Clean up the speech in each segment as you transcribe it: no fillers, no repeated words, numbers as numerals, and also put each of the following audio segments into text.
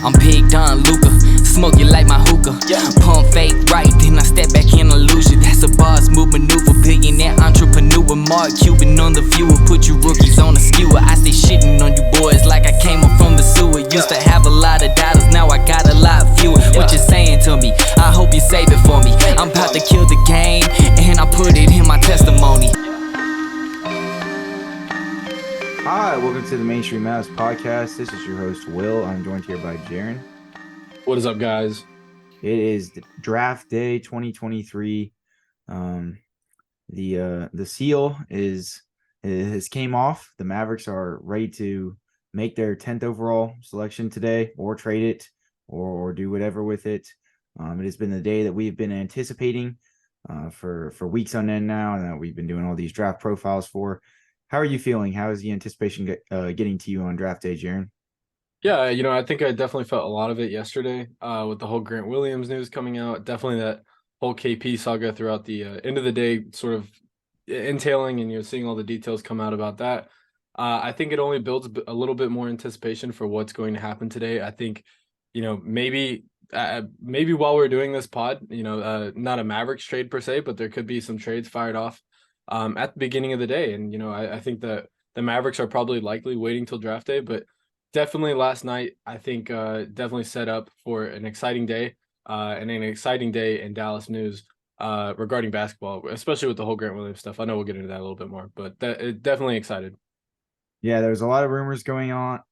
I'm Big Don Luca, smoke you like my hookah. Pump fake right, then I step back in illusion. That's a boss move maneuver, billionaire entrepreneur. Mark Cuban on the viewer, put you rookies on a skewer. I stay shitting on you boys like I came up from the sewer. Used to have a lot of dollars, now I got a lot fewer. What you saying to me? I hope you save it for me. I'm about to kill the game, and I put it in my testimony. Hi, welcome to the Mainstream Mavs podcast. This is your host, Will. I'm joined here by Jaren. What is up, guys? It is draft day 2023. The seal has came off. The Mavericks are ready to make their 10th overall selection today, or trade it, or do whatever with it. It has been the day that we've been anticipating for weeks on end now, and that we've been doing all these draft profiles for. How are you feeling? How is the anticipation getting to you on draft day, Jaren? Yeah, I think I definitely felt a lot of it yesterday with the whole Grant Williams news coming out. Definitely that whole KP saga throughout the end of the day, sort of entailing and seeing all the details come out about that. I think it only builds a little bit more anticipation for what's going to happen today. I think, maybe while we're doing this pod, not a Mavericks trade per se, but there could be some trades fired off at the beginning of the day. And, I think that the Mavericks are probably likely waiting till draft day, but definitely last night, I think definitely set up for an exciting day and an exciting day in Dallas news regarding basketball, especially with the whole Grant Williams stuff. I know we'll get into that a little bit more, but definitely excited. Yeah, there's a lot of rumors going on,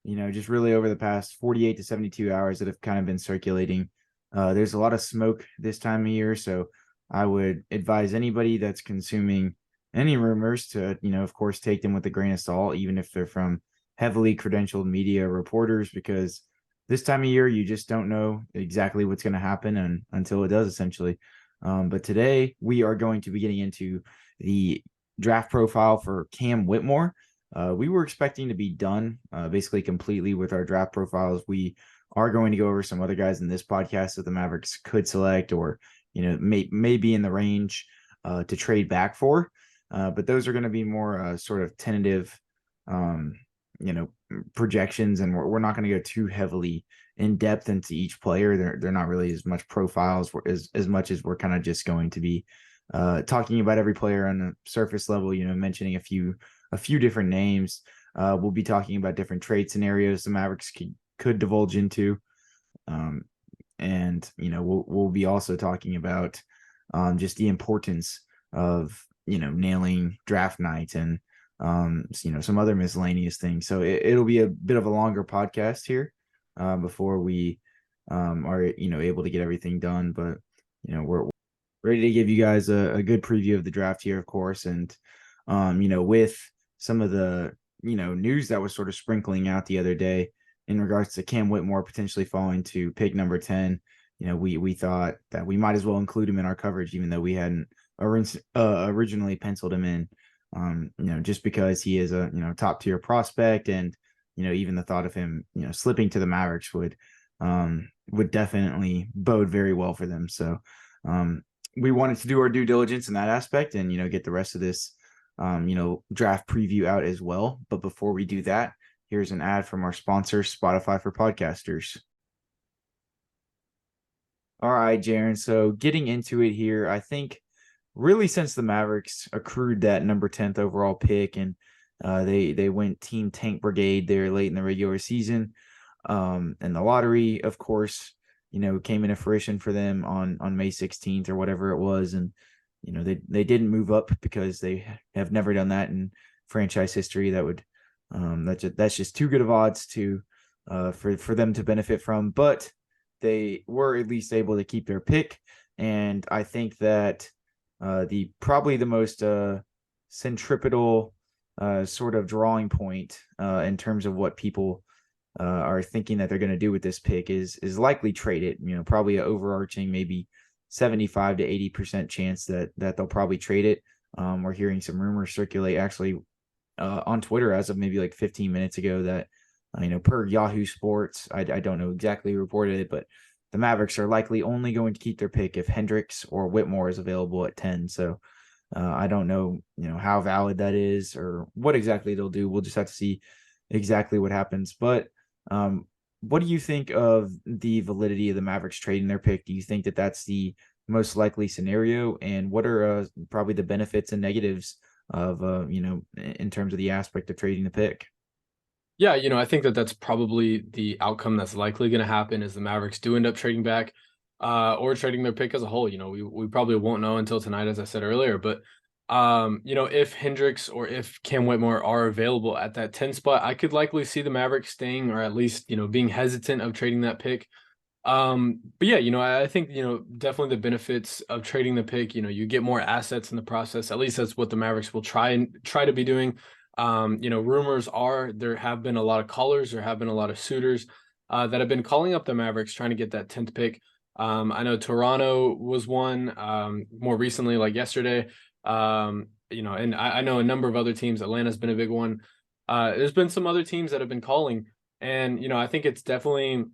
just really over the past 48 to 72 hours that have kind of been circulating. There's a lot of smoke this time of year, so I would advise anybody that's consuming any rumors to, of course, take them with a grain of salt, even if they're from heavily credentialed media reporters, because this time of year, you just don't know exactly what's going to happen until it does, essentially. But today, we are going to be getting into the draft profile for Cam Whitmore. We were expecting to be done basically completely with our draft profiles. We are going to go over some other guys in this podcast that the Mavericks could select or, may be in the range to trade back for. But those are going to be more sort of tentative, projections, and we're not going to go too heavily in depth into each player. They're not really as much profiles as much as we're kind of just going to be talking about every player on the surface level. Mentioning a few different names. We'll be talking about different trade scenarios the Mavericks could divulge into, and we'll be also talking about just the importance of nailing draft night and some other miscellaneous things. So it'll be a bit of a longer podcast here before we are able to get everything done. But we're ready to give you guys a good preview of the draft here, of course, and with some of the news that was sort of sprinkling out the other day in regards to Cam Whitmore potentially falling to pick number 10. We thought that we might as well include him in our coverage, even though we hadn't originally penciled him in, just because he is a top tier prospect, and even the thought of him slipping to the Mavericks would definitely bode very well for them. So we wanted to do our due diligence in that aspect and get the rest of this draft preview out as well. But before we do that, here's an ad from our sponsor, Spotify for Podcasters. All right, Jaren. So getting into it here, I think really since the Mavericks accrued that number 10th overall pick and they went Team Tank Brigade there late in the regular season, and the lottery, of course, came into fruition for them on May 16th or whatever it was, and they didn't move up because they have never done that in franchise history. That would that's just too good of odds to for them to benefit from, but they were at least able to keep their pick. And I think that probably the most centripetal sort of drawing point in terms of what people are thinking that they're going to do with this pick is likely trade it. Probably an overarching maybe 75 to 80% chance that they'll probably trade it. We're hearing some rumors circulate actually on Twitter as of maybe like 15 minutes ago that per Yahoo Sports, I don't know exactly who reported it, but the Mavericks are likely only going to keep their pick if Hendricks or Whitmore is available at 10. So I don't know, how valid that is or what exactly they'll do. We'll just have to see exactly what happens. But What do you think of the validity of the Mavericks trading their pick? Do you think that that's the most likely scenario? And what are probably the benefits and negatives of, in terms of the aspect of trading the pick? Yeah, I think that that's probably the outcome that's likely going to happen is the Mavericks do end up trading back or trading their pick as a whole. We probably won't know until tonight, as I said earlier. But, if Hendricks or if Cam Whitmore are available at that 10 spot, I could likely see the Mavericks staying or at least, being hesitant of trading that pick. But yeah, I think, definitely the benefits of trading the pick, you get more assets in the process. At least that's what the Mavericks will try to be doing. Rumors are there have been a lot of callers, there have been a lot of suitors that have been calling up the Mavericks trying to get that 10th pick. I know Toronto was one more recently, like yesterday. And I know a number of other teams. Atlanta's been a big one. There's been some other teams that have been calling, and I think it's definitely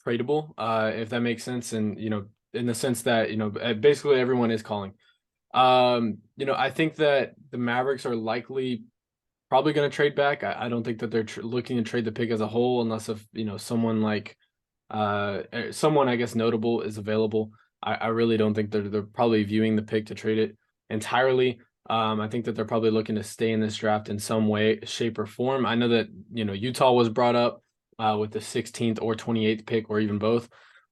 tradable, if that makes sense. And in the sense that basically everyone is calling. I think that the Mavericks are likely probably going to trade back. I don't think that they're looking to trade the pick as a whole, unless if someone like someone I guess notable is available. I really don't think they're probably viewing the pick to trade it entirely. I think that they're probably looking to stay in this draft in some way, shape, or form. I know that Utah was brought up with the 16th or 28th pick, or even both.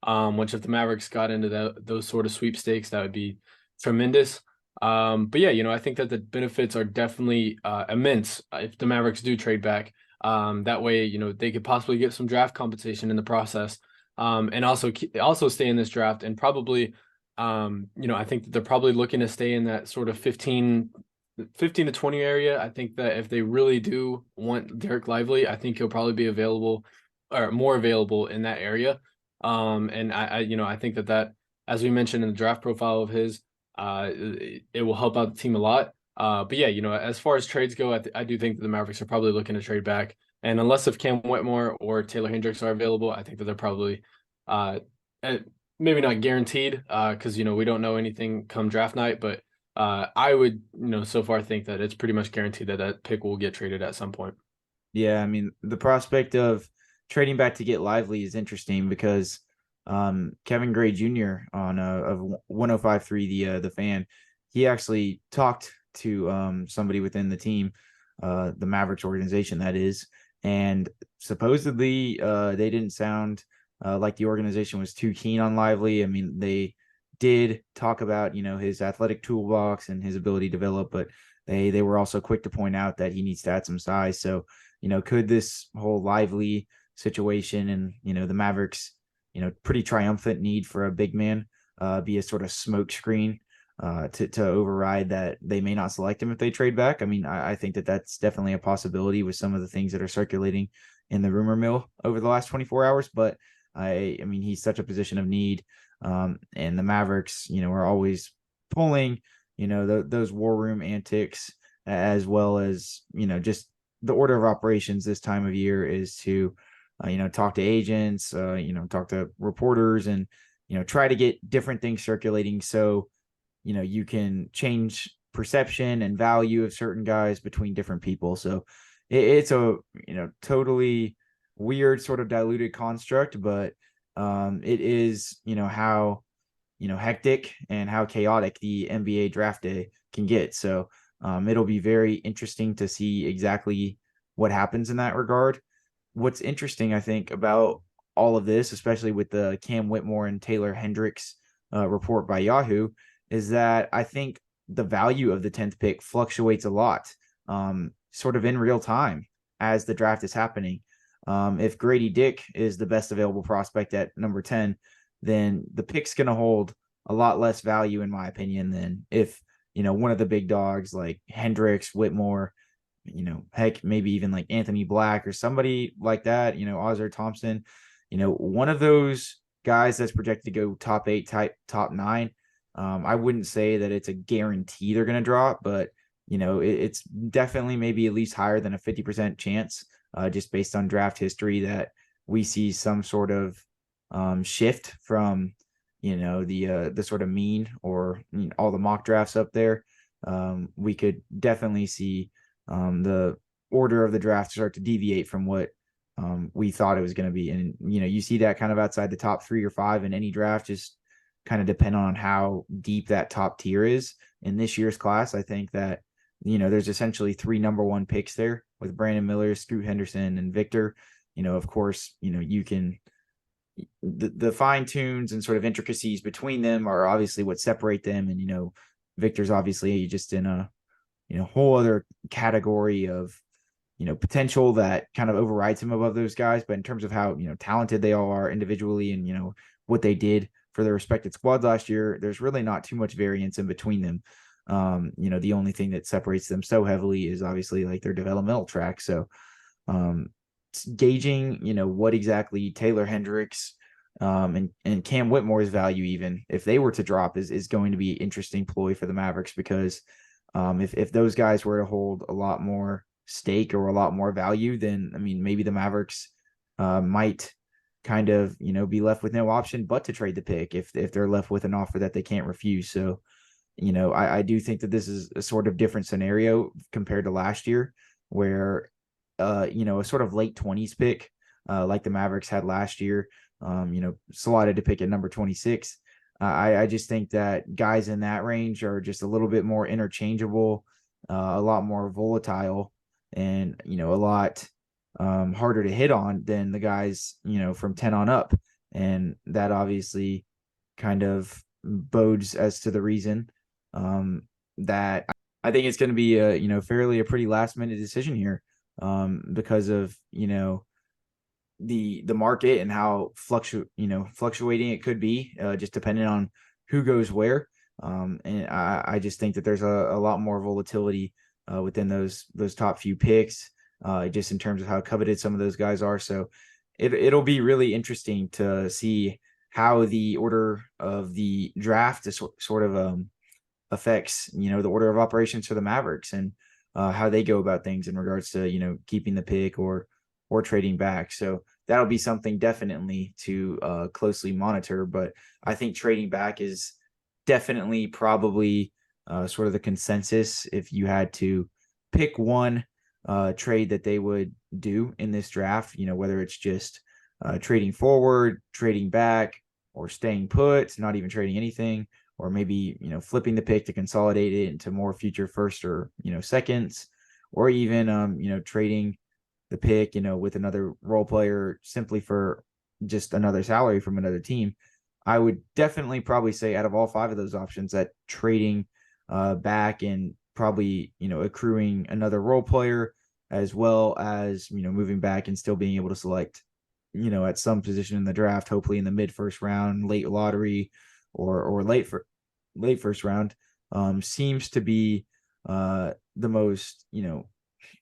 Which if the Mavericks got into those sort of sweepstakes, that would be tremendous. But yeah, I think that the benefits are definitely immense if the Mavericks do trade back. That way, they could possibly get some draft compensation in the process, and also stay in this draft. And probably, I think that they're probably looking to stay in that sort of 15 to 20 area. I think that if they really do want Derek Lively, I think he'll probably be available or more available in that area. And I think that as we mentioned in the draft profile of his, it will help out the team a lot. But yeah, as far as trades go, I do think that the Mavericks are probably looking to trade back. And unless if Cam Whitmore or Taylor Hendricks are available, I think that they're probably maybe not guaranteed because, we don't know anything come draft night. But I would, so far think that it's pretty much guaranteed that pick will get traded at some point. Yeah, I mean, the prospect of trading back to get Lively is interesting because Kevin Gray Jr. on of 105.3 the Fan, he actually talked to somebody within the team, the Mavericks organization, that is, and supposedly they didn't sound like the organization was too keen on Lively. I mean, they did talk about his athletic toolbox and his ability to develop, but they were also quick to point out that he needs to add some size. So could this whole Lively situation and the Mavericks pretty triumphant need for a big man be a sort of smoke screen to override that they may not select him if they trade back? I mean, I think that that's definitely a possibility with some of the things that are circulating in the rumor mill over the last 24 hours. But I mean, he's such a position of need. And the Mavericks, are always pulling, those war room antics, as well as, just the order of operations this time of year is to, talk to agents, talk to reporters and, try to get different things circulating. So, you can change perception and value of certain guys between different people. So it's a, totally weird sort of diluted construct, but it is, how, hectic and how chaotic the NBA draft day can get. So it'll be very interesting to see exactly what happens in that regard. What's interesting, I think, about all of this, especially with the Cam Whitmore and Taylor Hendricks report by Yahoo, is that I think the value of the 10th pick fluctuates a lot, sort of in real time as the draft is happening. If Grady Dick is the best available prospect at number 10, then the pick's going to hold a lot less value, in my opinion, than if, one of the big dogs like Hendricks, Whitmore, heck, maybe even like Anthony Black or somebody like that, Ozar Thompson, one of those guys that's projected to go top 8, top 9. I wouldn't say that it's a guarantee they're going to drop, but, it's definitely maybe at least higher than a 50% chance, just based on draft history, that we see some sort of shift from, the sort of mean or all the mock drafts up there. We could definitely see the order of the draft start to deviate from what we thought it was going to be. And, you see that kind of outside the top 3 or 5 in any draft, just kind of depend on how deep that top tier is. In this year's class, I think that, there's essentially 3 number 1 picks there with Brandon Miller, Scoot Henderson, and Victor. Of course, you can, the fine tunes and sort of intricacies between them are obviously what separate them. And, Victor's obviously just in a, whole other category of, potential that kind of overrides him above those guys. But in terms of how, talented they all are individually and, what they did for their respective squads last year, there's really not too much variance in between them. The only thing that separates them so heavily is obviously like their developmental track. So, gauging, what exactly Taylor Hendricks, and Cam Whitmore's value, even if they were to drop, is going to be interesting ploy for the Mavericks, because if those guys were to hold a lot more stake or a lot more value, then maybe the Mavericks might kind of be left with no option but to trade the pick if they're left with an offer that they can't refuse. So I do think that this is a sort of different scenario compared to last year, where a sort of late 20s pick like the Mavericks had last year, slotted to pick at number 26. I just think that guys in that range are just a little bit more interchangeable, a lot more volatile, and a lot harder to hit on than the guys from 10 on up. And that obviously kind of bodes as to the reason that I think it's going to be a fairly a pretty last minute decision here, because of the market and how fluctuating it could be, just depending on who goes where. And I just think that there's a lot more volatility within those top few picks, just in terms of how coveted some of those guys are. So it'll be really interesting to see how the order of the draft is sort of affects the order of operations for the Mavericks, and how they go about things in regards to keeping the pick or trading back. So that'll be something definitely to closely monitor. But I think trading back is definitely probably sort of the consensus if you had to pick one trade that they would do in this draft, whether it's just trading forward, trading back, or staying put, not even trading anything, or maybe flipping the pick to consolidate it into more future first or seconds, or even trading the pick with another role player simply for just another salary from another team. I would definitely probably say out of all 5 of those options, that trading back and probably accruing another role player, as well as moving back and still being able to select at some position in the draft, hopefully in the mid first round, late lottery, or late first round, seems to be the most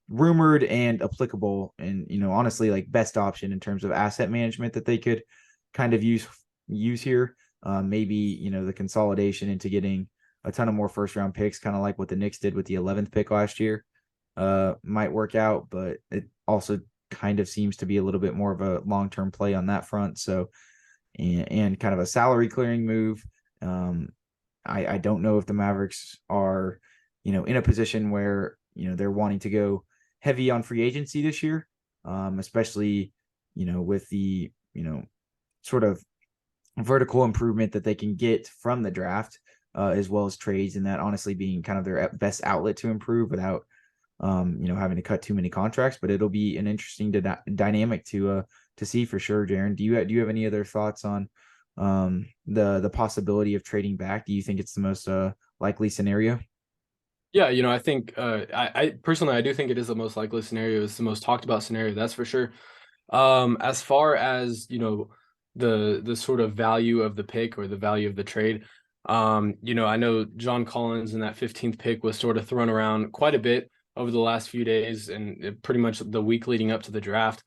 rumored and applicable, and honestly like best option in terms of asset management that they could kind of use here. Maybe the consolidation into getting a ton of more first round picks, kind of like what the Knicks did with the 11th pick last year, might work out, but it also kind of seems to be a little bit more of a long-term play on that front. So and kind of a salary clearing move. I don't know if the Mavericks are in a position where they're wanting to go heavy on free agency this year, especially with the sort of vertical improvement that they can get from the draft, as well as trades, and that honestly being kind of their best outlet to improve without having to cut too many contracts. But it'll be an interesting dynamic to see for sure. Jaren, do you have any other thoughts on the possibility of trading back? Do you think it's the most likely scenario? Yeah, I think I personally, I do think it is the most likely scenario. It's the most talked about scenario, that's for sure. As far as the sort of value of the pick or the value of the trade, I know John Collins in that 15th pick was sort of thrown around quite a bit over the last few days and pretty much the week leading up to the draft.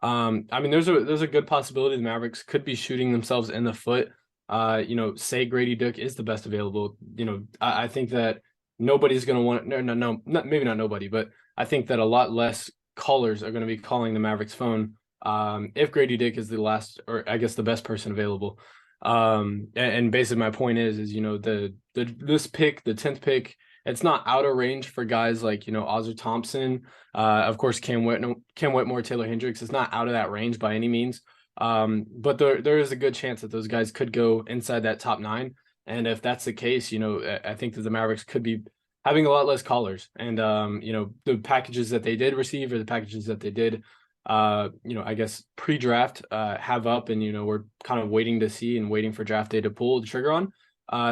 There's a good possibility the Mavericks could be shooting themselves in the foot. Say Grady Dick is the best available. I think that nobody's going to want maybe not nobody, but I think that a lot less callers are going to be calling the Mavericks phone if Grady Dick is the last, or I guess the best person available. And basically my point is this pick, the 10th pick, it's not out of range for guys like, you know, Ozzy Thompson, of course, Cam Whitmore, Taylor Hendricks. Is not out of that range by any means. But there is a good chance that those guys could go inside that top 9. And if that's the case, you know, I think that the Mavericks could be having a lot less callers. And, you know, the packages that they did receive, or the packages that they did, you know, I guess pre-draft have up, and, you know, we're kind of waiting to see and waiting for draft day to pull the trigger on.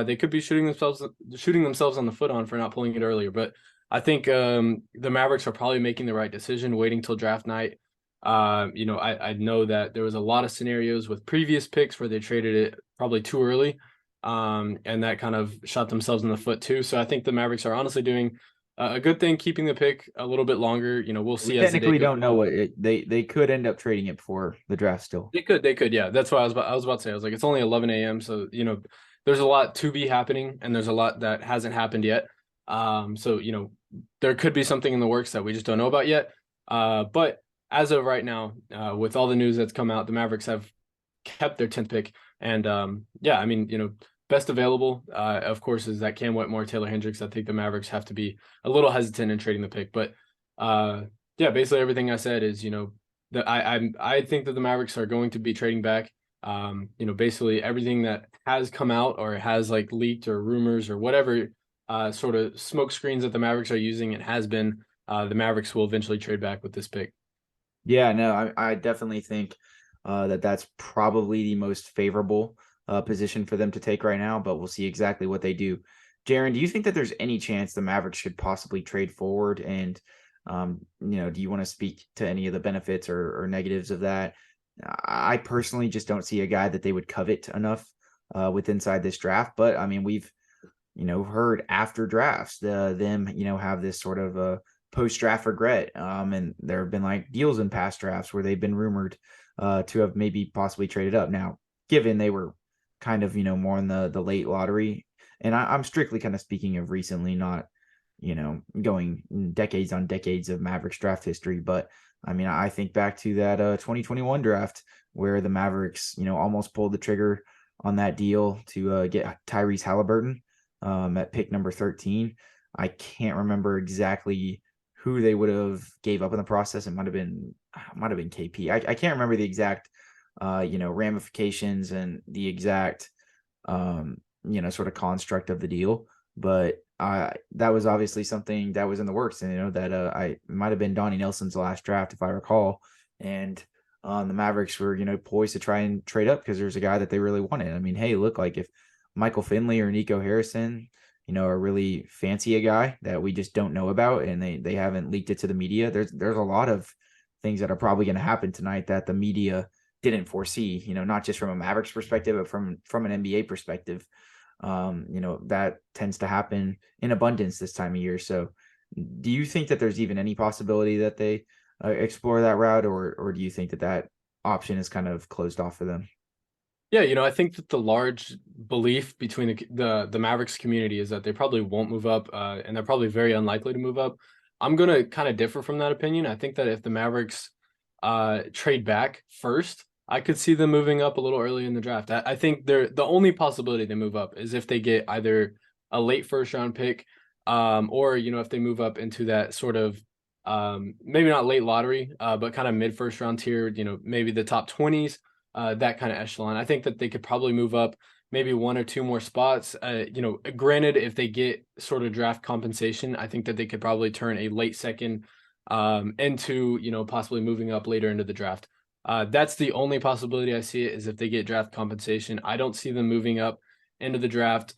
They could be shooting themselves on the foot on for not pulling it earlier. But I think the Mavericks are probably making the right decision, waiting till draft night. You know, I know that there was a lot of scenarios with previous picks where they traded it probably too early. And that kind of shot themselves in the foot too. So I think the Mavericks are honestly doing a good thing, keeping the pick a little bit longer. You know, we'll see. We technically don't know what they could end up trading it before the draft still. They could. Yeah. That's why I was about to say, I was like, it's only 11 a.m. So, you know, there's a lot to be happening, and there's a lot that hasn't happened yet. So, you know, there could be something in the works that we just don't know about yet. But as of right now, with all the news that's come out, the Mavericks have kept their 10th pick. And yeah, I mean, you know, best available, of course, is that Cam Whitmore, Taylor Hendricks. I think the Mavericks have to be a little hesitant in trading the pick. But yeah, basically everything I said is, you know, that I think that the Mavericks are going to be trading back. You know, basically everything that has come out or has like leaked or rumors or whatever sort of smoke screens that the Mavericks are using, it has been the Mavericks will eventually trade back with this pick. Yeah, no, I definitely think that's probably the most favorable position for them to take right now, but we'll see exactly what they do. Jaren, do you think that there's any chance the Mavericks should possibly trade forward? And, you know, do you want to speak to any of the benefits or negatives of that? I personally just don't see a guy that they would covet enough with inside this draft. But I mean, we've, you know, heard after drafts, them, you know, have this sort of post-draft regret. And there have been like deals in past drafts where they've been rumored to have maybe possibly traded up. Now, given they were kind of, you know, more in the late lottery, and I'm strictly kind of speaking of recently, not, you know, going decades on decades of Mavericks draft history. But I mean, I think back to that 2021 draft where the Mavericks, you know, almost pulled the trigger on that deal to get Tyrese Halliburton at pick number 13. I can't remember exactly who they would have gave up in the process. It might have been KP. I can't remember the exact you know, ramifications and the exact you know, sort of construct of the deal, but that was obviously something that was in the works. And, you know, that I might have been Donnie Nelson's last draft, if I recall. And the Mavericks were, you know, poised to try and trade up because there's a guy that they really wanted. I mean, hey, look, like if Michael Finley or Nico Harrison, you know, are really fancy a guy that we just don't know about, and they haven't leaked it to the media, there's a lot of things that are probably going to happen tonight that the media didn't foresee, you know, not just from a Mavericks perspective, but from an NBA perspective. You know, that tends to happen in abundance this time of year. So do you think that there's even any possibility that they explore that route, or do you think that option is kind of closed off for them? Yeah, you know, I think that the large belief between the Mavericks community is that they probably won't move up, and they're probably very unlikely to move up. I'm going to kind of differ from that opinion. I think that if the Mavericks trade back first, I could see them moving up a little early in the draft. I think the only possibility they move up is if they get either a late first round pick, or, you know, if they move up into that sort of maybe not late lottery, but kind of mid first round tier, you know, maybe the top 20s, that kind of echelon. I think that they could probably move up maybe 1 or 2 more spots. You know, granted, if they get sort of draft compensation, I think that they could probably turn a late second into, you know, possibly moving up later into the draft. That's the only possibility I see, it is if they get draft compensation. I don't see them moving up into the draft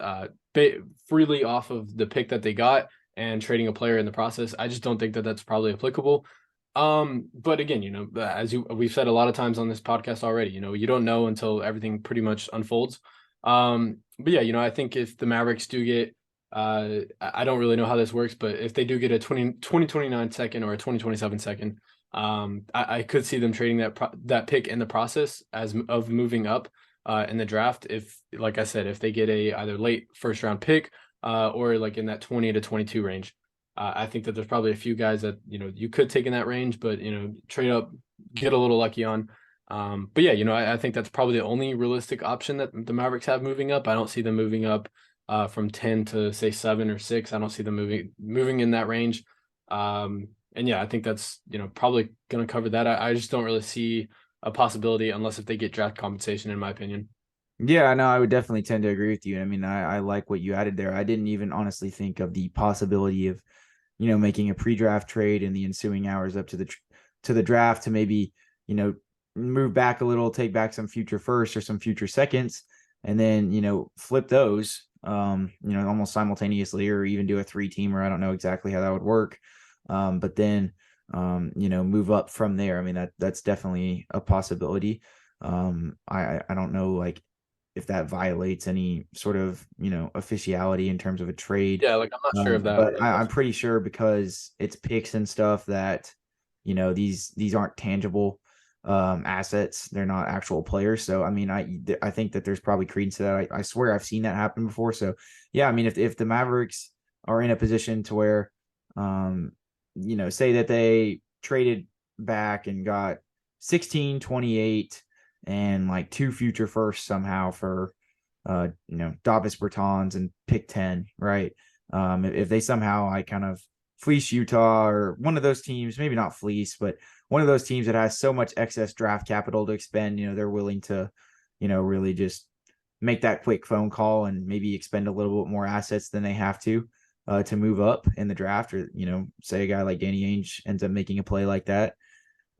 freely off of the pick that they got and trading a player in the process. I just don't think that that's probably applicable. But again, you know, we've said a lot of times on this podcast already, you know, you don't know until everything pretty much unfolds. But yeah, you know, I think if the Mavericks do get, I don't really know how this works, but if they do get a 2029 second or a 2027 second, I could see them trading that pick in the process of moving up in the draft. If, like I said, if they get a either late first round pick or like in that 20 to 22 range, I think that there's probably a few guys that, you know, you could take in that range, but, you know, trade up, get a little lucky on. But yeah, you know, I think that's probably the only realistic option that the Mavericks have moving up. I don't see them moving up from 10 to say 7 or 6. I don't see them moving in that range. And yeah, I think that's, probably going to cover that. I just don't really see a possibility unless if they get draft compensation, in my opinion. Yeah, no, I would definitely tend to agree with you. I mean, I like what you added there. I didn't even honestly think of the possibility of, making a pre-draft trade in the ensuing hours up to the draft to maybe, move back a little, take back some future firsts or some future seconds, and then, flip those, almost simultaneously, or even do a 3-teamer. I don't know exactly how that would work. But then, move up from there. I mean, that's definitely a possibility. I don't know, like, if that violates any sort of, officiality in terms of a trade. Yeah, like I'm not sure of that. But I'm pretty sure, because it's picks and stuff, that, these aren't tangible assets. They're not actual players. So, I mean, I think that there's probably credence to that. I swear I've seen that happen before. So, yeah, I mean, if the Mavericks are in a position to where, say that they traded back and got 16, 28, and like 2 future firsts somehow for, Davis Bertans and pick 10, right? If they somehow kind of fleece Utah or one of those teams, maybe not fleece, but one of those teams that has so much excess draft capital to expend, they're willing to, really just make that quick phone call and maybe expend a little bit more assets than they have to move up in the draft, or, say a guy like Danny Ainge ends up making a play like that.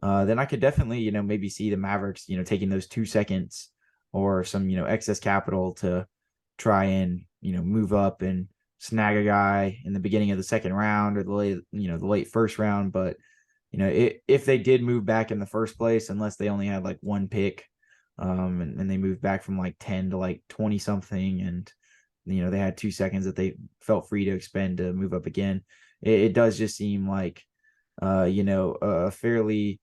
Then I could definitely, maybe see the Mavericks, taking those 2 seconds or some, excess capital to try and, move up and snag a guy in the beginning of the second round or the late first round. But, if they did move back in the first place, unless they only had like 1 pick, and they moved back from like 10 to like 20 something, and, they had 2 seconds that they felt free to expend to move up again. It does just seem like, a fairly,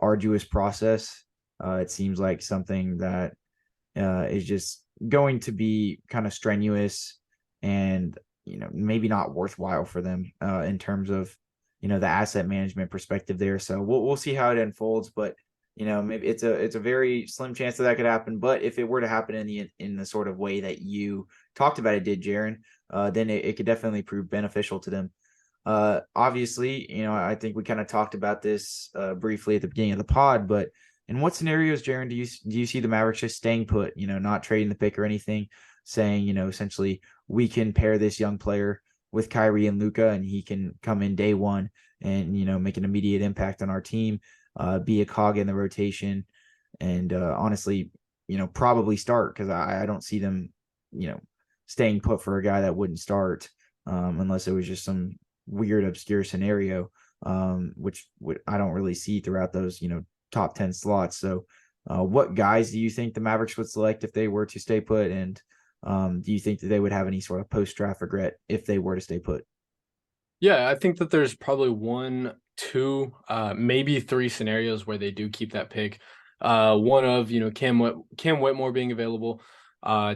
arduous process. It seems like something that is just going to be kind of strenuous and, maybe not worthwhile for them in terms of, the asset management perspective there. So we'll see how it unfolds, but, maybe it's a very slim chance that could happen. But if it were to happen in the sort of way that you talked about it did, Jaren, then it could definitely prove beneficial to them. Obviously, I think we kind of talked about this briefly at the beginning of the pod, but in what scenarios, Jaren, do you see the Mavericks just staying put, not trading the pick or anything, saying, essentially, we can pair this young player with Kyrie and Luka, and he can come in day one and, make an immediate impact on our team, be a cog in the rotation, and honestly, probably start, because I don't see them, staying put for a guy that wouldn't start unless it was just some weird, obscure scenario, which I don't really see throughout those, top 10 slots. So what guys do you think the Mavericks would select if they were to stay put? And do you think that they would have any sort of post-draft regret if they were to stay put? Yeah, I think that there's probably 1, 2, maybe 3 scenarios where they do keep that pick. One of, Cam Whitmore being available,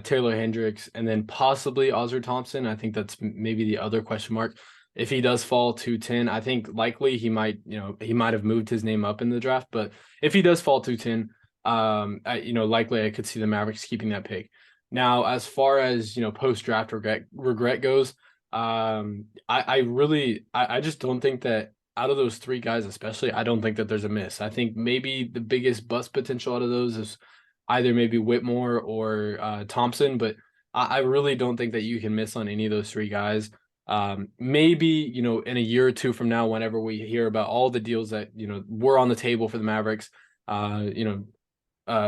Taylor Hendricks, and then possibly Oscar Thompson. I think that's maybe the other question mark. If he does fall to 10, I think likely he might have moved his name up in the draft. But if he does fall to 10, likely I could see the Mavericks keeping that pick. Now, as far as, post-draft regret goes, I just don't think that out of those 3 guys, especially, I don't think that there's a miss. I think maybe the biggest bust potential out of those is either maybe Whitmore or Thompson, but I really don't think that you can miss on any of those 3 guys. Maybe, in a year or 2 from now, whenever we hear about all the deals that, were on the table for the Mavericks,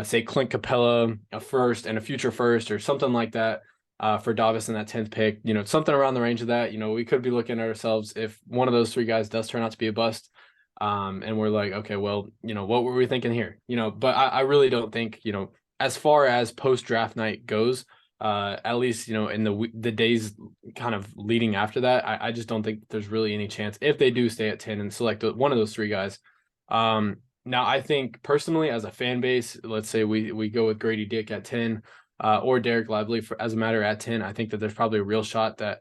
say Clint Capella, a first and a future first, or something like that, for Davis in that 10th pick, something around the range of that, we could be looking at ourselves if one of those 3 guys does turn out to be a bust. And we're like, okay, well, what were we thinking here? But I really don't think, as far as post-draft night goes, at least, in the days kind of leading after that, I just don't think there's really any chance if they do stay at 10 and select one of those 3 guys. Now, I think personally, as a fan base, let's say we go with Grady Dick at 10, or Derek Lively as a matter at 10. I think that there's probably a real shot that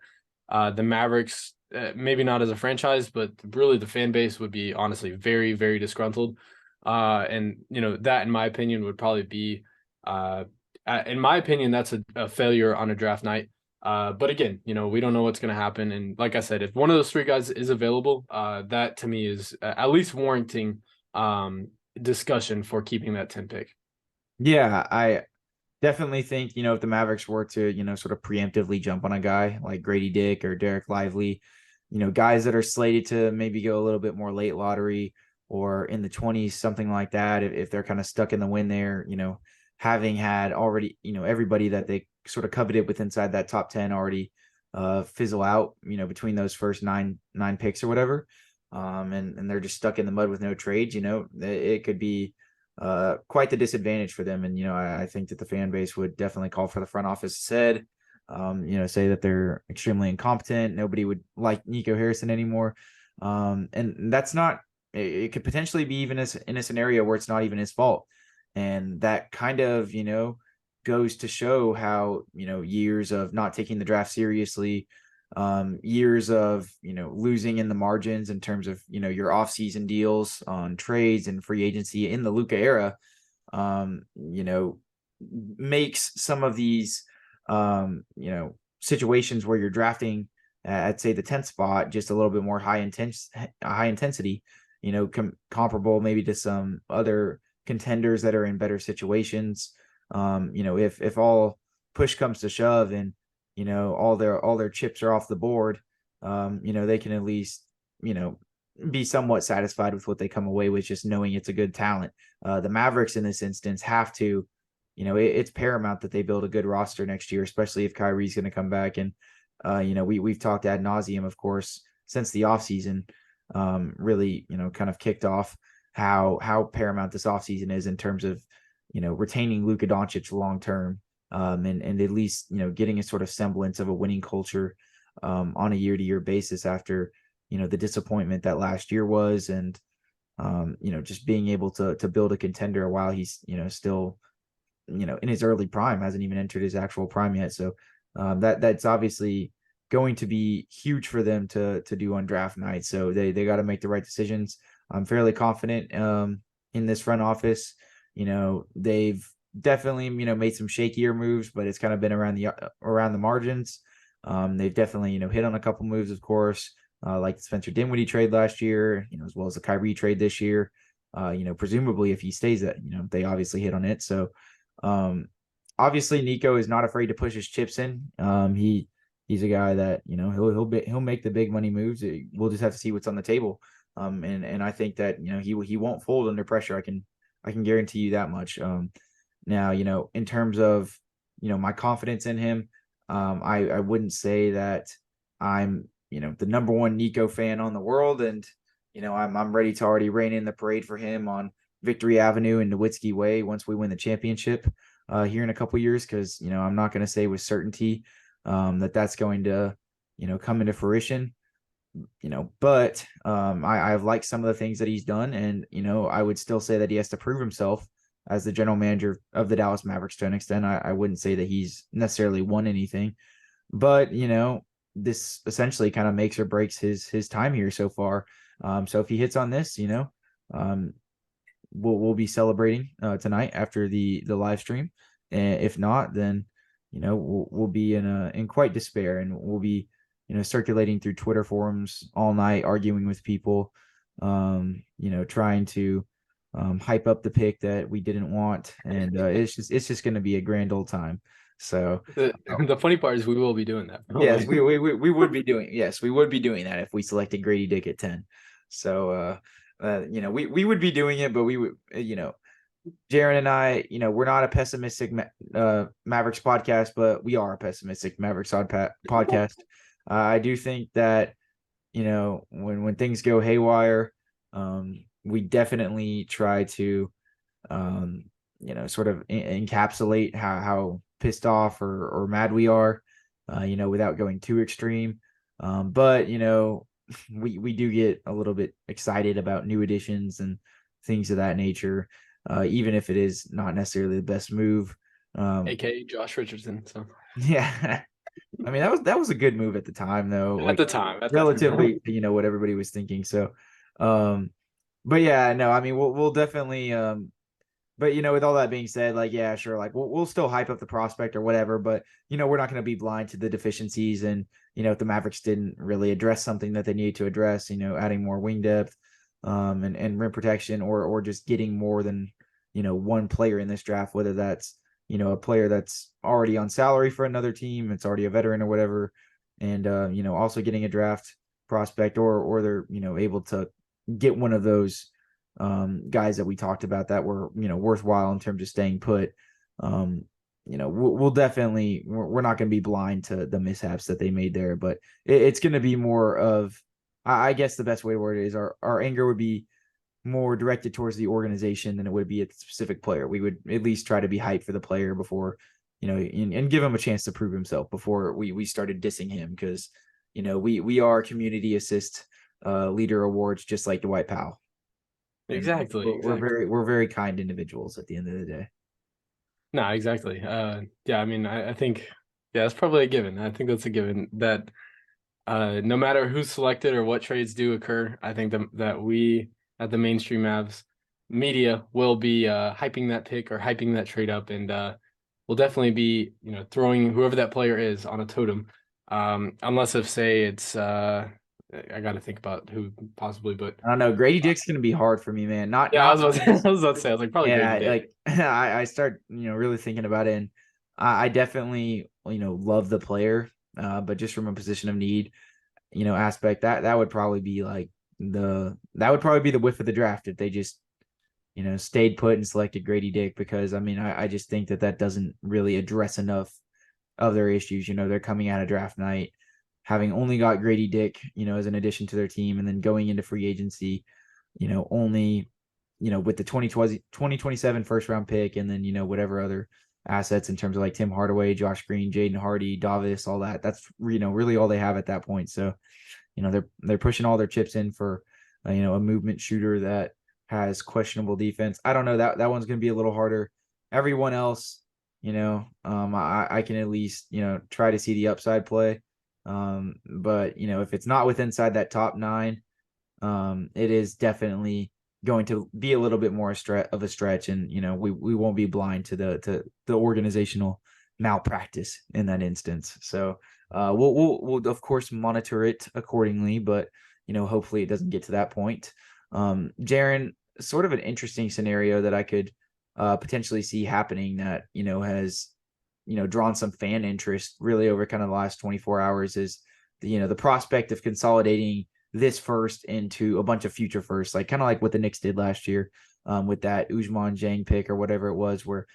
the Mavericks, maybe not as a franchise, but really the fan base would be honestly very, very disgruntled. And, that, in my opinion, would probably be, in my opinion, that's a failure on a draft night. But again, we don't know what's going to happen. And like I said, if one of those three guys is available, that to me is at least warranting discussion for keeping that 10 pick. Yeah, I definitely think, if the Mavericks were to, sort of preemptively jump on a guy like Grady Dick or Derek Lively, guys that are slated to maybe go a little bit more late lottery or in the 20s, something like that, if they're kind of stuck in the wind there, having had already, everybody that they sort of coveted with inside that top 10 already fizzle out, between those first nine picks or whatever. And they're just stuck in the mud with no trades, it could be quite the disadvantage for them. And, I think that the fan base would definitely call for the front office said, say that they're extremely incompetent. Nobody would like Nico Harrison anymore. And that's not, it could potentially be even in a scenario where it's not even his fault. And that kind of, goes to show how, years of not taking the draft seriously, years of, losing in the margins in terms of, your offseason deals on trades and free agency in the Luka era, makes some of these, situations where you're drafting at say the 10th spot, just a little bit more high intensity, comparable maybe to some other contenders that are in better situations. If all push comes to shove and, all their chips are off the board, they can at least, be somewhat satisfied with what they come away with, just knowing it's a good talent. The Mavericks in this instance have to, it's paramount that they build a good roster next year, especially if Kyrie's going to come back. And, we've talked ad nauseum, of course, since the offseason really, kind of kicked off how paramount this offseason is in terms of, retaining Luka Doncic long term, and at least, getting a sort of semblance of a winning culture on a year-to-year basis after, the disappointment that last year was, and just being able to build a contender while he's, still, in his early prime, hasn't even entered his actual prime yet. So that's obviously going to be huge for them to do on draft night. So they got to make the right decisions. I'm fairly confident in this front office. They've definitely, made some shakier moves, but it's kind of been around the margins. They've definitely, hit on a couple moves, of course, like the Spencer Dinwiddie trade last year, as well as the Kyrie trade this year. Presumably if he stays that, they obviously hit on it. So obviously Nico is not afraid to push his chips in. He's a guy that, he'll make the big money moves. We'll just have to see what's on the table. And I think that, he won't fold under pressure. I can guarantee you that much. Now, in terms of, my confidence in him, I wouldn't say that I'm, the number one Nico fan on the world. And, I'm ready to already rein in the parade for him on Victory Avenue and Nowitzki Way once we win the championship here in a couple years. Cause, I'm not going to say with certainty that's going to, come into fruition. But I've liked some of the things that he's done, and I would still say that he has to prove himself as the general manager of the Dallas Mavericks to an extent. I wouldn't say that he's necessarily won anything, but this essentially kind of makes or breaks his time here so far. So if he hits on this, we'll be celebrating tonight after the live stream. And if not, then we'll be in quite despair, and we'll be circulating through Twitter forums all night, arguing with people, trying to hype up the pick that we didn't want. And it's just going to be a grand old time. So the funny part is we will be doing that. Yes, we would be doing. Yes, we would be doing that if we selected Grady Dick at 10. So, we would be doing it, but we would, Jaren and I, we're not a pessimistic Mavericks podcast, but we are a pessimistic Mavericks podcast. I do think that, when things go haywire, we definitely try to, sort of encapsulate how pissed off or mad we are, without going too extreme. But, we do get a little bit excited about new additions and things of that nature, even if it is not necessarily the best move. AKA Josh Richardson. So yeah. I mean, that was a good move at the time, though. At the time, relatively, what everybody was thinking. So, but yeah, no, I mean, we'll definitely But with all that being said, like, yeah, sure, like we'll still hype up the prospect or whatever, but we're not going to be blind to the deficiencies. And if the Mavericks didn't really address something that they needed to address, adding more wing depth, and rim protection, or just getting more than one player in this draft, whether that's a player that's already on salary for another team, it's already a veteran or whatever, and also getting a draft prospect, or they're able to get one of those guys that we talked about that were worthwhile in terms of staying put. We'll definitely, we're not going to be blind to the mishaps that they made there, but it's going to be more of, I guess the best way to word it is our anger would be more directed towards the organization than it would be a specific player. We would at least try to be hyped for the player before, and give him a chance to prove himself before we started dissing him, because we are community assist leader awards, just like Dwight Powell. Exactly. We're very kind individuals at the end of the day. No, exactly. Yeah, I mean, I think, yeah, it's probably a given. I think that's a given that no matter who's selected or what trades do occur, I think that we at the Mainstream Mavs media will be hyping that pick or hyping that trade up, and we'll definitely be throwing whoever that player is on a totem, unless if say it's I got to think about who possibly, but I don't know. Grady Dick's gonna be hard for me, man. Not I was about to say, I was like, probably yeah, Grady Dick. like I start really thinking about it, and I definitely love the player, but just from a position of need aspect, that would probably be like the whiff of the draft if they just stayed put and selected Grady Dick, because I just think that doesn't really address enough of their issues. They're coming out of draft night having only got Grady Dick as an addition to their team, and then going into free agency only with the 2027 first round pick, and then whatever other assets in terms of like Tim Hardaway, Josh Green, Jaden Hardy, Davis, all that. That's really all they have at that point. So they're pushing all their chips in for a movement shooter that has questionable defense. I don't know, that one's going to be a little harder. Everyone else, I can at least try to see the upside play. But if it's not within inside that top 9, it is definitely going to be a little bit more of a stretch, and we won't be blind to the organizational malpractice in that instance. So we'll of course monitor it accordingly, but hopefully it doesn't get to that point. Jaren, sort of an interesting scenario that I could potentially see happening that has drawn some fan interest really over kind of the last 24 hours is the prospect of consolidating this first into a bunch of future firsts, like kind of like what the Knicks did last year with that Ousmane Dieng pick or whatever it was, where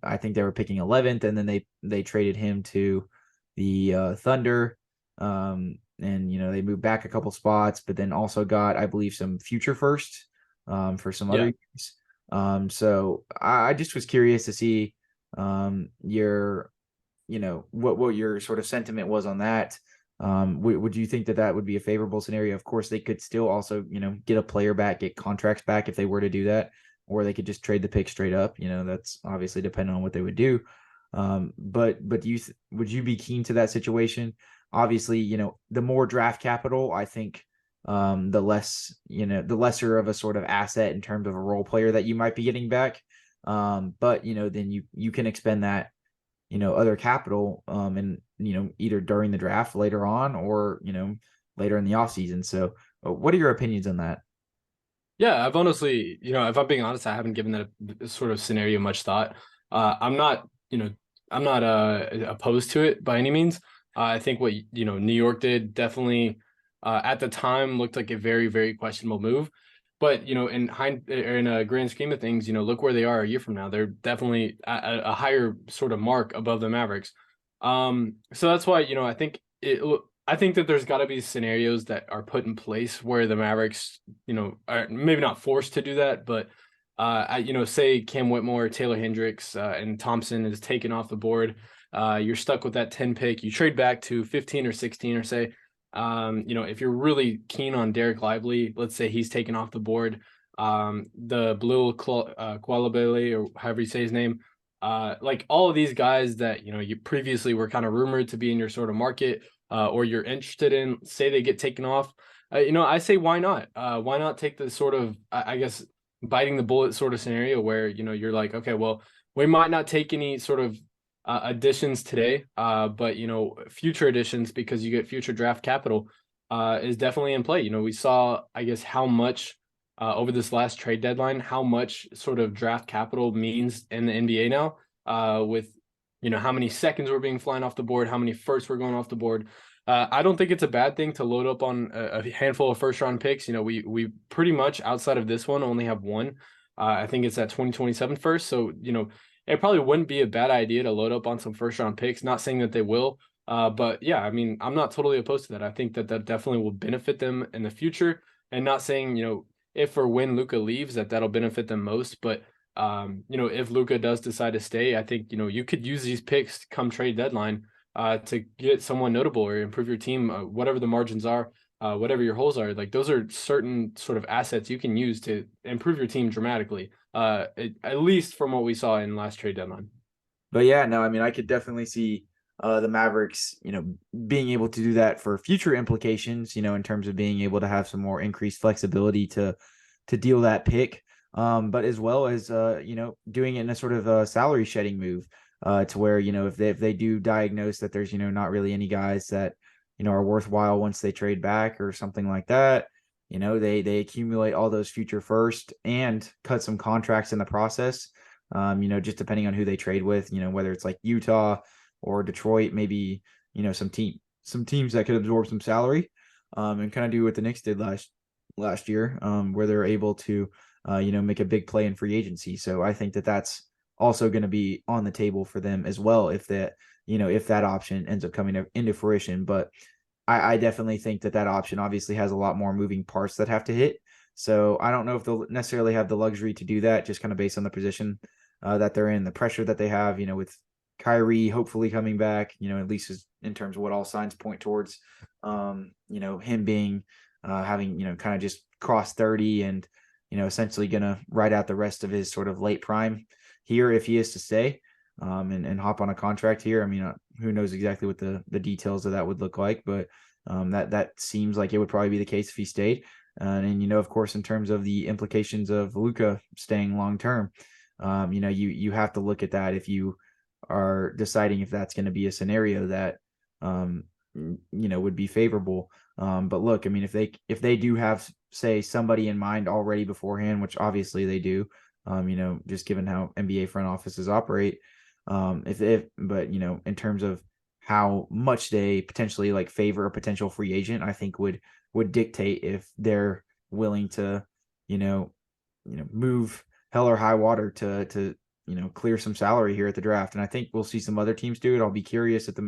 I think they were picking 11th, and then they traded him to the Thunder, and they moved back a couple spots, but then also got, I believe, some future first for some other years. So I just was curious to see your what your sort of sentiment was on that. Would you think that would be a favorable scenario? Of course, they could still also get a player back, get contracts back if they were to do that, or they could just trade the pick straight up. That's obviously depending on what they would do. But would you be keen to that situation? Obviously, the more draft capital, I think, the lesser of a sort of asset in terms of a role player that you might be getting back. But then you can expend that other capital and either during the draft later on, or later in the offseason. So what are your opinions on that? Yeah, I've honestly, if I'm being honest, I haven't given that sort of scenario much thought. I'm not opposed to it by any means. I think what New York did definitely at the time looked like a very, very questionable move. But in a grand scheme of things, look where they are a year from now. They're definitely at a higher sort of mark above the Mavericks. So that's why I think that there's got to be scenarios that are put in place where the Mavericks, are maybe not forced to do that, but say Cam Whitmore, Taylor Hendricks, and Thompson is taken off the board. You're stuck with that 10 pick. You trade back to 15 or 16, or say. If you're really keen on Derek Lively, let's say he's taken off the board, the Blue Qualabele, or however you say his name, like all of these guys that, you previously were kind of rumored to be in your sort of market, or you're interested in, say they get taken off, I say, why not? Why not take the sort of, I guess, biting the bullet sort of scenario where, you know, you're like, okay, well, we might not take any sort of additions today, but, you know, future additions, because you get future draft capital, is definitely in play. You know, we saw, I guess, how much over this last trade deadline, how much sort of draft capital means in the NBA now, with, you know, how many seconds were being flying off the board, how many firsts were going off the board. I don't think it's a bad thing to load up on a handful of first round picks. You know, we pretty much, outside of this one, only have one. I think it's at 2027 first. So, you know, it probably wouldn't be a bad idea to load up on some first round picks. Not saying that they will, but yeah, I mean, I'm not totally opposed to that. I think that definitely will benefit them in the future, and not saying, you know, if or when Luka leaves that'll benefit them most. But you know, if Luka does decide to stay, I think, you know, you could use these picks come trade deadline to get someone notable or improve your team, whatever the margins are, whatever your holes are. Like, those are certain sort of assets you can use to improve your team dramatically, at least from what we saw in last trade deadline. But yeah, no, I mean, I could definitely see the Mavericks, you know, being able to do that for future implications, you know, in terms of being able to have some more increased flexibility to deal that pick, but as well as you know, doing it in a sort of salary shedding move, to where, you know, if they do diagnose that there's, you know, not really any guys that, you know, are worthwhile once they trade back or something like that, you know, they accumulate all those future first and cut some contracts in the process. You know, just depending on who they trade with, you know, whether it's like Utah or Detroit, maybe, you know, some teams that could absorb some salary, and kind of do what the Knicks did last year, where they're able to, you know, make a big play in free agency. So I think that that's also going to be on the table for them as well, if that, you know, if that option ends up coming into fruition. But I definitely think that option obviously has a lot more moving parts that have to hit. So I don't know if they'll necessarily have the luxury to do that, just kind of based on the position that they're in, the pressure that they have, you know, with Kyrie hopefully coming back, you know, at least in terms of what all signs point towards, you know, him being, having, you know, kind of just crossed 30 and, you know, essentially going to ride out the rest of his sort of late prime here if he is to stay, and hop on a contract here. I mean, who knows exactly what the details of that would look like, but that seems like it would probably be the case if he stayed. And, you know, of course, in terms of the implications of Luka staying long term, you know, you have to look at that if you are deciding if that's going to be a scenario that, you know, would be favorable. But look, I mean, if they do have, say, somebody in mind already beforehand, which obviously they do, you know, just given how NBA front offices operate, but, you know, in terms of how much they potentially like favor a potential free agent, I think would dictate if they're willing to, you know, move hell or high water to, you know, clear some salary here at the draft. And I think we'll see some other teams do it. I'll be curious if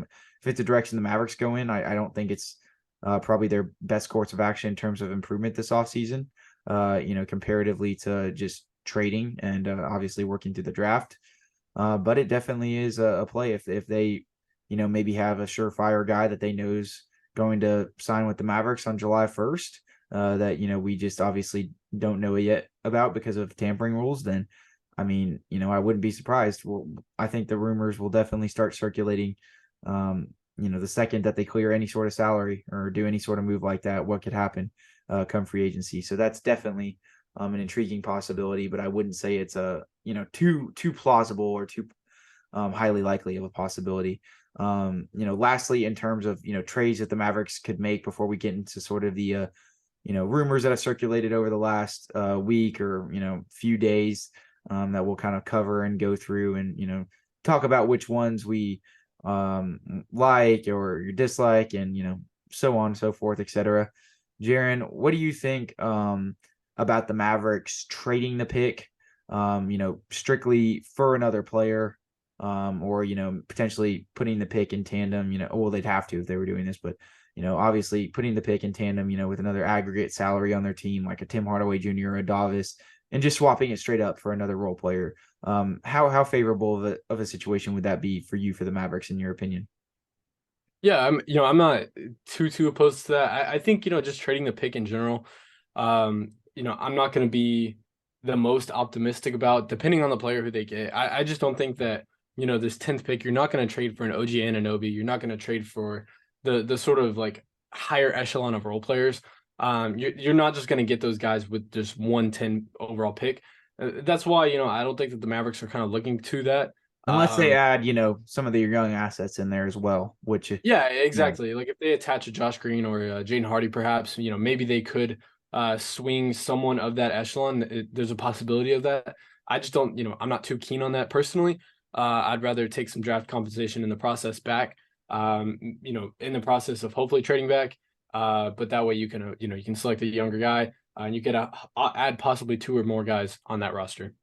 it's a direction the Mavericks go in. I don't think it's probably their best course of action in terms of improvement this offseason, you know, comparatively to just trading and obviously working through the draft. But it definitely is a play if they, you know, maybe have a surefire guy that they know is going to sign with the Mavericks on July 1st, that, you know, we just obviously don't know yet about because of tampering rules. Then, I mean, you know, I wouldn't be surprised. Well, I think the rumors will definitely start circulating, you know, the second that they clear any sort of salary or do any sort of move like that, what could happen come free agency. So that's definitely an intriguing possibility, but I wouldn't say it's a, you know, too plausible or too highly likely of a possibility. You know, lastly, in terms of, you know, trades that the Mavericks could make before we get into sort of the, you know, rumors that have circulated over the last week or, you know, few days, that we'll kind of cover and go through and, you know, talk about which ones we like or dislike and, you know, so on and so forth, etc. Jaren, what do you think about the Mavericks trading the pick, you know, strictly for another player, or, you know, potentially putting the pick in tandem, you know, well, they'd have to if they were doing this, but, you know, obviously putting the pick in tandem, you know, with another aggregate salary on their team, like a Tim Hardaway Jr. or a Davis, and just swapping it straight up for another role player. How favorable of a situation would that be for you, for the Mavericks, in your opinion? Yeah, I'm not too opposed to that. I think, you know, just trading the pick in general, you know, I'm not going to be the most optimistic about, depending on the player who they get. I just don't think that, you know, this 10th pick, you're not going to trade for an OG Anunoby. You're not going to trade for the sort of like higher echelon of role players. you're not just going to get those guys with just 110 overall pick. That's why, I don't think that the Mavericks are kind of looking to that. Unless they add, some of the young assets in there as well, which yeah, exactly. Like if they attach a Josh Green or a Jaden Hardy, perhaps, maybe they could swing someone of that echelon. There's a possibility of that. I just don't, I'm not too keen on that personally. I'd rather take some draft compensation in the process back, in the process of hopefully trading back. But that way you can, you can select a younger guy and you could add possibly 2 or more guys on that roster.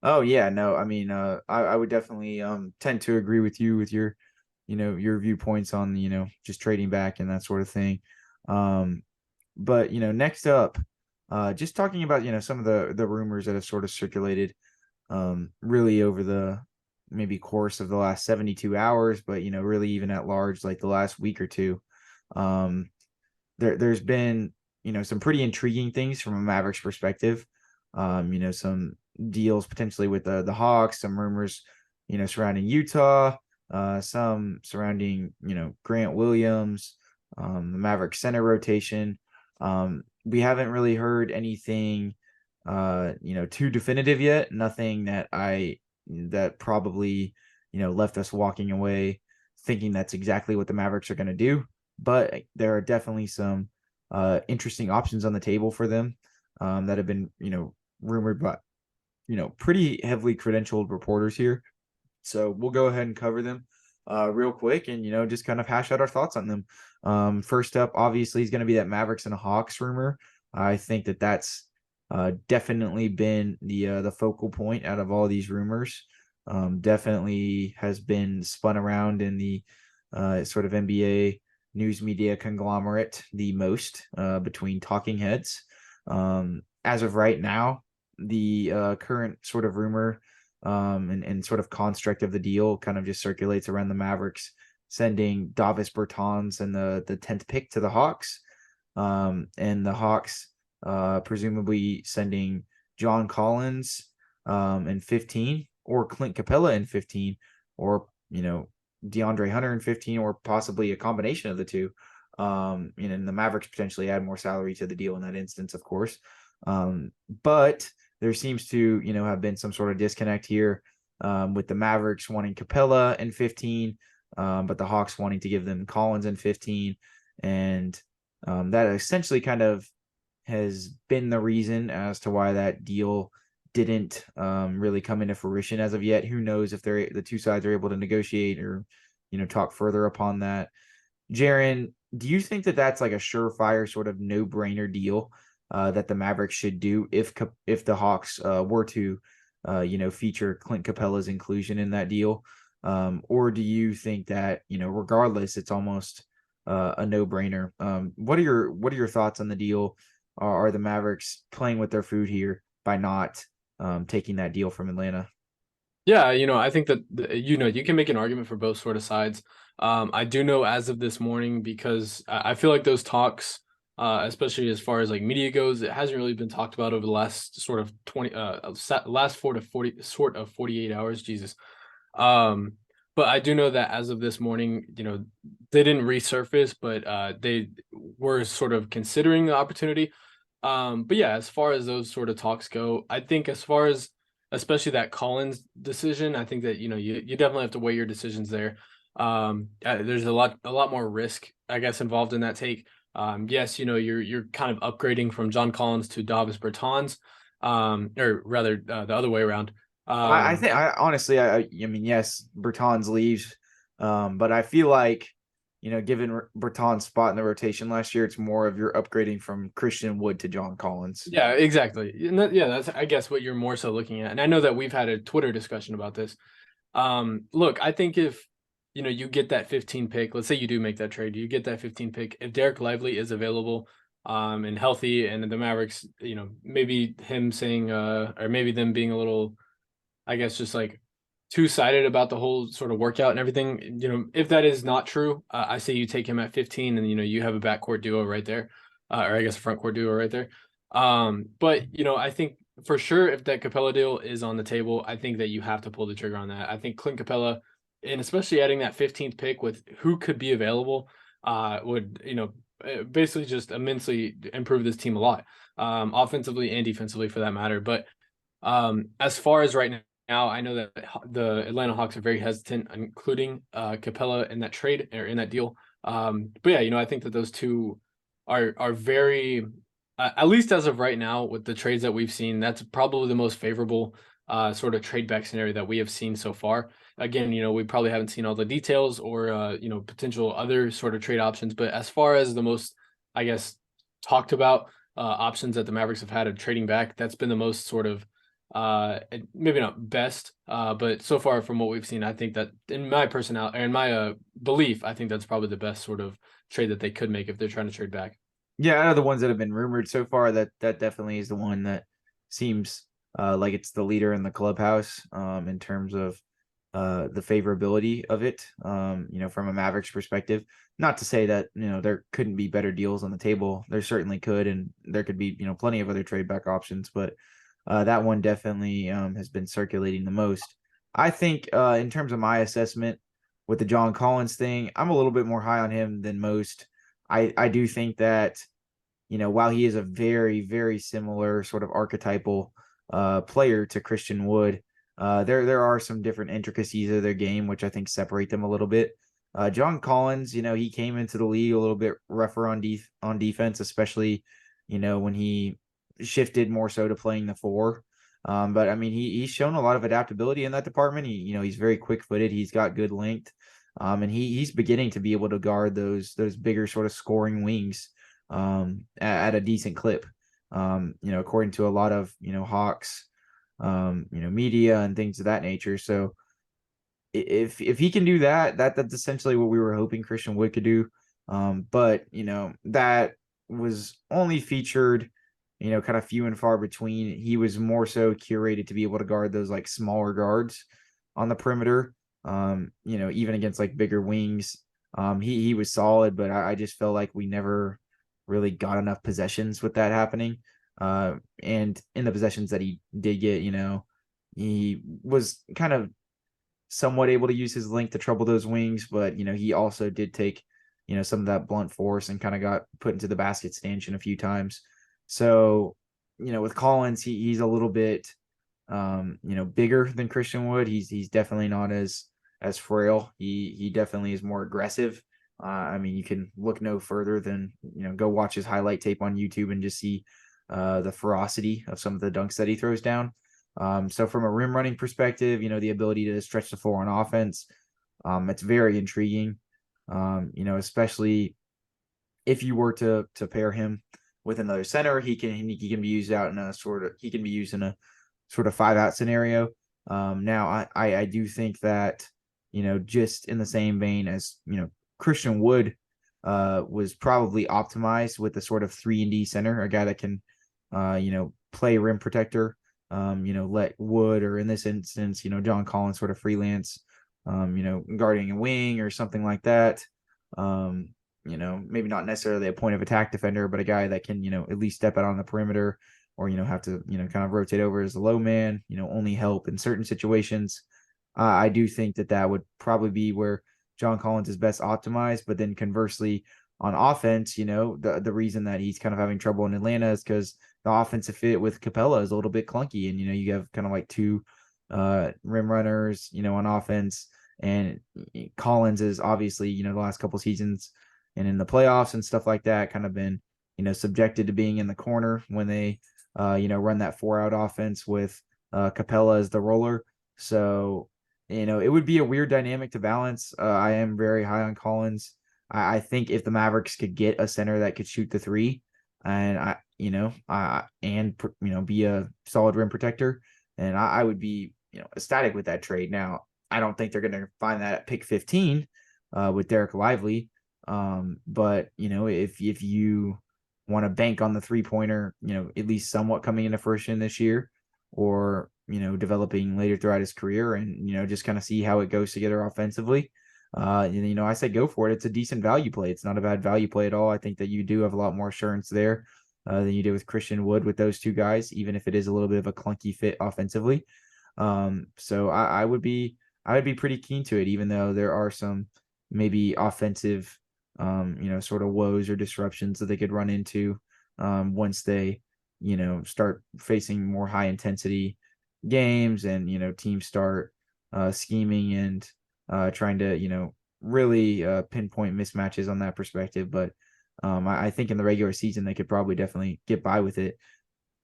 Oh yeah, no, I mean, I would definitely tend to agree with you with your, your viewpoints on, just trading back and that sort of thing. But next up, just talking about, some of the rumors that have sort of circulated really over the maybe course of the last 72 hours, but really even at large, like the last week or two. There's been, some pretty intriguing things from a Mavericks perspective. Some deals potentially with the Hawks, some rumors, surrounding Utah, some surrounding, Grant Williams, the Maverick center rotation. We haven't really heard anything, too definitive yet. Nothing that probably, left us walking away thinking that's exactly what the Mavericks are going to do. But there are definitely some interesting options on the table for them that have been, rumored by, pretty heavily credentialed reporters here. So we'll go ahead and cover them real quick and, just kind of hash out our thoughts on them. First up, obviously, is going to be that Mavericks and Hawks rumor. I think that's definitely been the focal point out of all these rumors. Definitely has been spun around in the sort of NBA news media conglomerate the most between talking heads. As of right now, the current sort of rumor and sort of construct of the deal kind of just circulates around the Mavericks sending Davis Bertans and the 10th pick to the Hawks, and the Hawks presumably sending John Collins in 15, or Clint Capella in 15, or DeAndre Hunter in 15, or possibly a combination of the two. And the Mavericks potentially add more salary to the deal in that instance, of course. But there seems to, have been some sort of disconnect here with the Mavericks wanting Capella in 15, but the Hawks wanting to give them Collins in 15. And that essentially kind of has been the reason as to why that deal didn't really come into fruition as of yet. Who knows if the two sides are able to negotiate or, talk further upon that. Jaren, do you think that that's like a surefire sort of no-brainer deal that the Mavericks should do if the Hawks were to, feature Clint Capella's inclusion in that deal? Or do you think that, regardless, it's almost a no-brainer? What are your thoughts on the deal? Are the Mavericks playing with their food here by not taking that deal from Atlanta? Yeah, I think that you can make an argument for both sort of sides. I do know as of this morning, because I feel like those talks, especially as far as like media goes, it hasn't really been talked about over the last sort of 48 hours. Jesus. But I do know that as of this morning, they didn't resurface, but they were sort of considering the opportunity. But yeah, as far as those sort of talks go, I think as far as especially that Collins decision, I think that you definitely have to weigh your decisions there. There's a lot more risk, I guess, involved in that take. Yes, you're kind of upgrading from John Collins to Davis Bertans, or rather the other way around. I think I mean, yes, Bertans leaves, but I feel like, given Bertans' spot in the rotation last year, it's more of you're upgrading from Christian Wood to John Collins. Yeah, exactly. Yeah, that's, I guess, what you're more so looking at. And I know that we've had a Twitter discussion about this. Look, I think if you get that 15 pick, let's say you do make that trade, you get that 15 pick. If Derek Lively is available and healthy, and the Mavericks, maybe him saying or maybe them being a little, I guess, just like two-sided about the whole sort of workout and everything. If that is not true, I say you take him at 15, and you have a backcourt duo right there, or I guess a front court duo right there. But I think for sure, if that Capella deal is on the table, I think that you have to pull the trigger on that. I think Clint Capella, and especially adding that 15th pick with who could be available, would basically just immensely improve this team a lot, offensively and defensively for that matter. But as far as right now, I know that the Atlanta Hawks are very hesitant, including Capella in that trade or in that deal. But yeah, I think that those two are very, at least as of right now, with the trades that we've seen, that's probably the most favorable sort of trade back scenario that we have seen so far. Again, we probably haven't seen all the details or potential other sort of trade options, but as far as the most, I guess, talked about options that the Mavericks have had of trading back, that's been the most sort of maybe not best, but so far from what we've seen, I think that in my personality and my belief, I think that's probably the best sort of trade that they could make if they're trying to trade back. Yeah, out of the ones that have been rumored so far, that definitely is the one that seems like it's the leader in the clubhouse in terms of the favorability of it. From a Mavericks perspective, not to say that there couldn't be better deals on the table. There certainly could, and there could be plenty of other trade back options, but that one definitely has been circulating the most. I think in terms of my assessment with the John Collins thing, I'm a little bit more high on him than most. I do think that while he is a very, very similar sort of archetypal player to Christian Wood, there are some different intricacies of their game which I think separate them a little bit. John Collins, he came into the league a little bit rougher on defense, especially when he shifted more so to playing the four. But I mean, he's shown a lot of adaptability in that department. He's very quick footed. He's got good length. And he's beginning to be able to guard those bigger sort of scoring wings at a decent clip. According to a lot of Hawks media and things of that nature. So if he can do that, that's essentially what we were hoping Christian Wood could do. But that was only featured kind of few and far between. He was more so curated to be able to guard those like smaller guards on the perimeter. Even against like bigger wings, he was solid, but I just felt like we never really got enough possessions with that happening. And in the possessions that he did get, he was kind of somewhat able to use his length to trouble those wings, but he also did take some of that blunt force and kind of got put into the basket stanchion a few times. So with Collins, he's a little bit bigger than Christian Wood. He's definitely not as frail. He definitely is more aggressive. I mean, you can look no further than go watch his highlight tape on YouTube and just see the ferocity of some of the dunks that he throws down. So from a rim running perspective, the ability to stretch the floor on offense, it's very intriguing. Especially if you were to pair him with another center, he can be used out in a sort of 5-out scenario. Now I do think that just in the same vein as Christian Wood was probably optimized with the sort of 3-and-D center, a guy that can play rim protector, let Wood, or in this instance John Collins, sort of freelance guarding a wing or something like that. Maybe not necessarily a point of attack defender, but a guy that can at least step out on the perimeter, or have to kind of rotate over as a low man, only help in certain situations. I do think that would probably be where John Collins is best optimized. But then conversely, on offense, the reason that he's kind of having trouble in Atlanta is because the offensive fit with Capella is a little bit clunky, and you have kind of like two rim runners on offense, and Collins is obviously the last couple seasons and in the playoffs and stuff like that kind of been subjected to being in the corner when they run that 4-out offense with Capella as the roller. So it would be a weird dynamic to balance. I am very high on Collins. I think if the Mavericks could get a center that could shoot the three, and be a solid rim protector, and I would be ecstatic with that trade. Now, I don't think they're going to find that at pick 15 with Derek Lively. But if you want to bank on the 3-pointer, at least somewhat coming into fruition this year, or developing later throughout his career, and just kind of see how it goes together offensively, I say go for it. It's a decent value play. It's not a bad value play at all. I think that you do have a lot more assurance there than you did with Christian Wood with those two guys, even if it is a little bit of a clunky fit offensively. So I would be pretty keen to it, even though there are some maybe offensive sort of woes or disruptions that they could run into once they, start facing more high intensity games and, teams start scheming and trying to, really pinpoint mismatches on that perspective. But I think in the regular season, they could probably definitely get by with it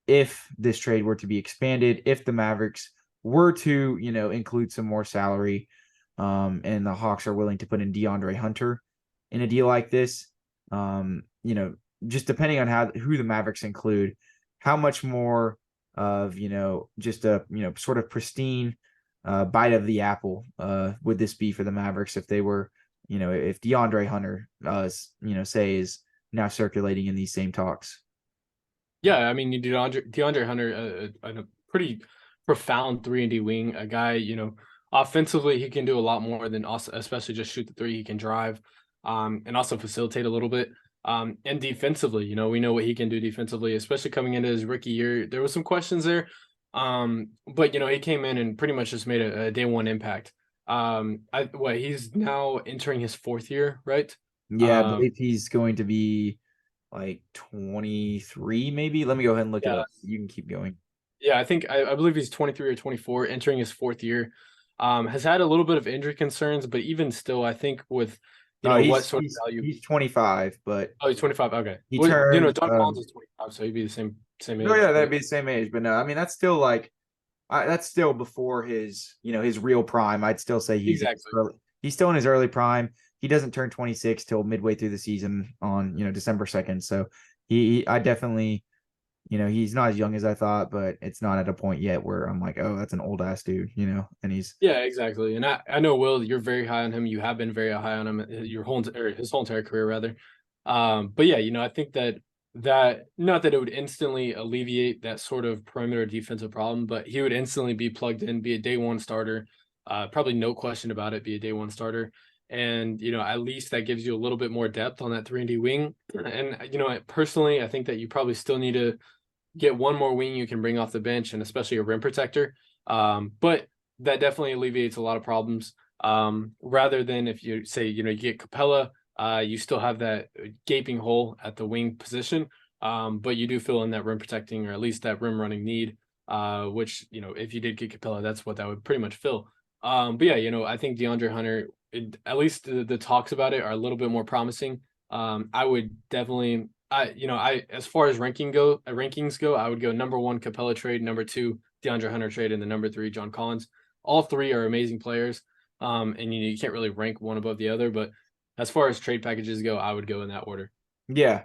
if this trade were to be expanded, if the Mavericks were to, include some more salary, and the Hawks are willing to put in DeAndre Hunter in a deal like this, just depending on who the Mavericks include, how much more of, just a, sort of pristine bite of the apple would this be for the Mavericks if they were, if DeAndre Hunter, say is now circulating in these same talks. Yeah, I mean, DeAndre Hunter, a pretty profound 3-and-D wing, a guy, offensively he can do a lot more than also, especially just shoot the three. He can drive, and also facilitate a little bit. And defensively, we know what he can do defensively, especially coming into his rookie year. There was some questions there, but he came in and pretty much just made a day one impact. He's now entering his 4th year, right? Yeah, I believe he's going to be like 23, maybe. Let me go ahead and look it up. You can keep going. Yeah, I believe he's 23 or 24, entering his 4th year. Has had a little bit of injury concerns, but even still, I think with what sort of value he's 25, but he's 25. Okay, he turned. John Collins is 25, so he'd be the same age. No, yeah, that'd be the same age. But no, I mean that's still that's still before his his real prime. I'd still say he's still in his early prime. He doesn't turn 26 till midway through the season on December 2nd. So I definitely. He's not as young as I thought, but it's not at a point yet where I'm like, oh, that's an old ass dude, and he's. Yeah, exactly. And I know, Will, you're very high on him. You have been very high on him his whole entire career, rather. But yeah, I think that not that it would instantly alleviate that sort of perimeter defensive problem, but he would instantly be plugged in, be a day one starter. Probably no question about it, be a day one starter. And, at least that gives you a little bit more depth on that 3-and-D wing. And, personally, I think that you probably still need to get one more wing you can bring off the bench, and especially a rim protector. But that definitely alleviates a lot of problems. Rather than if you say, you get Capella, you still have that gaping hole at the wing position. But you do fill in that rim protecting, or at least that rim running need, which, if you did get Capella, that's what that would pretty much fill. But yeah, I think DeAndre Hunter, at least the talks about it are a little bit more promising. I would definitely, as far as rankings go, I would go number 1 Capella trade, number 2 DeAndre Hunter trade, and the number 3 John Collins. All three are amazing players, and you can't really rank one above the other. But as far as trade packages go, I would go in that order. Yeah,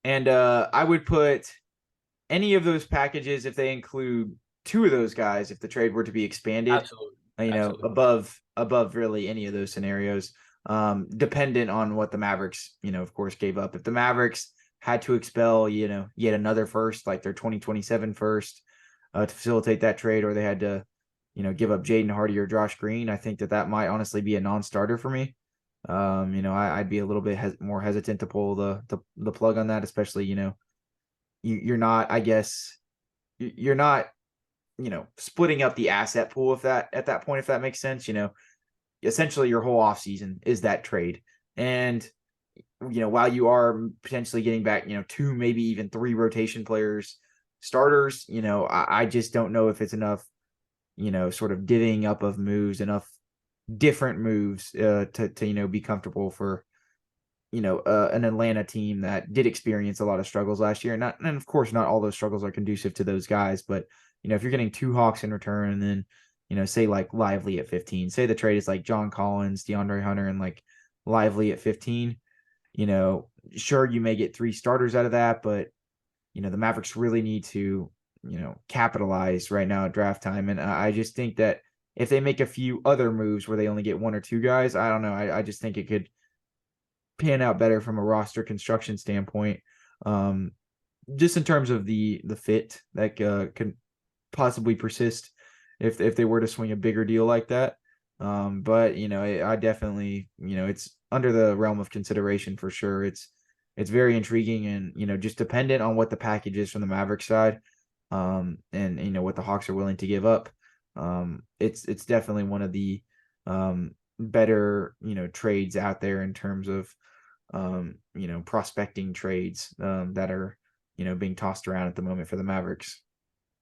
and I would put any of those packages if they include 2 of those guys. If the trade were to be expanded, Absolutely. above really any of those scenarios, dependent on what the Mavericks, of course, gave up. If the Mavericks had to expel, yet another first, like their 2027 first, to facilitate that trade, or they had to, give up Jaden Hardy or Josh Green, I think that might honestly be a non-starter for me. I'd be a little bit more hesitant to pull the plug on that, especially, you're not, I guess, you're not, splitting up the asset pool at that point, if that makes sense. Essentially your whole offseason is that trade. And while you are potentially getting back, 2, maybe even 3 rotation players, starters, I just don't know if it's enough, sort of divvying up of moves, enough different moves to be comfortable for, an Atlanta team that did experience a lot of struggles last year. And of course, not all those struggles are conducive to those guys, but, if you're getting 2 Hawks in return, and then, say like Lively at 15, say the trade is like John Collins, DeAndre Hunter, and like Lively at 15, sure, you may get 3 starters out of that, but, the Mavericks really need to, capitalize right now at draft time. And I just think that if they make a few other moves where they only get 1 or 2 guys, I don't know. I just think it could pan out better from a roster construction standpoint. Just in terms of the fit that could possibly persist if they were to swing a bigger deal like that. But I definitely, it's under the realm of consideration for sure. It's very intriguing, and just dependent on what the package is from the Mavericks side, and what the Hawks are willing to give up. It's definitely one of the better trades out there in terms of prospecting trades that are, being tossed around at the moment for the Mavericks.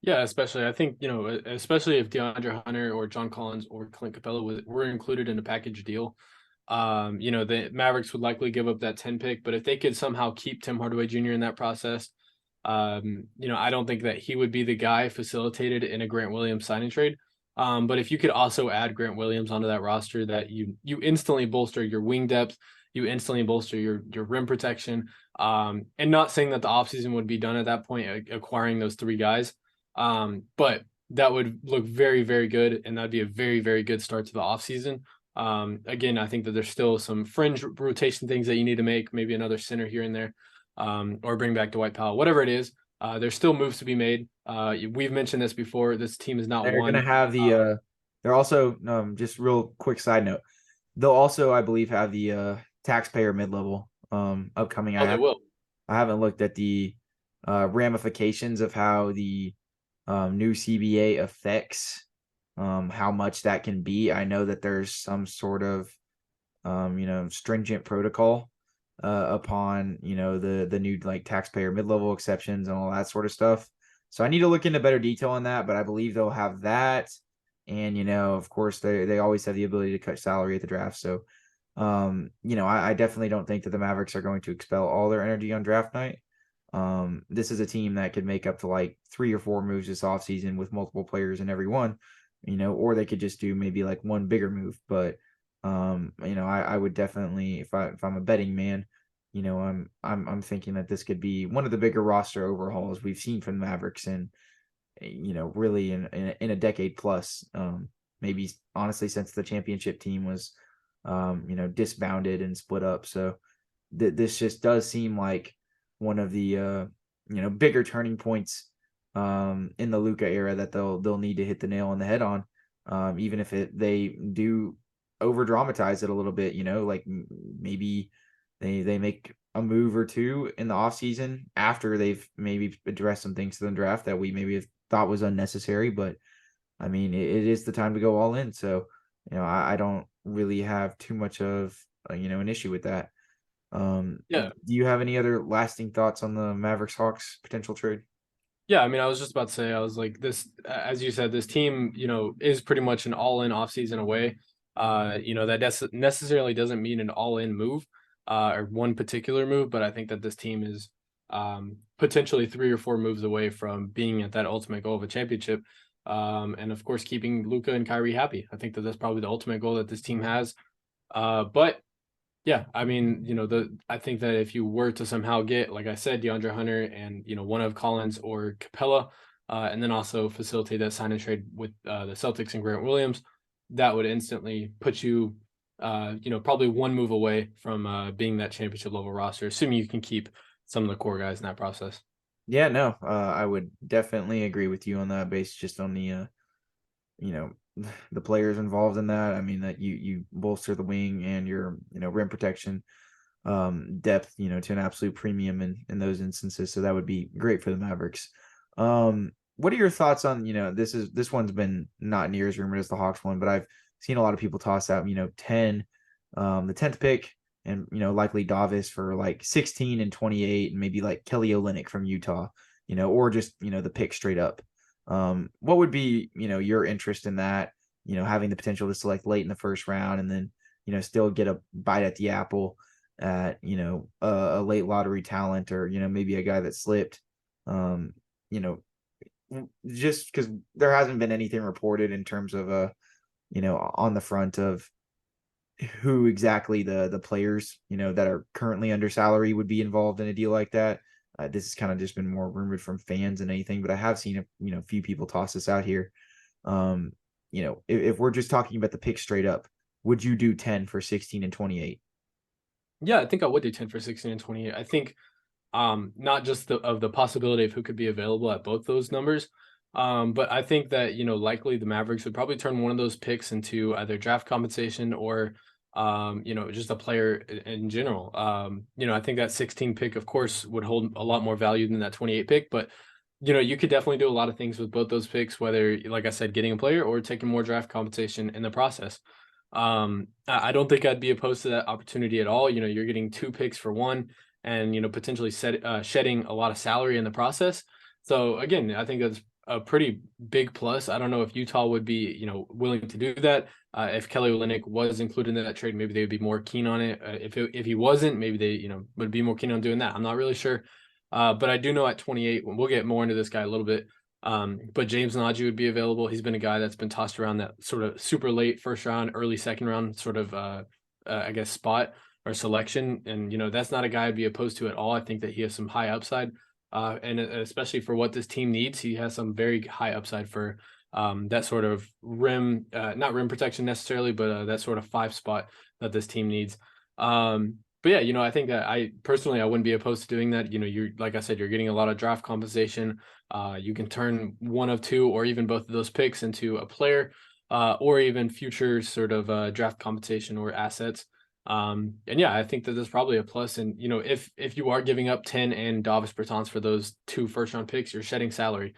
Yeah, especially I think, especially if DeAndre Hunter or John Collins or Clint Capella were included in a package deal, the Mavericks would likely give up that 10 pick, but if they could somehow keep Tim Hardaway Jr. in that process, I don't think that he would be the guy facilitated in a Grant Williams signing trade. But if you could also add Grant Williams onto that roster, that you instantly bolster your wing depth, you instantly bolster your rim protection. And not saying that the offseason would be done at that point, acquiring those three guys. But that would look very, very good, and that'd be a very, very good start to the offseason. Again, I think that there's still some fringe rotation things that you need to make, maybe another center here and there, or bring back Dwight Powell, whatever it is. There's still moves to be made. We've mentioned this before. This team is not They're one. going to have the they're also just real quick side note. They'll also, I believe, have the taxpayer mid-level upcoming. They will. I haven't looked at the ramifications of how the new CBA affects how much that can be. I know that there's some sort of stringent protocol upon the new like taxpayer mid-level exceptions and all that sort of stuff. So I need to look into better detail on that, but I believe they'll have that. And of course they always have the ability to cut salary at the draft. So I definitely don't think that the Mavericks are going to expel all their energy on draft night. This is a team that could make up to like 3 or 4 moves this offseason with multiple players in every one, or they could just do maybe like one bigger move. But I would definitely, if I'm a betting man, I'm thinking that this could be one of the bigger roster overhauls we've seen from the Mavericks in really in a decade plus. Maybe honestly since the championship team was disbanded and split up. So this just does seem like one of the bigger turning points in the Luka era that they'll need to hit the nail on the head on, even if they do over dramatize it a little bit. Like maybe they make a move or two in the offseason after they've maybe addressed some things to the draft that we maybe have thought was unnecessary. But I mean, it is the time to go all in. So I don't really have too much of an issue with that. Yeah. Do you have any other lasting thoughts on the Mavericks Hawks potential trade? Yeah, I mean, I was just about to say, I was like, this, as you said, this team, is pretty much an all-in offseason away. That necessarily doesn't mean an all-in move or one particular move, but I think that this team is potentially 3 or 4 moves away from being at that ultimate goal of a championship. And of course, keeping Luka and Kyrie happy. I think that that's probably the ultimate goal that this team has. But yeah, I mean, I think that if you were to somehow get, like I said, DeAndre Hunter and, one of Collins or Capella, and then also facilitate that sign and trade with the Celtics and Grant Williams, that would instantly put you, probably one move away from being that championship level roster, assuming you can keep some of the core guys in that process. Yeah, no, I would definitely agree with you on that based just on the, the players involved in that. I mean, that you bolster the wing and your, rim protection depth, to an absolute premium in those instances. So that would be great for the Mavericks. What are your thoughts on, this one's been not near as rumored as the Hawks one, but I've seen a lot of people toss out, 10, the 10th pick, and likely Davis for like 16 and 28, and maybe like Kelly Olynyk from Utah, or just the pick straight up. What would be your interest in that? Having the potential to select late in the first round, and then still get a bite at the apple at a late lottery talent, or maybe a guy that slipped. Just because there hasn't been anything reported in terms of on the front of who exactly the players that are currently under salary would be involved in a deal like that. This has kind of just been more rumored from fans than anything, but I have seen a few people toss this out here. If we're just talking about the pick straight up, would you do 10 for 16 and 28? Yeah, I think I would do 10 for 16 and 28. I think not just of the possibility of who could be available at both those numbers, but I think that likely the Mavericks would probably turn one of those picks into either draft compensation or just a player in general. I think that 16 pick, of course, would hold a lot more value than that 28 pick, but you could definitely do a lot of things with both those picks, whether, like I said, getting a player or taking more draft compensation in the process. I don't think I'd be opposed to that opportunity at all. You're getting 2 picks for one, and potentially shedding a lot of salary in the process. So again, I think that's a pretty big plus. I don't know if Utah would be willing to do that. If Kelly Olynyk was included in that trade, maybe they would be more keen on it. If he wasn't, maybe they would be more keen on doing that. I'm not really sure. But I do know at 28, we'll get more into this guy a little bit. But James Najee would be available. He's been a guy that's been tossed around that sort of super late first round, early second round sort of, I guess, spot or selection. And, that's not a guy I'd be opposed to at all. I think that he has some high upside. And especially for what this team needs, he has some very high upside for that sort of rim, not rim protection necessarily, but that sort of 5 spot that this team needs. But yeah, I think that I wouldn't be opposed to doing that. You're, like I said, you're getting a lot of draft compensation. You can turn one of 2 or even both of those picks into a player, or even future sort of draft compensation or assets. And yeah, I think that there's probably a plus. And if you are giving up 10 and Davis Bertans for those 2 first-round picks, you're shedding salary,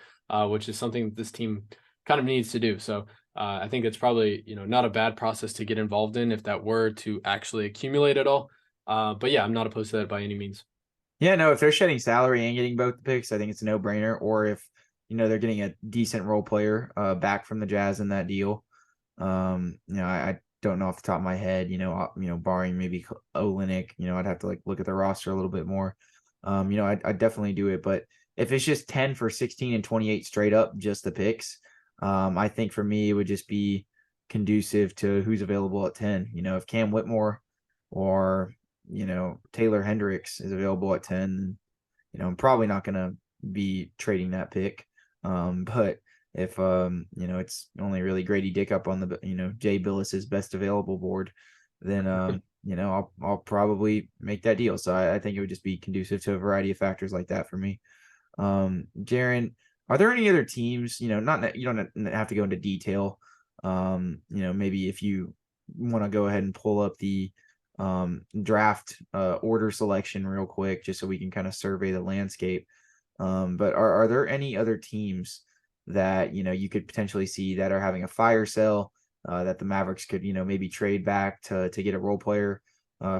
which is something that this team kind of needs to do. So I think it's probably not a bad process to get involved in if that were to actually accumulate at all. But yeah, I'm not opposed to that by any means. Yeah, no, if they're shedding salary and getting both the picks, I think it's a no-brainer. Or if, they're getting a decent role player back from the Jazz in that deal. I don't know off the top of my head, barring maybe Olynyk, I'd have to look at the roster a little bit more. I'd definitely do it. But if it's just 10 for 16 and 28 straight up, just the picks, I think for me, it would just be conducive to who's available at 10. If Cam Whitmore or Taylor Hendricks is available at 10, I'm probably not going to be trading that pick. But if, it's only really Grady Dick up on the, Jay Billis's best available board, then, I'll probably make that deal. So I think it would just be conducive to a variety of factors like that for me. Jaren, are there any other teams, you don't have to go into detail. Maybe if you want to go ahead and pull up the draft order selection real quick, just so we can kind of survey the landscape. But are there any other teams that you could potentially see that are having a fire sale that the Mavericks could maybe trade back to get a role player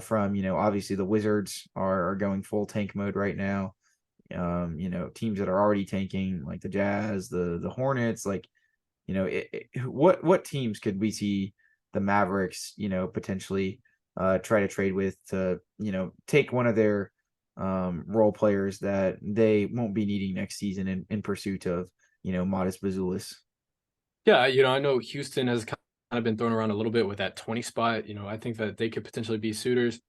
from? Obviously the Wizards are going full tank mode right now. Teams that are already tanking, like the Jazz, the Hornets, what teams could we see the Mavericks potentially try to trade with to take one of their role players that they won't be needing next season in pursuit of Modest Bazulis? Yeah, I know Houston has kind of been thrown around a little bit with that 20 spot. I think that they could potentially be suitors.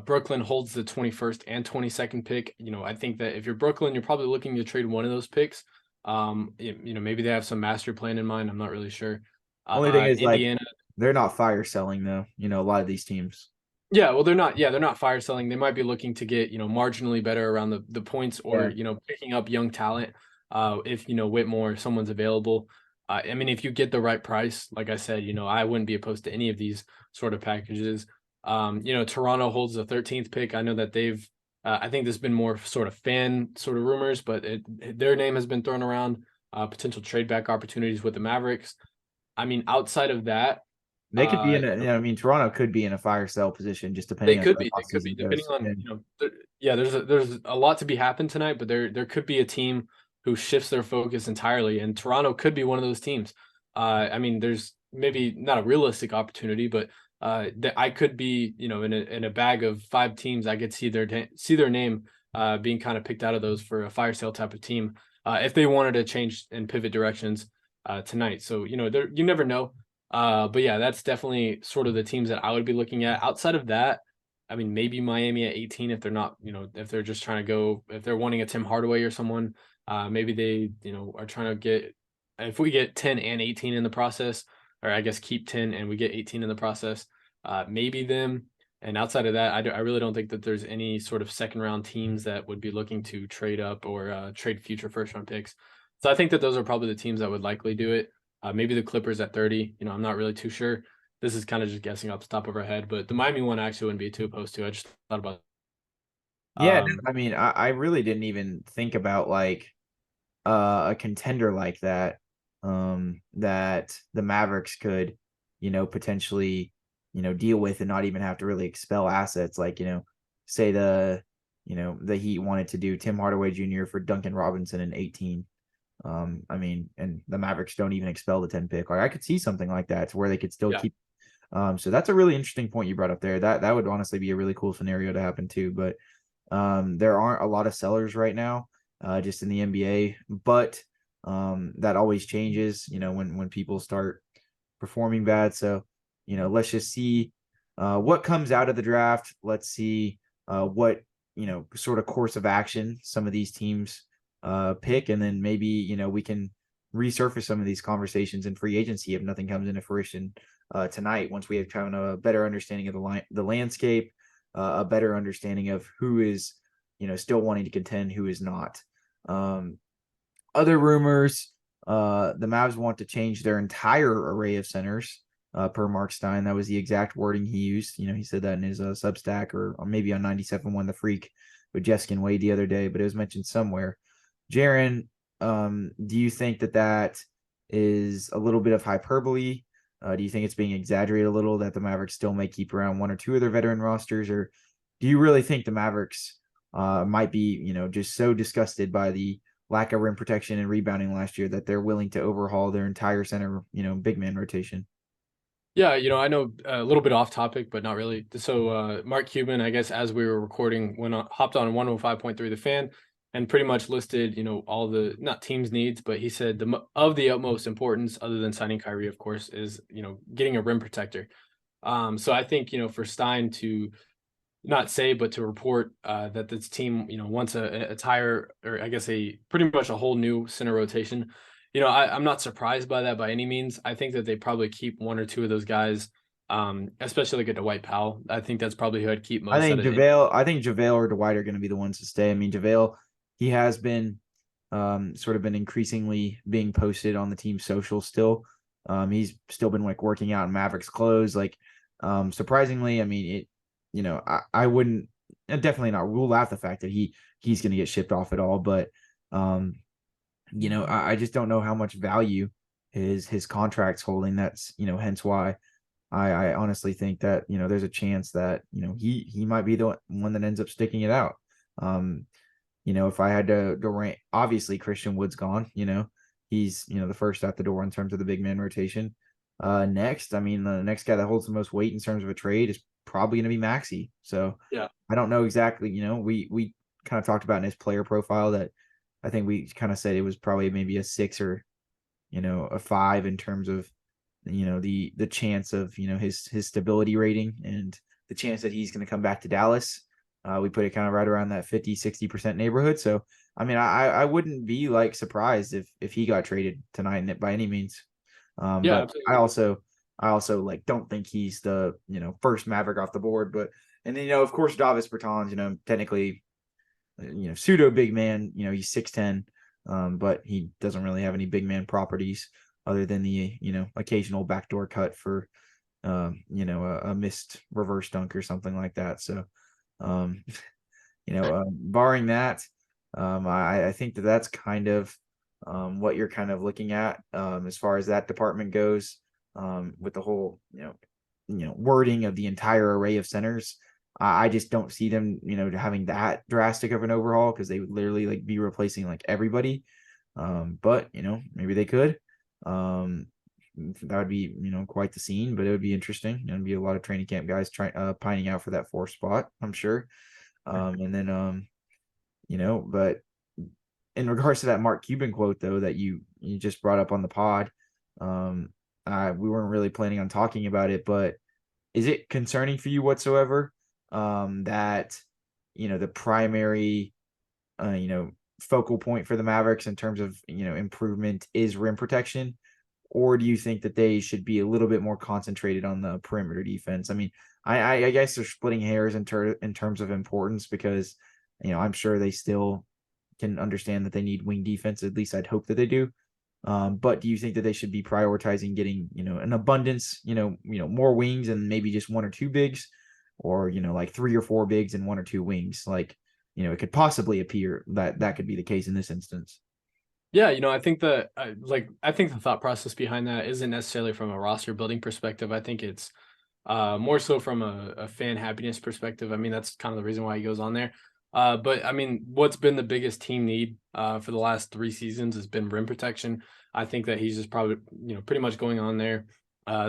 Brooklyn holds the 21st and 22nd pick. I think that if you're Brooklyn, you're probably looking to trade one of those picks. Maybe they have some master plan in mind. I'm not really sure. Only thing is, Indiana, they're not fire selling though. A lot of these teams. Yeah, well, they're not fire selling. They might be looking to get, marginally better around the points, or, picking up young talent. If, Whitmore, someone's available. If you get the right price, like I said, I wouldn't be opposed to any of these sort of packages. Toronto holds the 13th pick. I know that they've, I think there's been more sort of fan sort of rumors, but their name has been thrown around, potential trade back opportunities with the Mavericks. Outside of that, they could be in Toronto could be in a fire sale position, just depending. They could be depending on there's a lot to be happened tonight, but there could be a team who shifts their focus entirely, and Toronto could be one of those teams. There's maybe not a realistic opportunity, but that I could be in a bag of 5 teams. I could see their name being kind of picked out of those for a fire sale type of team if they wanted to change and pivot directions tonight. So you never know. But yeah, that's definitely sort of the teams that I would be looking at. Outside of that, maybe Miami at 18 if they're not, if they're just trying to go, if they're wanting a Tim Hardaway or someone, maybe they, are trying to get, if we get 10 and 18 in the process, or I guess keep 10 and we get 18 in the process, maybe them. And outside of that, I really don't think that there's any sort of second round teams that would be looking to trade up or trade future first round picks. So I think that those are probably the teams that would likely do it. Maybe the Clippers at 30. I'm not really too sure. This is kind of just guessing off the top of our head, but the Miami one I actually wouldn't be too opposed to. I just thought about. Yeah, I really didn't even think about a contender like that. That the Mavericks could, potentially deal with and not even have to really expel assets. Like, say the Heat wanted to do Tim Hardaway Jr. for Duncan Robinson in 18. And the Mavericks don't even expel the 10 pick. Like, I could see something like that to where they could still keep. So that's a really interesting point you brought up there. That would honestly be a really cool scenario to happen too. But there aren't a lot of sellers right now, just in the NBA. But that always changes, when people start performing bad. So, let's just see what comes out of the draft. Let's see what sort of course of action some of these teams pick, and then maybe we can resurface some of these conversations in free agency if nothing comes into fruition tonight, once we have kind of a better understanding of the landscape, a better understanding of who is still wanting to contend, who is not. Other rumors, the Mavs want to change their entire array of centers, per Mark Stein. That was the exact wording he used. He said that in his Substack, or maybe on 97.1 The Freak with Jeskin Wade the other day, but it was mentioned somewhere. Jaren, do you think that is a little bit of hyperbole? Do you think it's being exaggerated a little, that the Mavericks still may keep around one or two of their veteran rosters? Or do you really think the Mavericks might be, just so disgusted by the lack of rim protection and rebounding last year that they're willing to overhaul their entire center, big man rotation? Yeah, I know a little bit off topic, but not really. So Mark Cuban, I guess, as we were recording, hopped on 105.3 The Fan and pretty much listed, all the, not teams' needs, but he said of the utmost importance, other than signing Kyrie, of course, is, getting a rim protector. So I think, for Stein to not say, but to report that this team, wants a entire, or I guess pretty much a whole new center rotation. I'm not surprised by that by any means. I think that they probably keep one or two of those guys, especially like a Dwight Powell. I think that's probably who I'd keep most. I think JaVale or Dwight are going to be the ones to stay. I mean, JaVale, he has been sort of been increasingly being posted on the team's social still. He's still been like working out in Mavericks clothes. Like, surprisingly, I mean, I wouldn't definitely not rule out the fact that he's going to get shipped off at all, but I just don't know how much value his contract's holding. That's, hence why I honestly think that, there's a chance that, he might be the one that ends up sticking it out. If I had to rank, obviously Christian Wood's gone, he's, the first out the door in terms of the big man rotation. Next, I mean, the next guy that holds the most weight in terms of a trade is probably going to be Maxey. So yeah, I don't know exactly, we kind of talked about in his player profile that I think we kind of said it was probably maybe a 6 or, a 5 in terms of, the chance of, his stability rating and the chance that he's going to come back to Dallas. We put it kind of right around that 50-60% neighborhood. So, I mean, I wouldn't be like surprised if he got traded tonight by any means. But absolutely. I also like don't think he's the, first Maverick off the board. But, and then, of course, Davis Bertans, technically, pseudo big man, he's 6'10", but he doesn't really have any big man properties other than the, occasional backdoor cut for, a missed reverse dunk or something like that. So, barring that, I think that's kind of what you're kind of looking at as far as that department goes, with the whole, wording of the entire array of centers. I just don't see them, having that drastic of an overhaul, because they would literally like be replacing like everybody. But maybe they could. That would be, quite the scene, but it would be interesting. It'd be a lot of training camp guys pining out for that 4th spot, I'm sure. And then, but in regards to that Mark Cuban quote, though, that you just brought up on the pod, we weren't really planning on talking about it, but is it concerning for you whatsoever that, the primary, focal point for the Mavericks in terms of, improvement is rim protection? Or do you think that they should be a little bit more concentrated on the perimeter defense? I mean, I guess they're splitting hairs in terms of importance, because, I'm sure they still can understand that they need wing defense. At least I'd hope that they do. But do you think that they should be prioritizing getting, an abundance, more wings and maybe just 1 or 2 bigs, or, like 3 or 4 bigs and 1 or 2 wings? Like, it could possibly appear that could be the case in this instance. Yeah, I think I think the thought process behind that isn't necessarily from a roster building perspective. I think it's more so from a fan happiness perspective. I mean, that's kind of the reason why he goes on there. But I mean, what's been the biggest team need for the last 3 seasons has been rim protection. I think that he's just probably, pretty much going on there,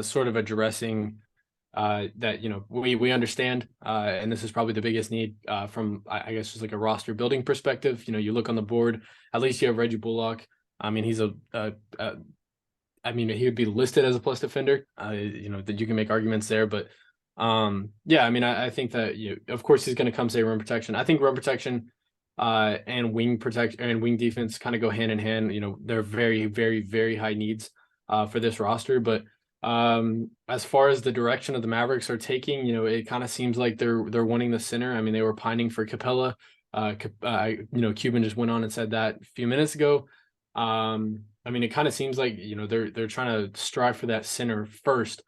sort of addressing that, we understand, and this is probably the biggest need from, I guess, just like a roster building perspective. You look on the board, at least you have Reggie Bullock. I mean, he's I mean, he would be listed as a plus defender. That you can make arguments there, but yeah, I mean, I think that of course he's going to come say rim protection. I think rim protection and wing protection and wing defense kind of go hand in hand. They're very, very, very high needs for this roster. But as far as the direction of the Mavericks are taking, it kind of seems like they're wanting the center. I mean, they were pining for Capella. Cuban just went on and said that a few minutes ago. I mean, it kind of seems like they're trying to strive for that center first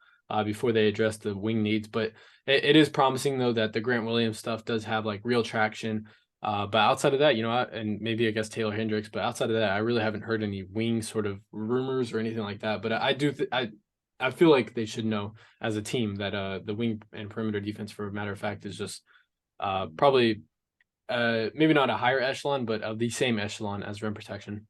before they address the wing needs. But it is promising though that the Grant Williams stuff does have like real traction. But outside of that, and maybe I guess Taylor Hendricks, but outside of that, I really haven't heard any wing sort of rumors or anything like that. But I feel like they should know as a team that the wing and perimeter defense, for a matter of fact, is just probably maybe not a higher echelon, but of the same echelon as rim protection.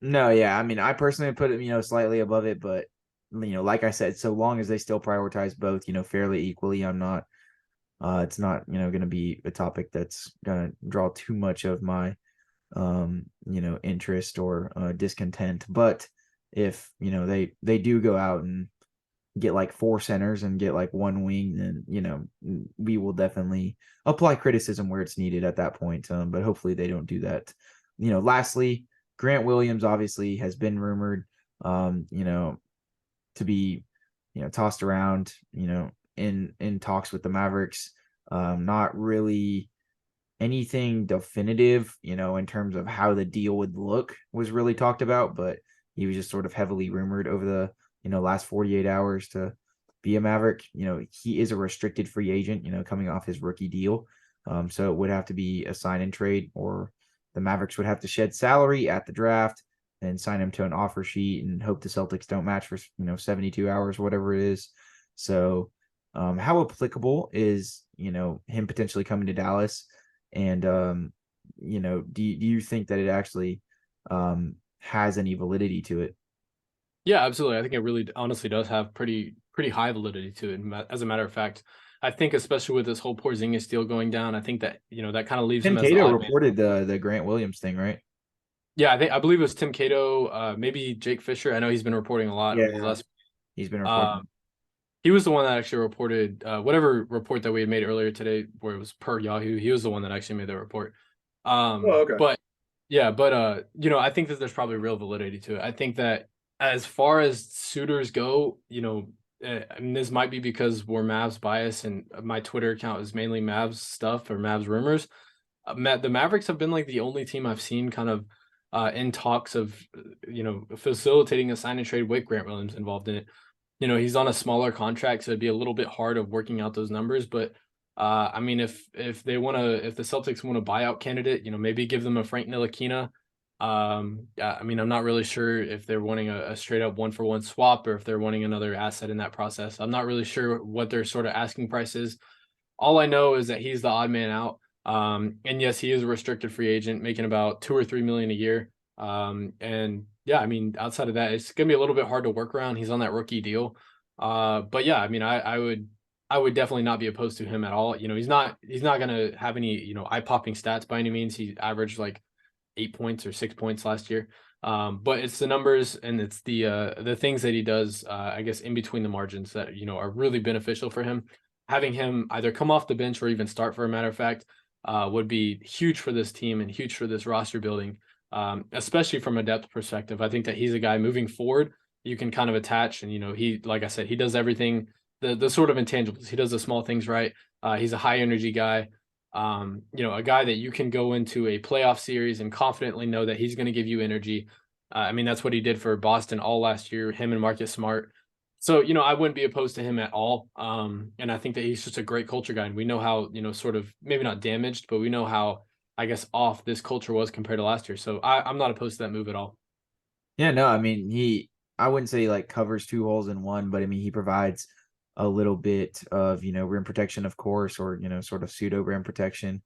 No, yeah. I mean, I personally put it, slightly above it, but like I said, so long as they still prioritize both, fairly equally, I'm not. It's not, going to be a topic that's going to draw too much of my, interest or discontent. But if they do go out and get like 4 centers and get like 1 wing, then we will definitely apply criticism where it's needed at that point. But hopefully they don't do that. Lastly, Grant Williams obviously has been rumored, to be, tossed around, in talks with the Mavericks. Not really anything definitive, in terms of how the deal would look was really talked about, but he was just sort of heavily rumored over the, last 48 hours to be a Maverick. He is a restricted free agent, coming off his rookie deal. So it would have to be a sign and trade, or the Mavericks would have to shed salary at the draft and sign him to an offer sheet and hope the Celtics don't match for 72 hours, whatever it is. So how applicable is him potentially coming to Dallas, and do you think that it actually has any validity to it? Yeah, absolutely. I think it really honestly does have pretty high validity to it. As a matter of fact, I think especially with this whole Porzingis deal going down, I think that that kind of leaves Tim him as the Cato odd man. reported the Grant Williams thing, right? Yeah, I believe it was Tim Cato, maybe Jake Fisher. I know he's been reporting a lot over the last. He's been reporting. He was the one that actually reported whatever report that we had made earlier today, where it was per Yahoo. He was the one that actually made the report. Okay. But yeah, but I think that there's probably real validity to it. I think that as far as suitors go, and this might be because we're Mavs bias and my Twitter account is mainly Mavs stuff or Mavs rumors. The Mavericks have been like the only team I've seen kind of in talks of, facilitating a sign and trade with Grant Williams involved in it. He's on a smaller contract, so it'd be a little bit hard of working out those numbers. But I mean, if the Celtics want a buyout candidate, maybe give them a Frank Ntilikina. I mean, I'm not really sure if they're wanting a straight up 1-for-1 swap or if they're wanting another asset in that process. I'm not really sure what their sort of asking price is. All I know is that he's the odd man out. And yes, he is a restricted free agent, making about $2 or $3 million a year. And yeah, I mean, outside of that, it's gonna be a little bit hard to work around. He's on that rookie deal. But yeah, I mean, I would definitely not be opposed to him at all. He's not gonna have any, eye-popping stats by any means. He averaged like 8 points or 6 points last year. But it's the numbers and it's the things that he does, I guess, in between the margins that, are really beneficial for him. Having him either come off the bench or even start, for a matter of fact, would be huge for this team and huge for this roster building, especially from a depth perspective. I think that he's a guy moving forward you can kind of attach, and he, like I said, he does everything, the sort of intangibles. He does the small things right. He's a high energy guy. A guy that you can go into a playoff series and confidently know that he's going to give you energy. I mean, that's what he did for Boston all last year, him and Marcus Smart. So, I wouldn't be opposed to him at all. And I think that he's just a great culture guy. And we know how, sort of maybe not damaged, but we know how, I guess, off this culture was compared to last year. So I'm not opposed to that move at all. Yeah, no, I mean, I wouldn't say like covers 2 holes in one, but I mean, he provides a little bit of, rim protection, of course, or, sort of pseudo rim protection,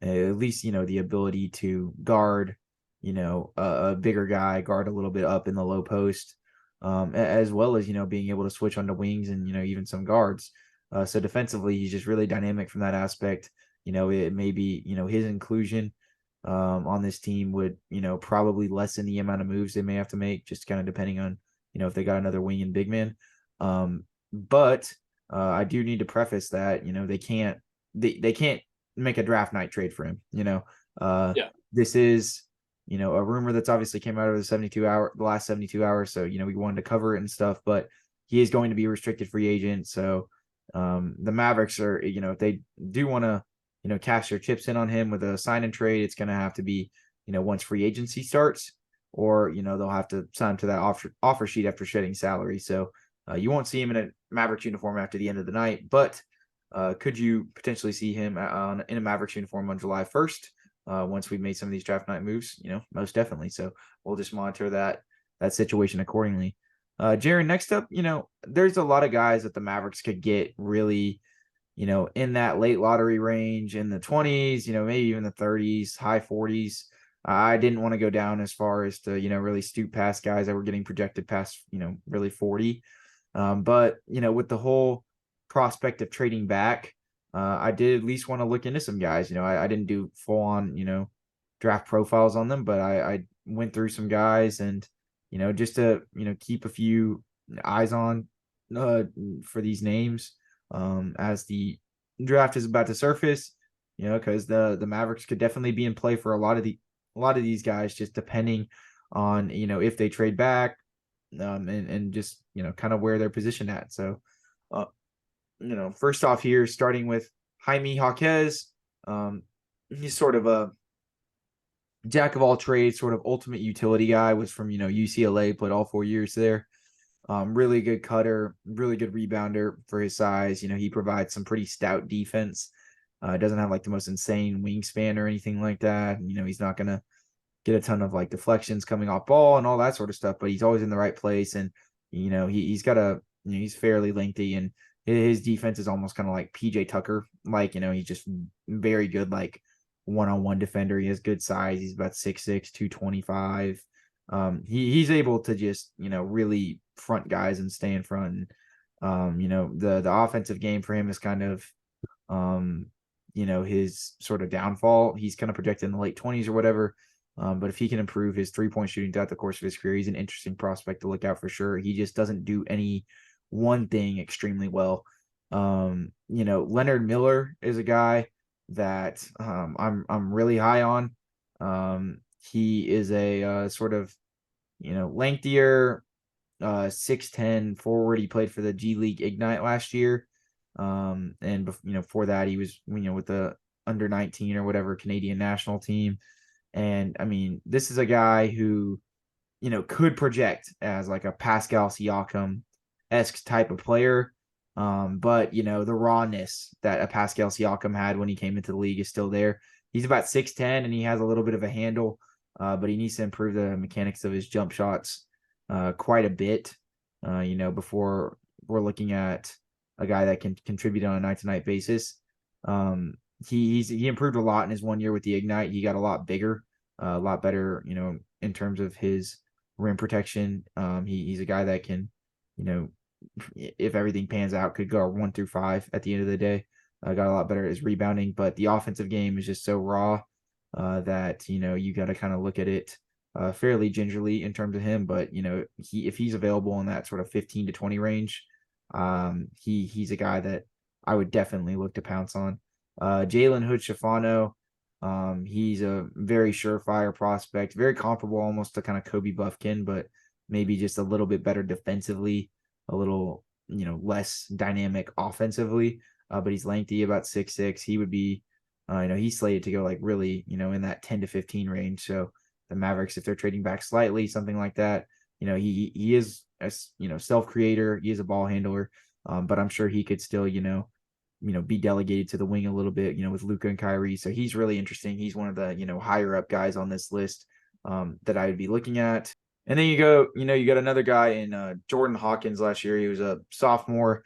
at least, the ability to guard, a bigger guy, guard a little bit up in the low post, as well as, being able to switch onto wings and, even some guards. So defensively, he's just really dynamic from that aspect. It may be, his inclusion on this team would, probably lessen the amount of moves they may have to make, just kind of depending on, if they got another wing and big man. But I do need to preface that, they can't make a draft night trade for him. This is, a rumor that's obviously came out of the last 72 hours. So, we wanted to cover it and stuff, but he is going to be a restricted free agent. So the Mavericks are, if they do want to, cash their chips in on him with a sign and trade, it's going to have to be, once free agency starts, or, they'll have to sign to that offer sheet after shedding salary. So you won't see him in a Mavericks uniform after the end of the night, but could you potentially see him in a Mavericks uniform on July 1st? Once we've made some of these draft night moves, most definitely. So we'll just monitor that situation accordingly. Jaren, next up, there's a lot of guys that the Mavericks could get really, in that late lottery range, in the 20s, maybe even the 30s, high 40s. I didn't want to go down as far as to, really stoop past guys that were getting projected past, really 40. But, with the whole prospect of trading back, I did at least want to look into some guys. I didn't do full on, draft profiles on them, but I went through some guys and, just to, keep a few eyes on for these names as the draft is about to surface, because the Mavericks could definitely be in play for a lot of these guys, just depending on, if they trade back and just, kind of where they're positioned at. So, first off here, starting with Jaime Jaquez. He's sort of a jack of all trades, sort of ultimate utility guy, was from, UCLA, played all 4 years there. Really good cutter, really good rebounder for his size. He provides some pretty stout defense. Doesn't have like the most insane wingspan or anything like that. He's not going to get a ton of like deflections coming off ball and all that sort of stuff, but he's always in the right place. And, he's got he's fairly lengthy, and his defense is almost kind of like PJ Tucker. Like, he's just very good, like one-on-one defender. He has good size. He's about 6'6", 225. He's able to just, really front guys and stay in front. The offensive game for him is kind of, his sort of downfall. He's kind of projected in the late 20s or whatever. But if he can improve his 3-point shooting throughout the course of his career, he's an interesting prospect to look out for sure. He just doesn't do any one thing extremely well. Leonard Miller is a guy that I'm really high on. He is a sort of, lengthier 6'10" forward. He played for the G League Ignite last year. And before that he was, with the under 19 or whatever Canadian national team. And I mean, this is a guy who, could project as like a Pascal Siakam-esque type of player. But the rawness that a Pascal Siakam had when he came into the league is still there. He's about 6'10" and he has a little bit of a handle, but he needs to improve the mechanics of his jump shots quite a bit, before we're looking at a guy that can contribute on a night-to-night basis. He improved a lot in his 1 year with the Ignite. He got a lot bigger, a lot better, in terms of his rim protection. He's a guy that can, if everything pans out, could go 1 through 5 at the end of the day. Got a lot better at his rebounding, but the offensive game is just so raw that, you got to kind of look at it fairly gingerly in terms of him. But, if he's available in that sort of 15 to 20 range, he's a guy that I would definitely look to pounce on. Jalen Hood-Schifino, he's a very surefire prospect, very comparable almost to kind of Kobe Buffkin, but maybe just a little bit better defensively, a little, less dynamic offensively. But he's lengthy, about 6'6". He would be, he's slated to go like really, in that 10 to 15 range. So the Mavericks, if they're trading back slightly, something like that, he is a, self-creator. He is a ball handler, but I'm sure he could still, be delegated to the wing a little bit, with Luka and Kyrie. So he's really interesting. He's one of the, higher up guys on this list that I would be looking at. And then you got another guy in Jordan Hawkins last year. He was a sophomore.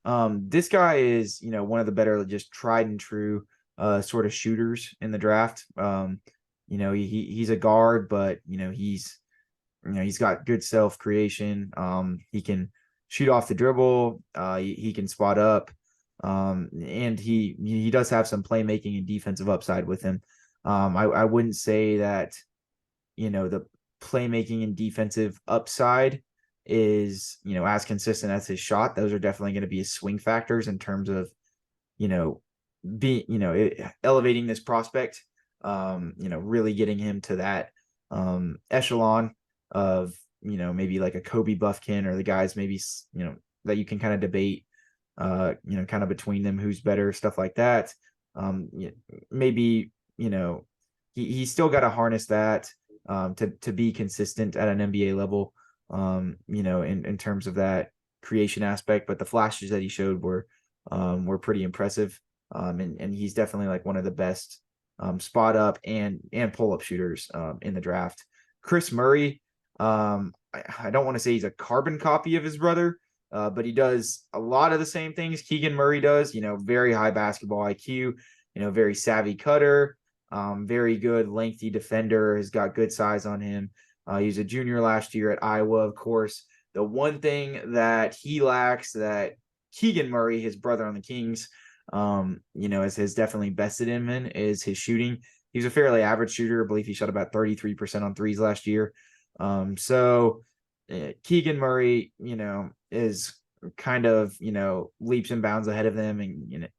This guy is, one of the better just tried and true sort of shooters in the draft. He's a guard, but he's got good self creation. He can shoot off the dribble. He can spot up. And he does have some playmaking and defensive upside with him. I wouldn't say that, the playmaking and defensive upside is, as consistent as his shot. Those are definitely going to be his swing factors in terms of, elevating this prospect, really getting him to that echelon of, maybe like a Kobe Buffkin or the guys maybe, that you can kind of debate, kind of between them, who's better, stuff like that. Maybe, he's still got to harness that to be consistent at an NBA level, in terms of that creation aspect. But the flashes that he showed were pretty impressive. And he's definitely like one of the best spot up and pull up shooters in the draft. Chris Murray, I don't want to say he's a carbon copy of his brother, but he does a lot of the same things Keegan Murray does. Very high basketball IQ, very savvy cutter, very good lengthy defender, has got good size on him. He was a junior last year at Iowa. Of course, the one thing that he lacks that Keegan Murray, his brother on the Kings, has definitely bested him in is his shooting. He's a fairly average shooter. I believe he shot about 33% on threes last year. Keegan Murray, is kind of, leaps and bounds ahead of them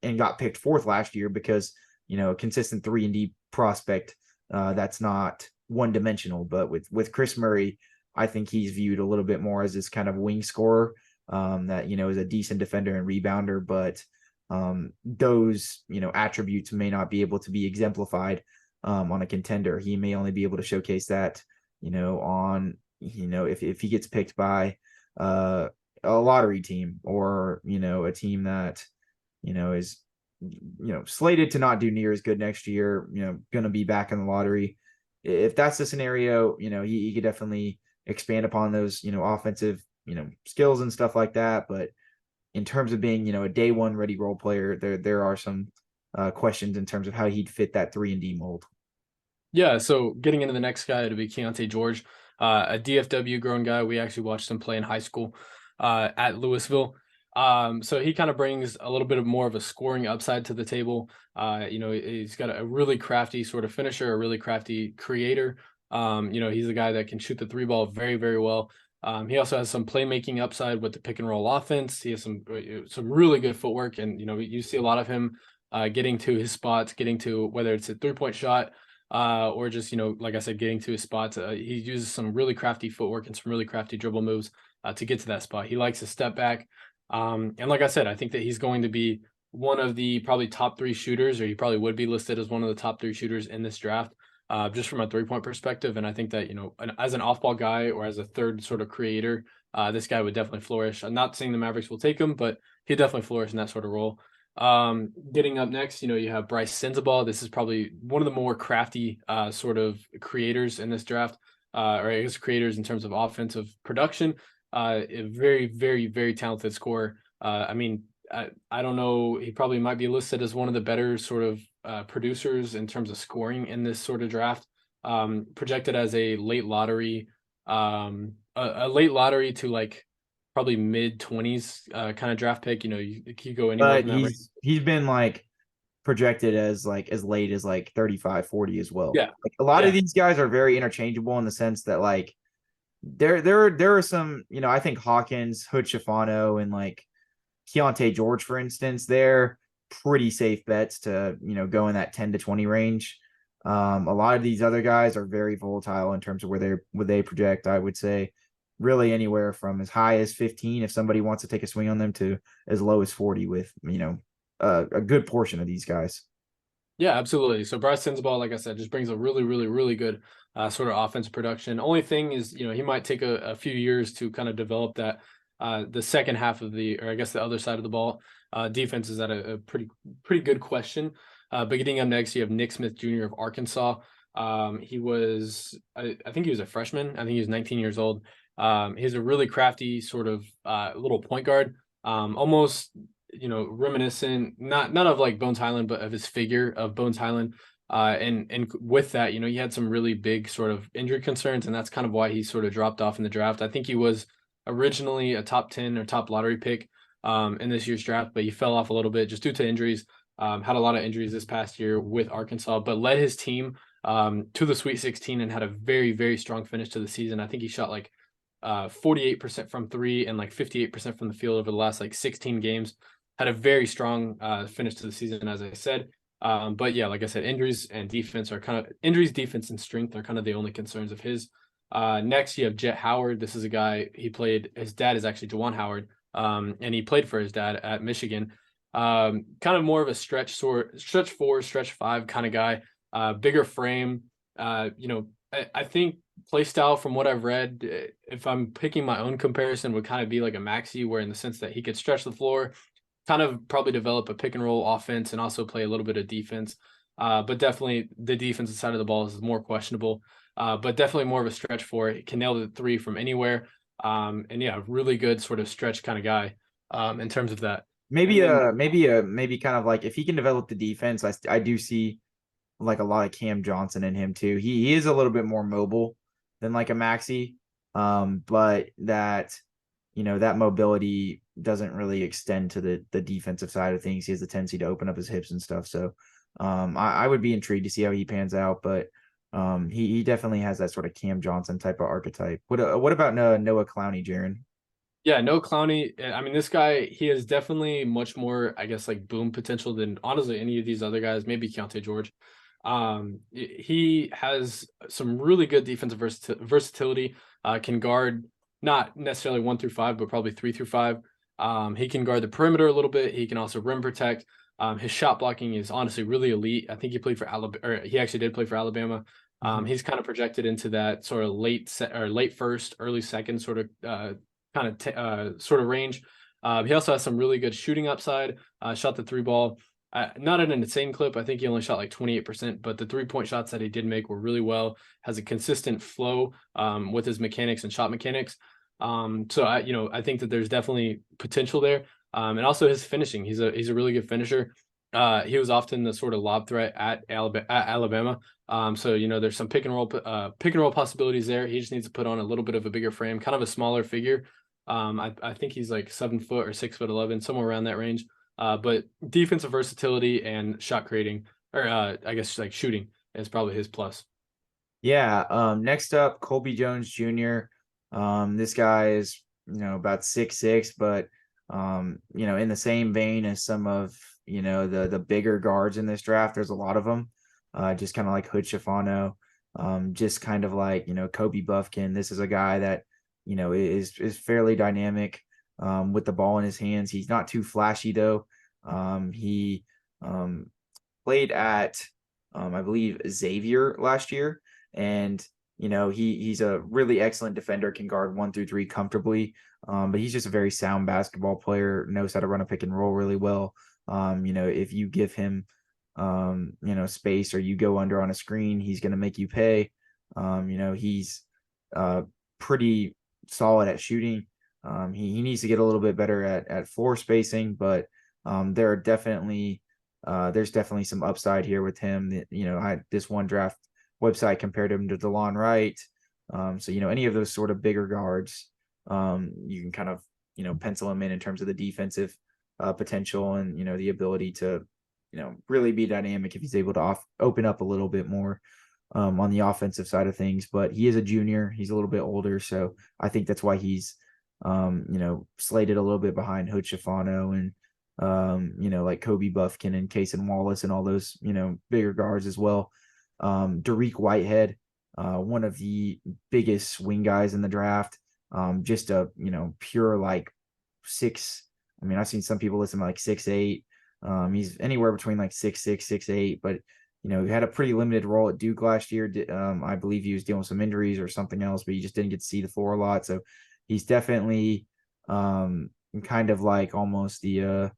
and got picked fourth last year because, a consistent 3-and-D prospect that's not one dimensional. But with Chris Murray, I think he's viewed a little bit more as this kind of wing scorer that, is a decent defender and rebounder, but those, attributes may not be able to be exemplified on a contender. He may only be able to showcase that, on, if he gets picked by a lottery team or, a team that, is, slated to not do near as good next year, going to be back in the lottery. If that's the scenario, he could definitely expand upon those, offensive, skills and stuff like that. But in terms of being, a day one ready role player, there are some questions in terms of how he'd fit that 3-and-D mold. Yeah, so getting into the next guy, it'll be Keontae George, a DFW grown guy. We actually watched him play in high school at Louisville. So he kind of brings a little bit of more of a scoring upside to the table. He's got a really crafty sort of finisher, a really crafty creator. He's a guy that can shoot the three ball very, very well. He also has some playmaking upside with the pick and roll offense. He has some really good footwork, and you see a lot of him getting to his spots, getting to whether it's a 3-point shot or just like I said, getting to his spots. He uses some really crafty footwork and some really crafty dribble moves to get to that spot. He likes to step back, and like I said, I think that he's going to be one of the probably top 3 shooters, or he probably would be listed as one of the top 3 shooters in this draft. Just from a 3-point perspective. And I think that, as an off-ball guy or as a third sort of creator, this guy would definitely flourish. I'm not saying the Mavericks will take him, but he'd definitely flourish in that sort of role. Getting up next, you have Bryce Sensabaugh. This is probably one of the more crafty sort of creators in this draft, or I guess creators in terms of offensive production. A very, very, very talented scorer. I don't know. He probably might be listed as one of the better sort of producers in terms of scoring in this sort of draft. Projected as a late lottery, a late lottery to like probably mid-20s kind of draft pick. You could go anywhere. But he's been like projected as like as late as like 35, 40 as well. Yeah, like a lot of these guys are very interchangeable in the sense that like there are some, I think Hawkins, Hood Schifano, and like Keontae George, for instance, they're pretty safe bets to, go in that 10 to 20 range. A lot of these other guys are very volatile in terms of where they project. I would say really anywhere from as high as 15 if somebody wants to take a swing on them to as low as 40 with, a good portion of these guys. Yeah, absolutely. So Bryce Sensabaugh, like I said, just brings a really, really, really good sort of offensive production. Only thing is, he might take a few years to kind of develop that. The second half of or I guess the other side of the ball, defense is at a pretty good question. But getting up next, you have Nick Smith Jr. of Arkansas. He was, I think he was a freshman. I think he was 19 years old. He's a really crafty sort of little point guard. almost, reminiscent, not of like Bones Highland, but of his figure of Bones Highland. And with that, he had some really big sort of injury concerns, and that's kind of why he sort of dropped off in the draft. I think he was originally a top 10 or top lottery pick in this year's draft, but he fell off a little bit just due to injuries. Had a lot of injuries this past year with Arkansas, but led his team to the Sweet 16 and had a very, very strong finish to the season. I think he shot like 48% from three and like 58% from the field over the last like 16 games. Had a very strong finish to the season, as I said. But yeah, like I said, injuries, defense, and strength are kind of the only concerns of his. Next, you have Jet Howard. This is a guy, his dad is actually Juwan Howard, and he played for his dad at Michigan. Kind of more of a stretch 4, stretch 5 kind of guy, bigger frame. I think play style, from what I've read, if I'm picking my own comparison, would kind of be like a Maxey, where in the sense that he could stretch the floor, kind of probably develop a pick and roll offense and also play a little bit of defense. But definitely the defensive side of the ball is more questionable. But definitely more of a stretch 4. He can nail the 3 from anywhere. And yeah, really good sort of stretch kind of guy in terms of that. Maybe kind of like if he can develop the defense, I do see like a lot of Cam Johnson in him too. He is a little bit more mobile than like a Maxey, but that that mobility doesn't really extend to the defensive side of things. He has the tendency to open up his hips and stuff. So I would be intrigued to see how he pans out, but he definitely has that sort of Cam Johnson type of archetype. What about Noah Clowney, Jaren? Yeah, no Clowney. I mean, this guy, he has definitely much more, I guess, like boom potential than honestly any of these other guys, maybe Keontae George. He has some really good defensive versatility, can guard not necessarily 1 through 5, but probably 3 through 5. He can guard the perimeter a little bit. He can also rim protect. His shot blocking is honestly really elite. I think he played for Alabama, or he actually did play for Alabama. He's kind of projected into that sort of late first, early second sort of sort of range. He also has some really good shooting upside. Shot the 3 ball, not at an insane clip. I think he only shot like 28%, but the 3-point shots that he did make were really well. Has a consistent flow with his mechanics and shot mechanics. So I think that there's definitely potential there. And also his finishing. He's a really good finisher. He was often the sort of lob threat at Alabama. So there's some pick and roll possibilities there. He just needs to put on a little bit of a bigger frame, kind of a smaller figure. I think he's like 7 foot or 6'11", somewhere around that range. But defensive versatility and shot creating, or I guess like shooting, is probably his plus. Yeah. Next up, Colby Jones Jr. This guy is about 6'6", but in the same vein as some of the bigger guards in this draft. There's a lot of them. Just kind of like Hood Schifano, just kind of like Kobe Buffkin. This is a guy that is fairly dynamic with the ball in his hands. He's not too flashy though. He played at I believe Xavier last year, and he's a really excellent defender, can guard 1 through 3 comfortably. But he's just a very sound basketball player, knows how to run a pick and roll really well. If you give him space or you go under on a screen, he's going to make you pay. He's pretty solid at shooting. He needs to get a little bit better at floor spacing, but there's definitely some upside here with him. This one draft website compared him to DeLon Wright. So any of those sort of bigger guards, you can kind of pencil him in terms of the defensive potential and the ability to really be dynamic if he's able to open up a little bit more on the offensive side of things. But he is a junior, he's a little bit older, so I think that's why he's slated a little bit behind Hood Schifano and like Kobe Buffkin and Cason Wallace and all those bigger guards as well. Dariq Whitehead, one of the biggest swing guys in the draft. Just a pure like 6. I mean, I've seen some people listen to like 6'8". He's anywhere between like 6'6", 6'8", but he had a pretty limited role at Duke last year. I believe he was dealing with some injuries or something else, but he just didn't get to see the floor a lot. So he's definitely kind of like almost the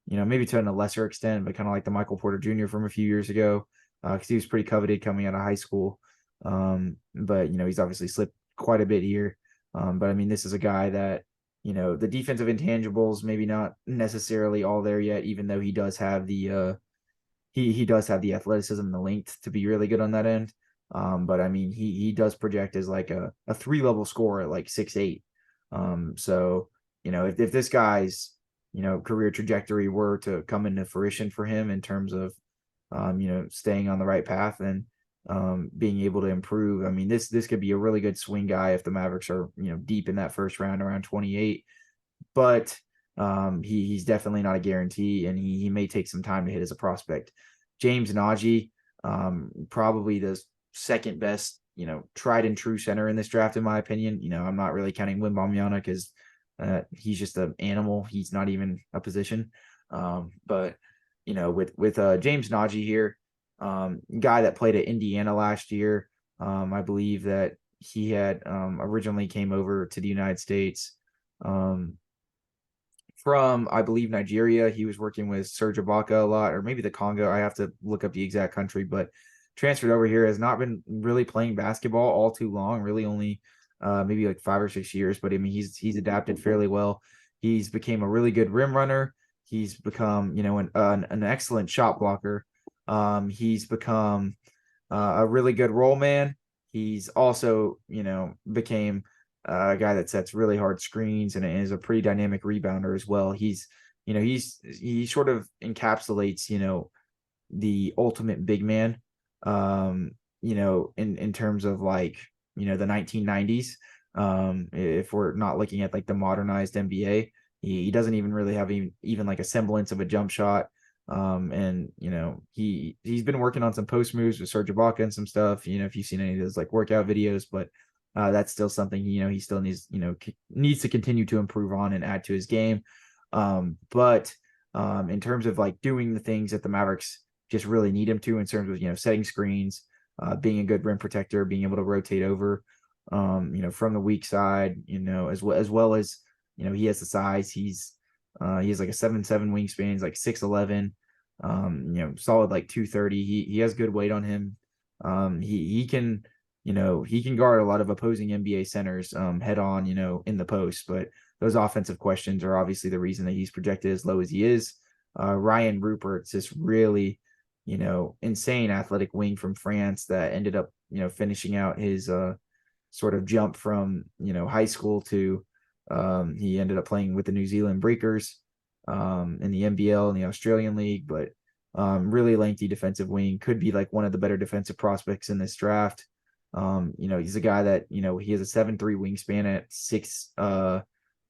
maybe to a lesser extent, but kind of like the Michael Porter Jr. from a few years ago, because he was pretty coveted coming out of high school. But he's obviously slipped quite a bit here. But I mean, this is a guy that the defensive intangibles maybe not necessarily all there yet, even though he does have the he does have the athleticism and the length to be really good on that end. But I mean, he does project as like a 3-level scorer at like 6'8". So if this guy's career trajectory were to come into fruition for him in terms of staying on the right path and being able to improve. I mean, this could be a really good swing guy if the Mavericks are deep in that first round around 28. But he's definitely not a guarantee, and he may take some time to hit as a prospect. James Najee, probably the second best tried and true center in this draft, in my opinion. I'm not really counting Wembanyama because he's just an animal. He's not even a position. But with James Najee here, guy that played at Indiana last year, I believe that he had originally came over to the United States from, I believe, Nigeria. He was working with Serge Ibaka a lot, or maybe the Congo. I have to look up the exact country, but transferred over here, has not been really playing basketball all too long, really only maybe like 5 or 6 years. But I mean, he's adapted fairly well. He's became a really good rim runner. He's become, an excellent shot blocker. He's become a really good roll man. He's also, became a guy that sets really hard screens and is a pretty dynamic rebounder as well. He sort of encapsulates, the ultimate big man, in terms of like, the 1990s. If we're not looking at like the modernized NBA, he doesn't even really have even like a semblance of a jump shot. And he's been working on some post moves with Serge Ibaka and some stuff, if you've seen any of those like workout videos, but that's still something, he still needs to continue to improve on and add to his game. But in terms of like doing the things that the Mavericks just really need him to, in terms of, setting screens, being a good rim protector, being able to rotate over, from the weak side, as well as, he has the size. He has like a 7'7" wingspan. He's like 6'11", solid like 230. He has good weight on him. He can, he can guard a lot of opposing NBA centers head on, in the post. But those offensive questions are obviously the reason that he's projected as low as he is. Ryan Rupert's this really, insane athletic wing from France that ended up, finishing out his sort of jump from, high school to he ended up playing with the New Zealand Breakers in the NBL and the Australian League, but really lengthy defensive wing, could be like one of the better defensive prospects in this draft. He's a guy that, he has a 7'3" wingspan at I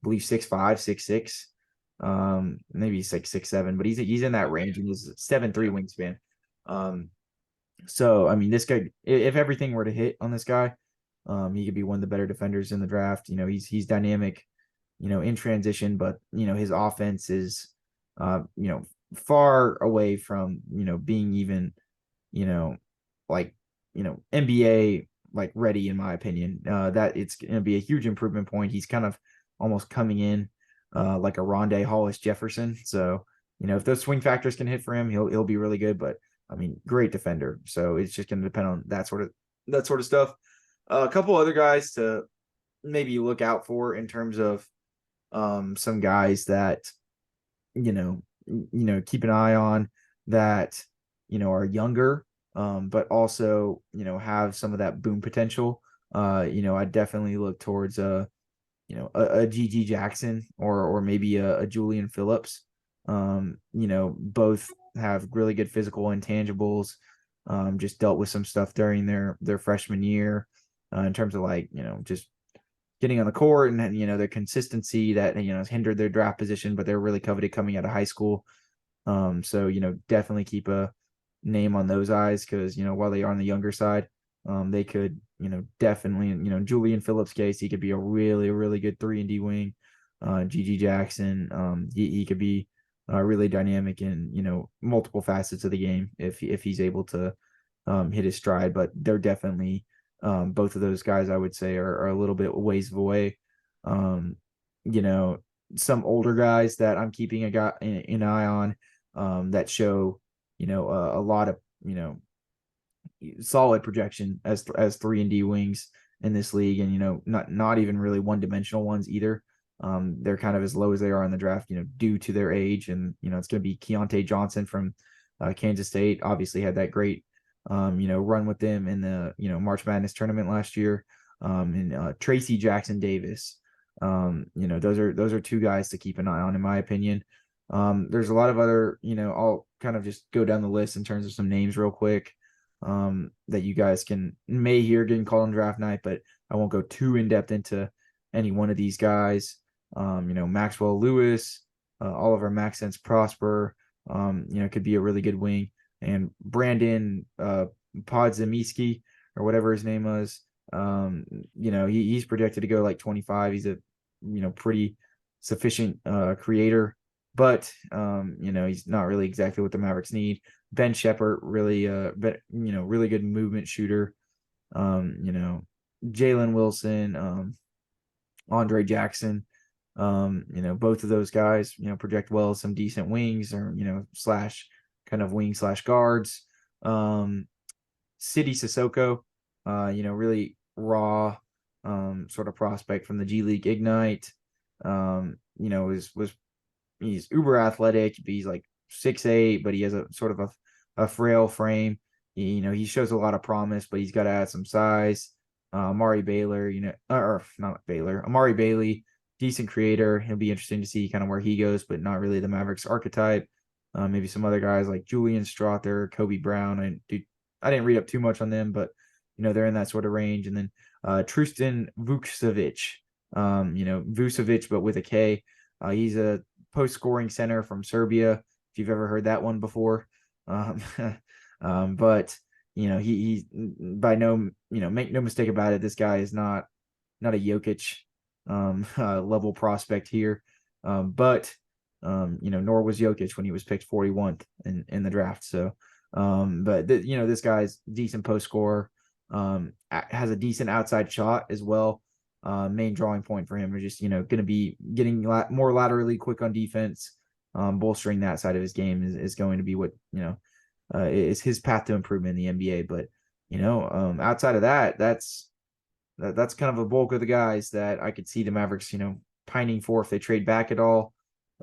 believe 6'5", 6'6". Maybe he's like 6'7", but he's in that range, and he's a 7'3" wingspan. So I mean, this guy, if everything were to hit on this guy, he could be one of the better defenders in the draft. He's dynamic, in transition, but his offense is far away from being even like NBA like ready, in my opinion. That it's going to be a huge improvement point. He's kind of almost coming in like a Rondé Hollis Jefferson. So if those swing factors can hit for him, he'll be really good. But I mean, great defender. So it's just going to depend on that sort of stuff. A couple other guys to maybe look out for in terms of some guys that keep an eye on, that are younger, but also have some of that boom potential. I definitely look towards a GG Jackson or maybe a Julian Phillips. Both have really good physical intangibles. Just dealt with some stuff during their freshman year in terms of like just getting on the court and their consistency that has hindered their draft position, but they're really coveted coming out of high school. So definitely keep a name on those eyes, because while they are on the younger side, they could definitely Julian Phillips' case, he could be a really, really good 3-and-D wing. GG Jackson, he could be really dynamic in multiple facets of the game if he's able to hit his stride. But they're definitely both of those guys, I would say, are a little bit ways away. Some older guys that I'm keeping an eye on that show a lot of solid projection as 3-and-D wings in this league, and not even really one-dimensional ones either. they're kind of as low as they are in the draft, due to their age. And, it's going to be Keontae Johnson from Kansas State. Obviously had that great, run with them in the, March Madness tournament last year. And Tracy Jackson Davis. Those are two guys to keep an eye on, in my opinion. There's a lot of other, I'll kind of just go down the list in terms of some names real quick that you guys may hear getting called on draft night, but I won't go too in depth into any one of these guys. Maxwell Lewis, Oliver Maxence Prosper, could be a really good wing. And Brandon Podziemski, or whatever his name was, he's projected to go like 25. He's a, pretty sufficient creator, but, he's not really exactly what the Mavericks need. Ben Shepherd, really, really good movement shooter. Jalen Wilson, Andre Jackson, both of those guys, project well as some decent wings, or, slash kind of wing / guards. City Sissoko, really raw, sort of prospect from the G League Ignite. He's uber athletic. He's like 6'8", but he has a sort of a frail frame. He shows a lot of promise, but he's got to add some size. Amari Baylor, Amari Bailey, decent creator. He'll be interesting to see kind of where he goes, but not really the Mavericks archetype. Maybe some other guys like Julian Strother, Kobe Brown. I didn't read up too much on them, but they're in that sort of range. And then Trustin Vukcevic, Vucevic, but with a K. He's a post-scoring center from Serbia, if you've ever heard that one before. But he by no, make no mistake about it, this guy is not a Jokic level prospect here. But nor was Jokic when he was picked 41th in the draft. So but this guy's decent post scorer, has a decent outside shot as well. Main drawing point for him is just, going to be getting more laterally quick on defense. Bolstering that side of his game is going to be what, is his path to improvement in the NBA. But, outside of that, that's kind of a bulk of the guys that I could see the Mavericks, pining for if they trade back at all.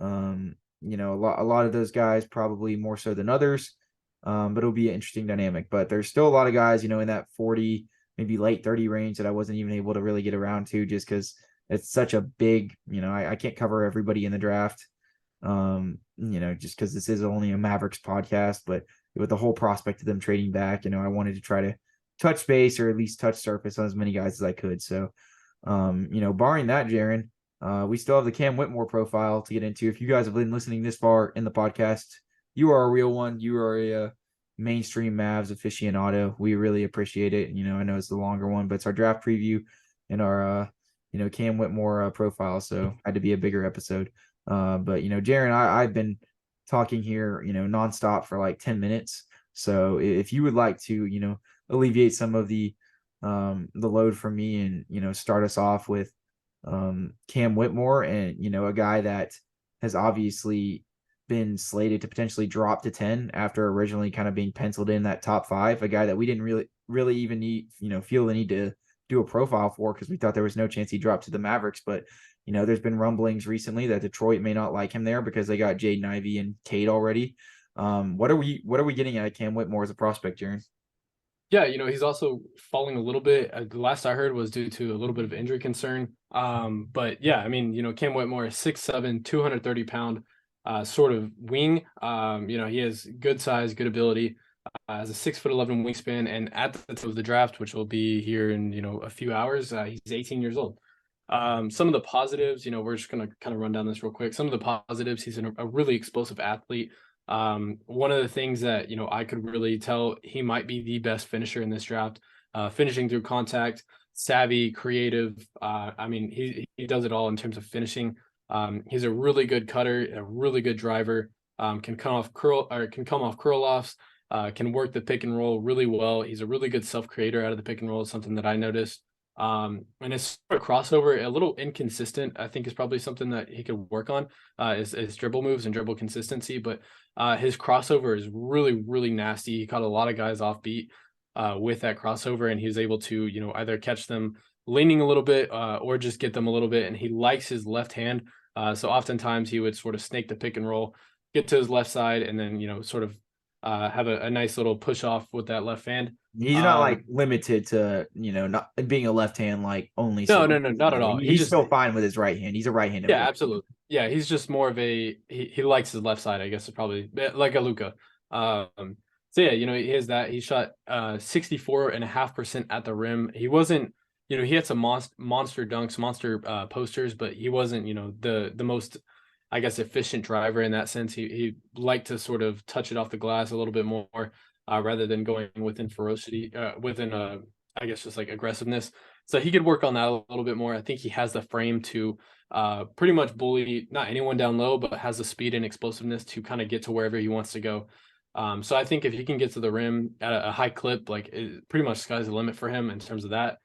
A lot of those guys probably more so than others. But it'll be an interesting dynamic. But there's still a lot of guys, in that 40, maybe late 30 range that I wasn't even able to really get around to, just because it's such a big, I can't cover everybody in the draft, just because this is only a Mavericks podcast. But with the whole prospect of them trading back, I wanted to try to touch base, or at least touch surface on as many guys as I could. So, barring that, Jaren, we still have the Cam Whitmore profile to get into. If you guys have been listening this far in the podcast, you are a real one. You are a Mainstream Mavs aficionado. We really appreciate it. I know it's the longer one, but it's our draft preview and our, Cam Whitmore profile. So had to be a bigger episode. But, Jaren, I've been talking here, nonstop for like 10 minutes. So if you would like to, alleviate some of the load from me and, start us off with Cam Whitmore, and, a guy that has obviously been slated to potentially drop to 10 after originally kind of being penciled in that top 5, a guy that we didn't really even need, feel the need to do a profile for, because we thought there was no chance he dropped to the Mavericks. But, there's been rumblings recently that Detroit may not like him there because they got Jaden Ivey and Cade already. What are we getting at Cam Whitmore as a prospect, Jaren? Yeah, he's also falling a little bit. The last I heard was due to a little bit of injury concern. But yeah, Cam Whitmore is 6'7", 230-pound sort of wing. He has good size, good ability, has a 6'11" wingspan, and at the time of the draft, which will be here in a few hours, he's 18 years old. Some of the positives, we're just gonna kind of run down this real quick. Some of the positives: he's a really explosive athlete. One of the things that I could really tell, he might be the best finisher in this draft. Finishing through contact, savvy, creative. He does it all in terms of finishing. He's a really good cutter, a really good driver. Can come off curl offs. Can work the pick and roll really well. He's a really good self creator out of the pick and roll. Something that I noticed. And his crossover, a little inconsistent, I think, is probably something that he could work on, is dribble moves and dribble consistency. But his crossover is really, really nasty. He caught a lot of guys off beat. with that crossover, and he was able to, either catch them leaning a little bit or just get them a little bit. And he likes his left hand. So oftentimes he would sort of snake the pick and roll, get to his left side, and then, sort of have a nice little push off with that left hand. He's not like limited to, not being a left hand, like only. No, not at all. He's still fine with his right hand. He's a right-handed. Yeah, absolutely. Yeah, he's just more of he likes his left side, I guess. It's probably like a Luka. So yeah, he has that. He shot 64.5% at the rim. He wasn't, he had some monster dunks, monster posters, but he wasn't, the most, I guess, efficient driver in that sense. He liked to sort of touch it off the glass a little bit more, rather than going within ferocity, I guess, just like aggressiveness. So he could work on that a little bit more. I think he has the frame to pretty much bully not anyone down low, but has the speed and explosiveness to kind of get to wherever he wants to go. So I think if he can get to the rim at a high clip, like pretty much sky's the limit for him in terms of that.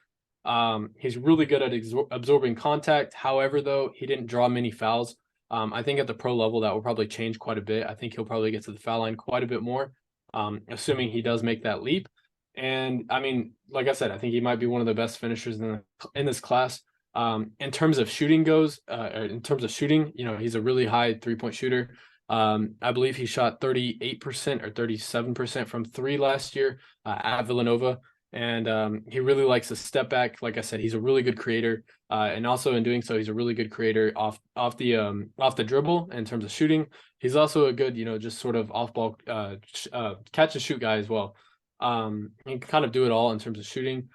He's really good at absorbing contact. However, though, he didn't draw many fouls. I think at the pro level that will probably change quite a bit. I think he'll probably get to the foul line quite a bit more, assuming he does make that leap. And I mean, like I said, I think he might be one of the best finishers in this class. In terms of shooting goes, he's a really high 3-point shooter. I believe he shot 38% or 37% from 3 last year at Villanova. And he really likes to step back. Like I said, he's a really good creator. And also in doing so, he's a really good creator off the dribble in terms of shooting. He's also a good, just sort of off ball catch and shoot guy as well. He can kind of do it all in terms of shooting.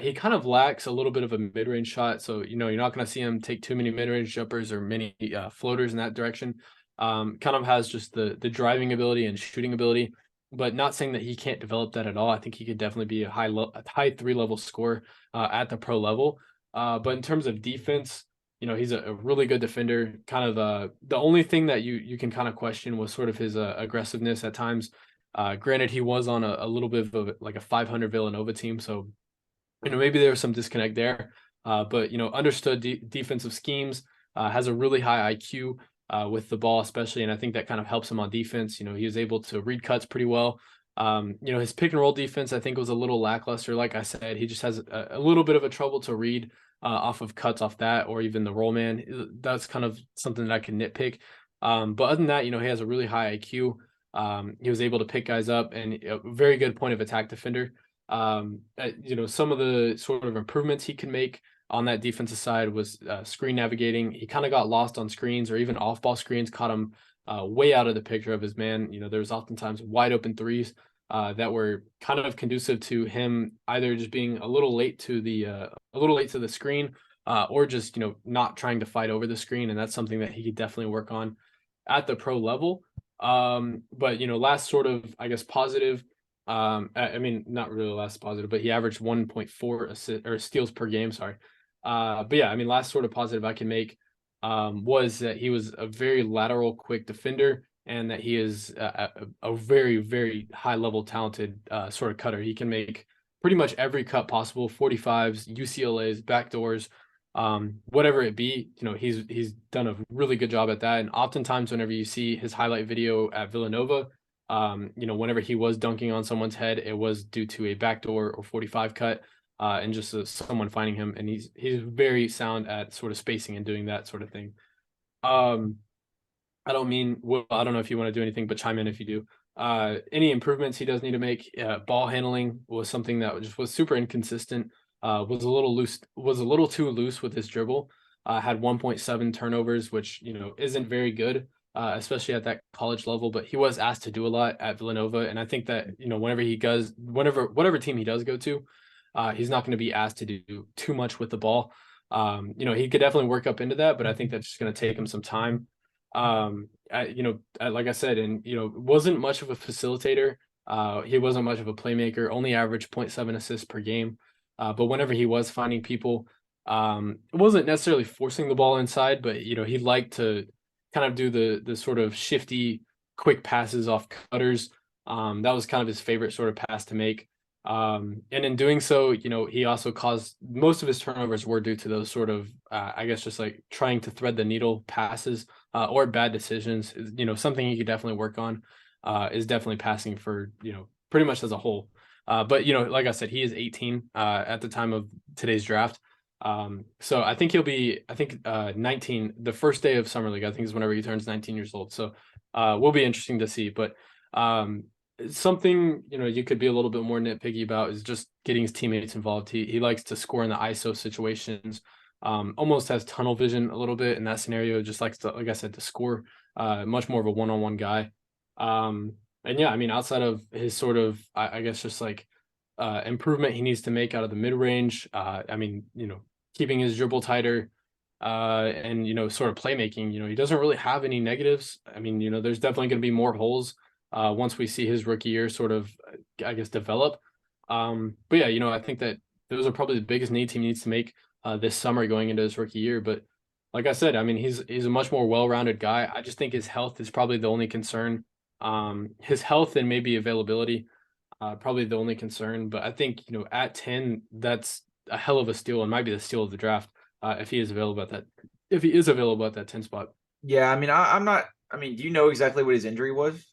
He kind of lacks a little bit of a mid-range shot. So, you're not going to see him take too many mid-range jumpers or many floaters in that direction. Kind of has just the driving ability and shooting ability, but not saying that he can't develop that at all. I think he could definitely be a high 3-level scorer at the pro level. But in terms of defense, he's a really good defender. Kind of the only thing that you can kind of question was sort of his aggressiveness at times. Granted, he was on a little bit of like a 500 Villanova team, so maybe there was some disconnect there. But understood defensive schemes, has a really high IQ with the ball, especially, and I think that kind of helps him on defense. He was able to read cuts pretty well. His pick and roll defense, I think, was a little lackluster. Like I said, he just has a little bit of a trouble to read off of cuts off that, or even the roll man. That's kind of something that I can nitpick. But other than that, he has a really high IQ. He was able to pick guys up, and a very good point of attack defender. Some of the sort of improvements he can make on that defensive side was screen navigating. He kind of got lost on screens, or even off-ball screens caught him way out of the picture of his man. There's oftentimes wide open threes that were kind of conducive to him either just being a little late to the screen, or just not trying to fight over the screen, and that's something that he could definitely work on at the pro level. But last sort of, I guess, positive. I mean, not really last positive, but he averaged 1.4 assists or steals per game. Sorry. But yeah, I mean, last sort of positive I can make was that he was a very lateral, quick defender, and that he is a very, very high level talented sort of cutter. He can make pretty much every cut possible: 45s, UCLAs, backdoors, whatever it be. He's done a really good job at that. And oftentimes, whenever you see his highlight video at Villanova, whenever he was dunking on someone's head, it was due to a backdoor or 45 cut. And just someone finding him, and he's very sound at sort of spacing and doing that sort of thing. I don't know if you want to do anything, but chime in if you do. Any improvements he does need to make. Ball handling was something that just was super inconsistent. Was a little too loose with his dribble. Had 1.7 turnovers, which isn't very good, especially at that college level. But he was asked to do a lot at Villanova, and I think that whatever team he does go to, he's not going to be asked to do too much with the ball. He could definitely work up into that, but I think that's just going to take him some time. Like I said, and wasn't much of a facilitator. He wasn't much of a playmaker. Only averaged 0.7 assists per game. But whenever he was finding people, it wasn't necessarily forcing the ball inside, but he liked to kind of do the sort of shifty, quick passes off cutters. That was kind of his favorite sort of pass to make. And in doing so, he also caused most of his turnovers were due to those sort of, I guess, just like trying to thread the needle passes, or bad decisions. Something he could definitely work on, is definitely passing for, pretty much as a whole. But like I said, he is 18 at the time of today's draft. So I think he'll be 19 the first day of summer league. I think is whenever he turns 19 years old. So will be interesting to see. But something you could be a little bit more nitpicky about is just getting his teammates involved. He likes to score in the ISO situations. Almost has tunnel vision a little bit in that scenario. Just likes to, like I said, to score. Much more of a one-on-one guy. And yeah, I mean, outside of his sort of, I guess, just like improvement he needs to make out of the mid range. I mean, keeping his dribble tighter, and sort of playmaking. He doesn't really have any negatives. I mean, there's definitely going to be more holes once we see his rookie year sort of, I guess, develop. But yeah, I think that those are probably the biggest needs he needs to make this summer going into his rookie year. But like I said, I mean, he's a much more well-rounded guy. I just think his health is probably the only concern. His health and maybe availability, probably the only concern. But I think, at 10, that's a hell of a steal and might be the steal of the draft if he is available at that 10 spot. Yeah, I mean, I'm not. I mean, do you know exactly what his injury was?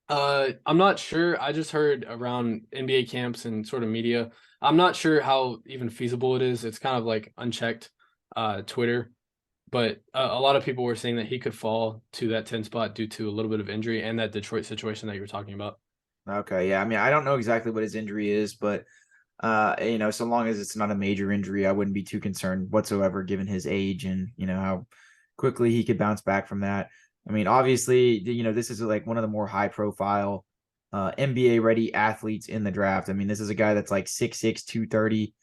I'm not sure. I just heard around NBA camps and sort of media. I'm not sure how even feasible it is. It's kind of like unchecked Twitter. But a lot of people were saying that he could fall to that 10 spot due to a little bit of injury and that Detroit situation that you were talking about. Okay, yeah. I mean, I don't know exactly what his injury is, but so long as it's not a major injury, I wouldn't be too concerned whatsoever given his age and, how quickly he could bounce back from that. I mean, obviously, this is like one of the more high profile NBA ready athletes in the draft. I mean, this is a guy that's like 6'6", 230.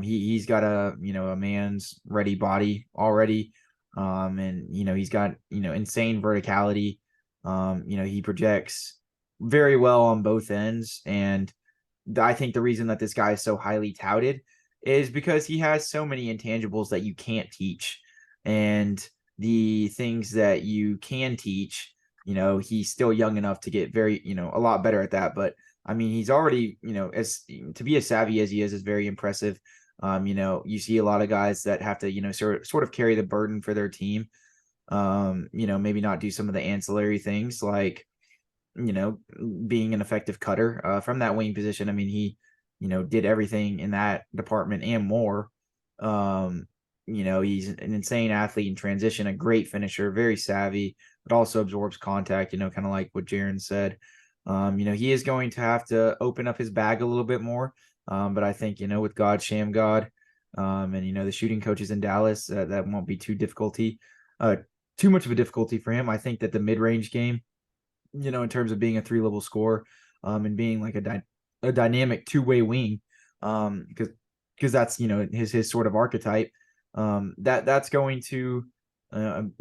He's got a man's ready body already. And he's got insane verticality. He projects very well on both ends, and I think the reason that this guy is so highly touted is because he has so many intangibles that you can't teach, and the things that you can teach, he's still young enough to get very a lot better at that. But I mean, he's already, as to be as savvy as he is very impressive. You see a lot of guys that have to, sort of carry the burden for their team. Maybe not do some of the ancillary things like, being an effective cutter from that wing position. I mean, he, did everything in that department and more. He's an insane athlete in transition, a great finisher, very savvy, but also absorbs contact, kind of like what Jaren said. He is going to have to open up his bag a little bit more. But I think, with God, Sham God, and, the shooting coaches in Dallas, that won't be too much of a difficulty for him. I think that the mid-range game, in terms of being a 3-level scorer, and being like a dynamic two-way wing, because that's, his sort of archetype, that's going to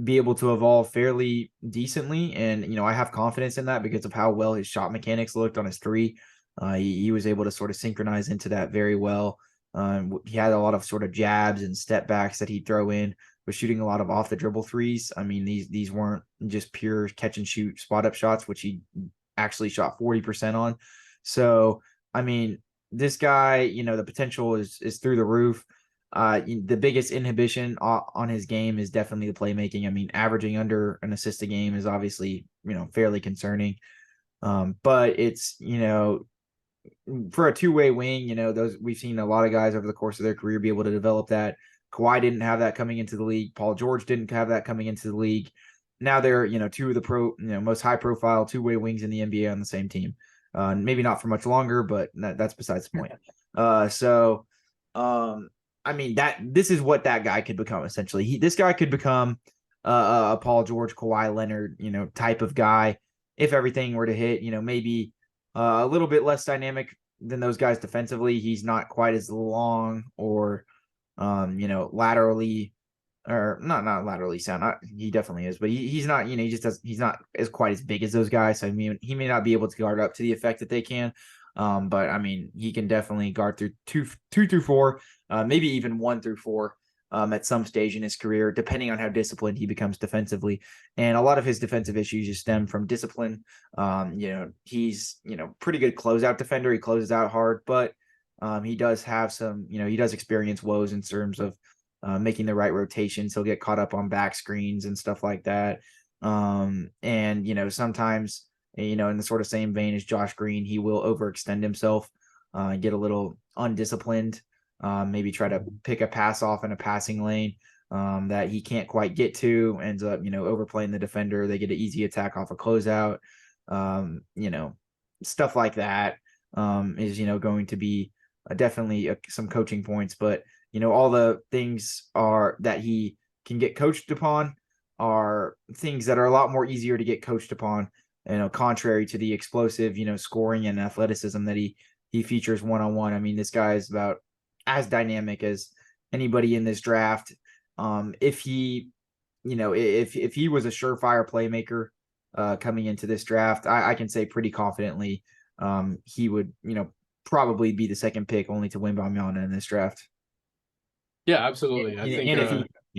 be able to evolve fairly decently. And, I have confidence in that because of how well his shot mechanics looked on his three. He was able to sort of synchronize into that very well. He had a lot of sort of jabs and step backs that he'd throw in, was shooting a lot of off the dribble threes. I mean, these weren't just pure catch and shoot spot up shots, which he actually shot 40% on. So, I mean, this guy, the potential is through the roof. The biggest inhibition on his game is definitely the playmaking. I mean, averaging under an assist a game is obviously, fairly concerning. But it's, for a two-way wing, those we've seen a lot of guys over the course of their career be able to develop that. Kawhi didn't have that coming into the league. Paul George didn't have that coming into the league. Now they're, two of the most high-profile two-way wings in the NBA on the same team. Maybe not for much longer, but that's besides the point. I mean, this is what that guy could become essentially. This guy could become a Paul George, Kawhi Leonard, type of guy if everything were to hit. Maybe a little bit less dynamic than those guys defensively. He's not quite as long or laterally, or not laterally sound. He definitely is, but he's not. He's not as quite as big as those guys. So I mean, he may not be able to guard up to the effect that they can. But I mean, he can definitely guard through two through four, maybe even 1 through 4, at some stage in his career, depending on how disciplined he becomes defensively. And a lot of his defensive issues just stem from discipline. He's, pretty good closeout defender. He closes out hard, but he does have some, he does experience woes in terms of making the right rotations. He'll get caught up on back screens and stuff like that. And, sometimes, in the sort of same vein as Josh Green, he will overextend himself get a little undisciplined, maybe try to pick a pass off in a passing lane that he can't quite get to, ends up, overplaying the defender. They get an easy attack off a closeout. Stuff like that is, going to be definitely some coaching points. But, all the things are that he can get coached upon are things that are a lot more easier to get coached upon, contrary to the explosive, scoring and athleticism that he features one-on-one. I mean, this guy is about as dynamic as anybody in this draft. If he, if he was a surefire playmaker coming into this draft, I can say pretty confidently he would, probably be the second pick, only to win Wembanyama in this draft. Yeah, absolutely. I think,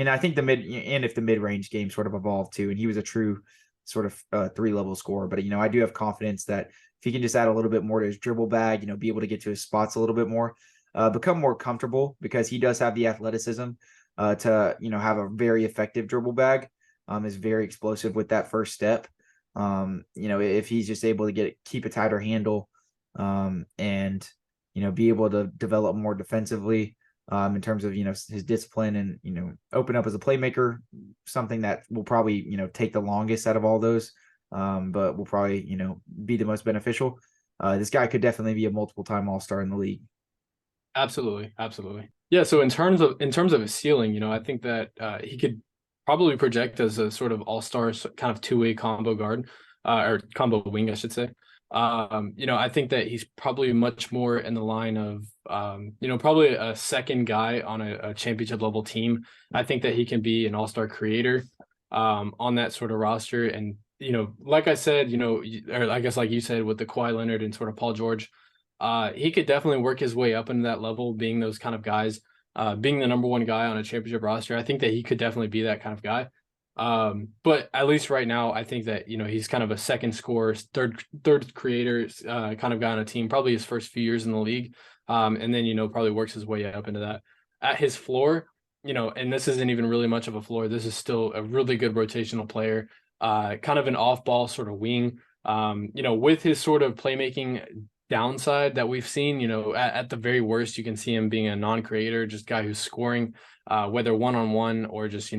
I think if the mid-range game sort of evolved too, and he was a true sort of 3-level scorer. But I do have confidence that if he can just add a little bit more to his dribble bag, be able to get to his spots a little bit more, become more comfortable, because he does have the athleticism to have a very effective dribble bag. Is very explosive with that first step. If he's just able to keep a tighter handle, and be able to develop more defensively, in terms of his discipline, and open up as a playmaker, something that will probably take the longest out of all those, but will probably be the most beneficial. This guy could definitely be a multiple-time All-Star in the league. Absolutely. Yeah. So in terms of his ceiling, I think that he could probably project as a sort of all-star kind of two-way combo guard, or combo wing, I should say. I think that he's probably much more in the line of, probably a second guy on a championship level team. I think that he can be an all-star creator on that sort of roster. And, like I said, or I guess like you said with the Kawhi Leonard and sort of Paul George, he could definitely work his way up into that level, being those kind of guys, being the number one guy on a championship roster. I think that he could definitely be that kind of guy. But at least right now, I think that, he's kind of a second scorer, third creator, kind of guy on a team, probably his first few years in the league. And then, probably works his way up into that. At his floor, and this isn't even really much of a floor. This is still a really good rotational player, kind of an off-ball sort of wing, with his sort of playmaking downside that we've seen, at the very worst, you can see him being a non-creator, just guy who's scoring, whether one-on-one or just,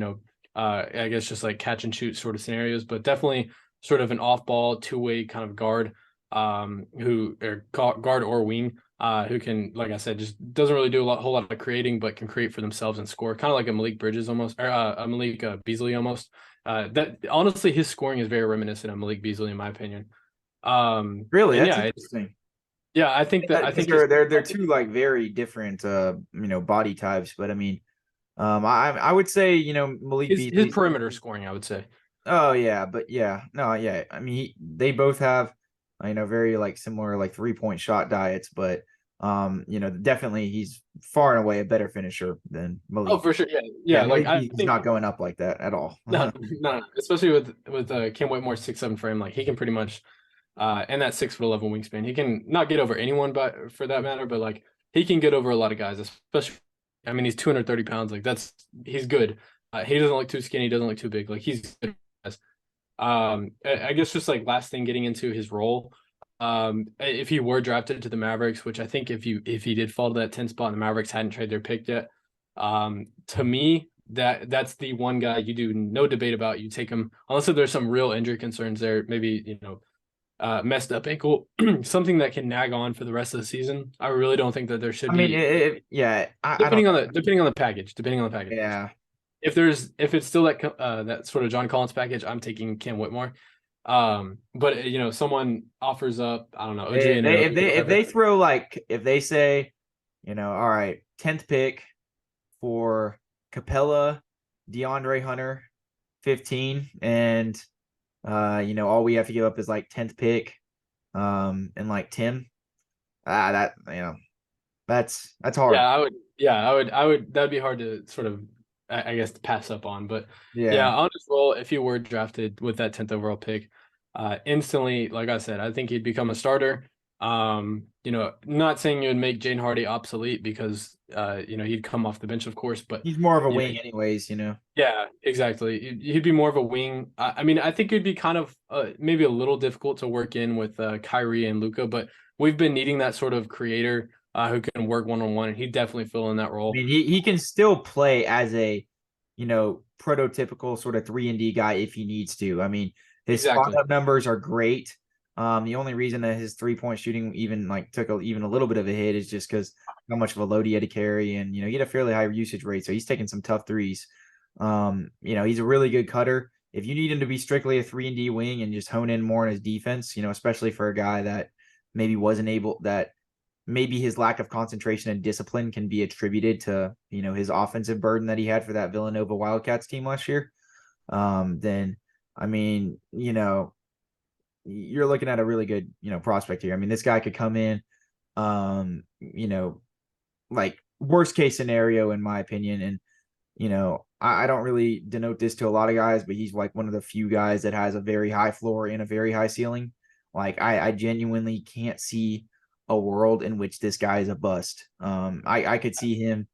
I guess just like catch and shoot sort of scenarios, but definitely sort of an off-ball two-way kind of guard, guard or wing, who can, like I said, just doesn't really do whole lot of creating, but can create for themselves and score, kind of like a Malik Bridges almost, or a Malik Beasley almost. That honestly, his scoring is very remininiscent of Malik Beasley, in my opinion. Really, that's interesting. Yeah, I think they're two like very different body types, but I mean, I would say Malik his perimeter scoring, I would say. Oh yeah, but yeah, no, yeah. I mean, they both have very like similar like 3-point shot diets, but definitely he's far and away a better finisher than Malik. Oh, for sure, yeah. Like he's not going up like that at all. No, especially with Cam Whitmore's 6'7" frame, like he can pretty much. And that 6'11" wingspan, he can not get over anyone, but for that matter, but like he can get over a lot of guys, especially. I mean, he's 230 pounds. Like he's good. He doesn't look too skinny. He doesn't look too big. Like he's good. I guess just like last thing, getting into his role. If he were drafted to the Mavericks, which I think if he did fall to that 10th spot and the Mavericks hadn't traded their pick yet, to me, that's the one guy you do no debate about. You take him unless there's some real injury concerns there. Maybe messed up ankle, something that can nag on for the rest of the season. I really don't think that there should be. Depending on the package. Yeah. If it's still that sort of John Collins package, I'm taking Cam Whitmore. But someone offers up, I don't know. If they throw if they say, all right, 10th pick for Capella, DeAndre Hunter, 15, and all we have to give up is like 10th pick, and like Tim. That's hard. I would. That'd be hard to sort of, I guess, pass up on. But yeah, on his role, if he were drafted with that 10th overall pick, instantly, like I said, I think he'd become a starter. Not saying you would make Jane Hardy obsolete because he'd come off the bench, of course, but he's more of a wing anyways, Yeah, exactly. He'd be more of a wing. I mean, I think it'd be kind of maybe a little difficult to work in with Kyrie and Luka, but we've been needing that sort of creator who can work one-on-one, and he definitely fill in that I role. mean, he can still play as a, prototypical sort of 3-and-D guy if he needs to. I mean, his spot Exactly. up numbers are great. The only reason that his 3-point shooting even took even a little bit of a hit is just because how much of a load he had to carry, and he had a fairly high usage rate, so he's taking some tough threes. He's a really good cutter. If you need him to be strictly a 3-and-D wing and just hone in more on his defense, especially for a guy that maybe wasn't able that maybe his lack of concentration and discipline can be attributed to, his offensive burden that he had for that Villanova Wildcats team last year. Then, I mean, you're looking at a really good, prospect here. I mean, this guy could come in, like worst case scenario, in my opinion. And, I don't really denote this to a lot of guys, but he's like one of the few guys that has a very high floor and a very high ceiling. Like I genuinely can't see a world in which this guy is a bust. I could see him,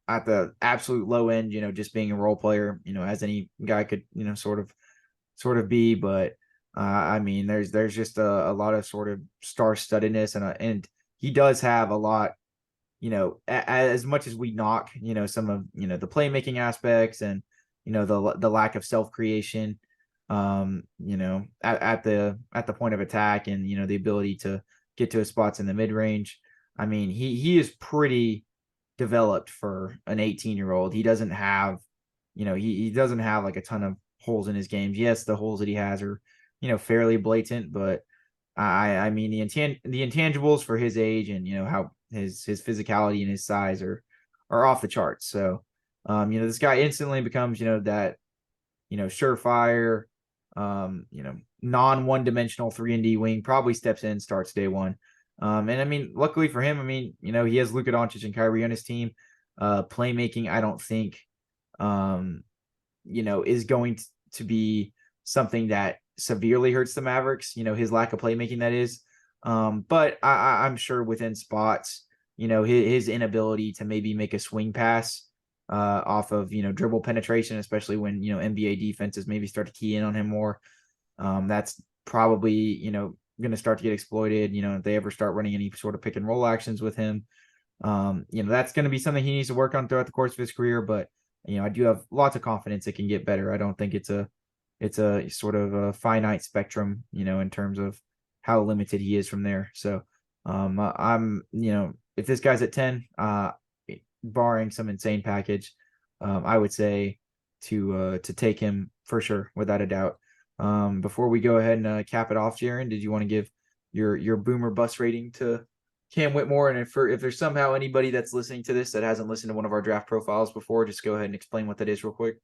at the absolute low end, just being a role player, as any guy could, sort of be. But I mean, there's just a lot of sort of star-studdedness, and he does have a lot. As much as we knock, some of the playmaking aspects and the lack of self creation, at the point of attack, and the ability to get to his spots in the mid range. I mean, he is pretty developed for an 18-year-old. He doesn't have, he doesn't have like a ton of holes in his games. Yes, the holes that he has are, fairly blatant, but I mean the intangibles for his age and how his physicality and his size are off the charts. So this guy instantly becomes that surefire non one-dimensional 3-and-D wing, probably steps in, starts day one. And I mean, luckily for him, I mean, he has Luka Doncic and Kyrie on his team. Playmaking, I don't think is going to be something that severely hurts the Mavericks, his lack of playmaking, that is. But I'm sure within spots, his inability to maybe make a swing pass off of, dribble penetration, especially when, NBA defenses maybe start to key in on him more. That's probably, going to start to get exploited, if they ever start running any sort of pick and roll actions with him. That's going to be something he needs to work on throughout the course of his career. But, I do have lots of confidence it can get better. I don't think it's a sort of a finite spectrum, in terms of how limited he is from there. So I'm, if this guy's at 10, barring some insane package, I would say to take him for sure, without a doubt. Before we go ahead and cap it off, Jaren, did you want to give your boomer bust rating to Cam Whitmore? And if there's somehow anybody that's listening to this that hasn't listened to one of our draft profiles before, just go ahead and explain what that is real quick.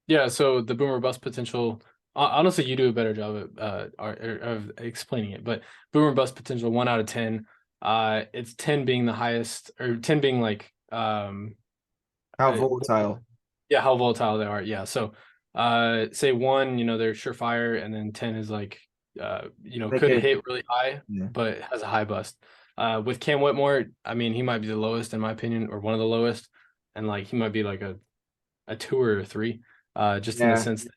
Yeah, so the boomer bust potential, honestly, you do a better job of explaining it, but boomer bust potential 1 out of 10. It's 10 being the highest, or 10 being like how volatile. Yeah, how volatile they are. Yeah. So say 1, they're surefire, and then 10 is like could hit really high, but has a high bust. With Cam Whitmore, I mean, he might be the lowest in my opinion, or one of the lowest, and like he might be like a 2 or a 3. Just in the sense that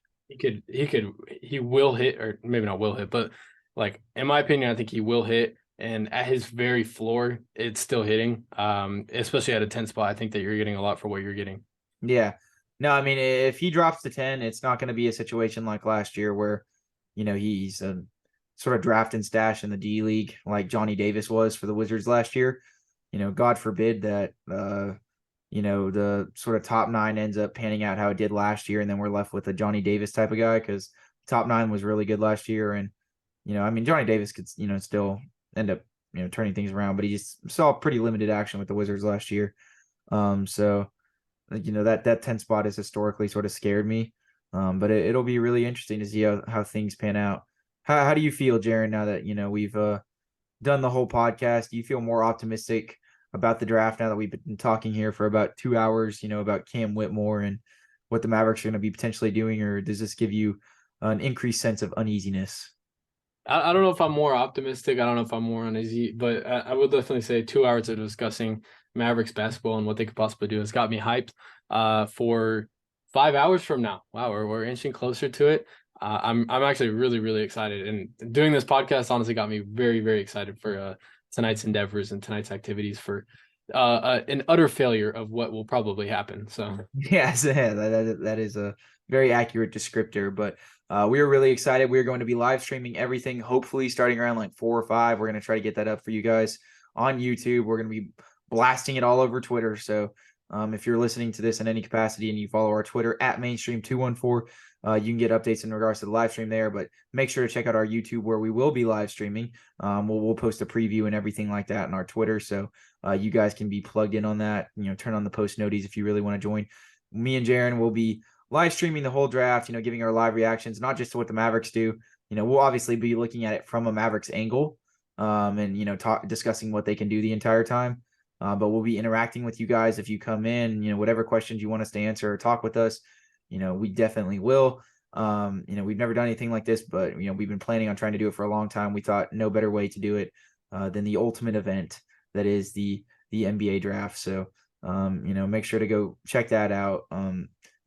he will hit, or maybe not will hit, but like in my opinion, I think he will hit, and at his very floor, it's still hitting. Especially at a 10 spot, I think that you're getting a lot for what you're getting. Yeah. No, I mean, if he drops to 10, it's not going to be a situation like last year where, he's a sort of draft and stash in the D League like Johnny Davis was for the Wizards last year. God forbid that the sort of top 9 ends up panning out how it did last year, and then we're left with a Johnny Davis type of guy, because top 9 was really good last year. And, I mean, Johnny Davis could, still end up, turning things around, but he just saw pretty limited action with the Wizards last year. So, that 10 spot has historically sort of scared me. But it'll be really interesting to see how things pan out. How do you feel, Jaren, now that, we've done the whole podcast? Do you feel more optimistic about the draft now that we've been talking here for about 2 hours, about Cam Whitmore and what the Mavericks are going to be potentially doing, or does this give you an increased sense of uneasiness? I don't know if I'm more optimistic. I don't know if I'm more uneasy, but I would definitely say 2 hours of discussing Mavericks basketball and what they could possibly do has got me hyped for 5 hours from now. Wow, we're inching closer to it. I'm actually really, really excited. And doing this podcast honestly got me very, very excited for tonight's endeavors and tonight's activities for an utter failure of what will probably happen. So Yes, that is a very accurate descriptor. But we are really excited. We are going to be live streaming everything, hopefully starting around like 4 or 5. We're going to try to get that up for you guys on YouTube. We're going to be blasting it all over Twitter. So if you're listening to this in any capacity and you follow our Twitter at Mainstream214, you can get updates in regards to the live stream there. But make sure to check out our YouTube where we will be live streaming. We'll post a preview and everything like that on our Twitter. So you guys can be plugged in on that. Turn on the post noties if you really want to join. Me and Jaren will be live streaming the whole draft, giving our live reactions, not just to what the Mavericks do. We'll obviously be looking at it from a Mavericks angle, and discussing what they can do the entire time. But we'll be interacting with you guys if you come in, whatever questions you want us to answer or talk with us, we definitely will. We've never done anything like this, but we've been planning on trying to do it for a long time. We thought no better way to do it than the ultimate event that is the NBA draft. So make sure to go check that out.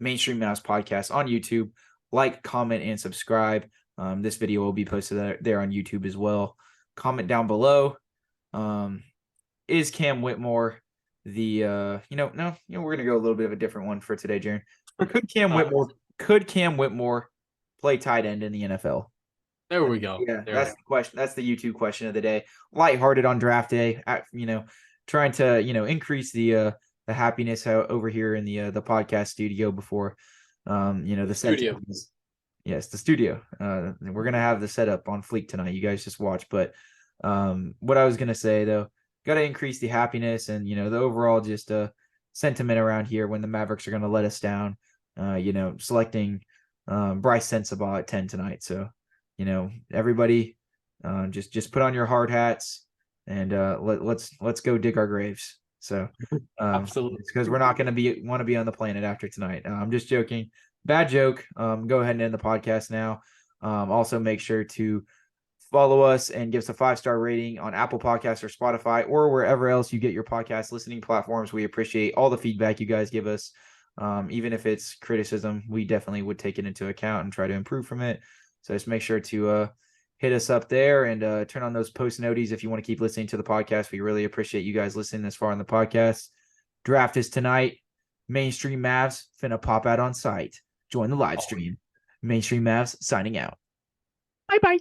Mainstream Mavs podcast on YouTube. Like, comment, and subscribe. This video will be posted there on YouTube as well. Comment down below. Is Cam Whitmore the we're gonna go a little bit of a different one for today, Jaren. Could Cam Whitmore play tight end in the NFL? There we go. Yeah, that's the question. That's the YouTube question of the day. Lighthearted on draft day. Trying to increase the happiness over here in the podcast studio before the studio. Yes, the studio. We're gonna have the setup on fleek tonight. You guys just watch. But what I was gonna say though, got to increase the happiness and the overall just sentiment around here when the Mavericks are gonna let us down. Selecting Bryce Sensabaugh at 10 tonight. So everybody just put on your hard hats and let's go dig our graves. So absolutely, because we're not going to want to be on the planet after tonight. I'm just joking. Bad joke. Go ahead and end the podcast now. Also make sure to follow us and give us a 5-star rating on Apple Podcasts or Spotify or wherever else you get your podcast listening platforms. We appreciate all the feedback you guys give us. Even if it's criticism, we definitely would take it into account and try to improve from it. So just make sure to hit us up there and turn on those post noties if you want to keep listening to the podcast. We really appreciate you guys listening this far in the podcast. Draft is tonight. Mainstream Mavs finna pop out on site. Join the live stream. Mainstream Mavs signing out. Bye-bye.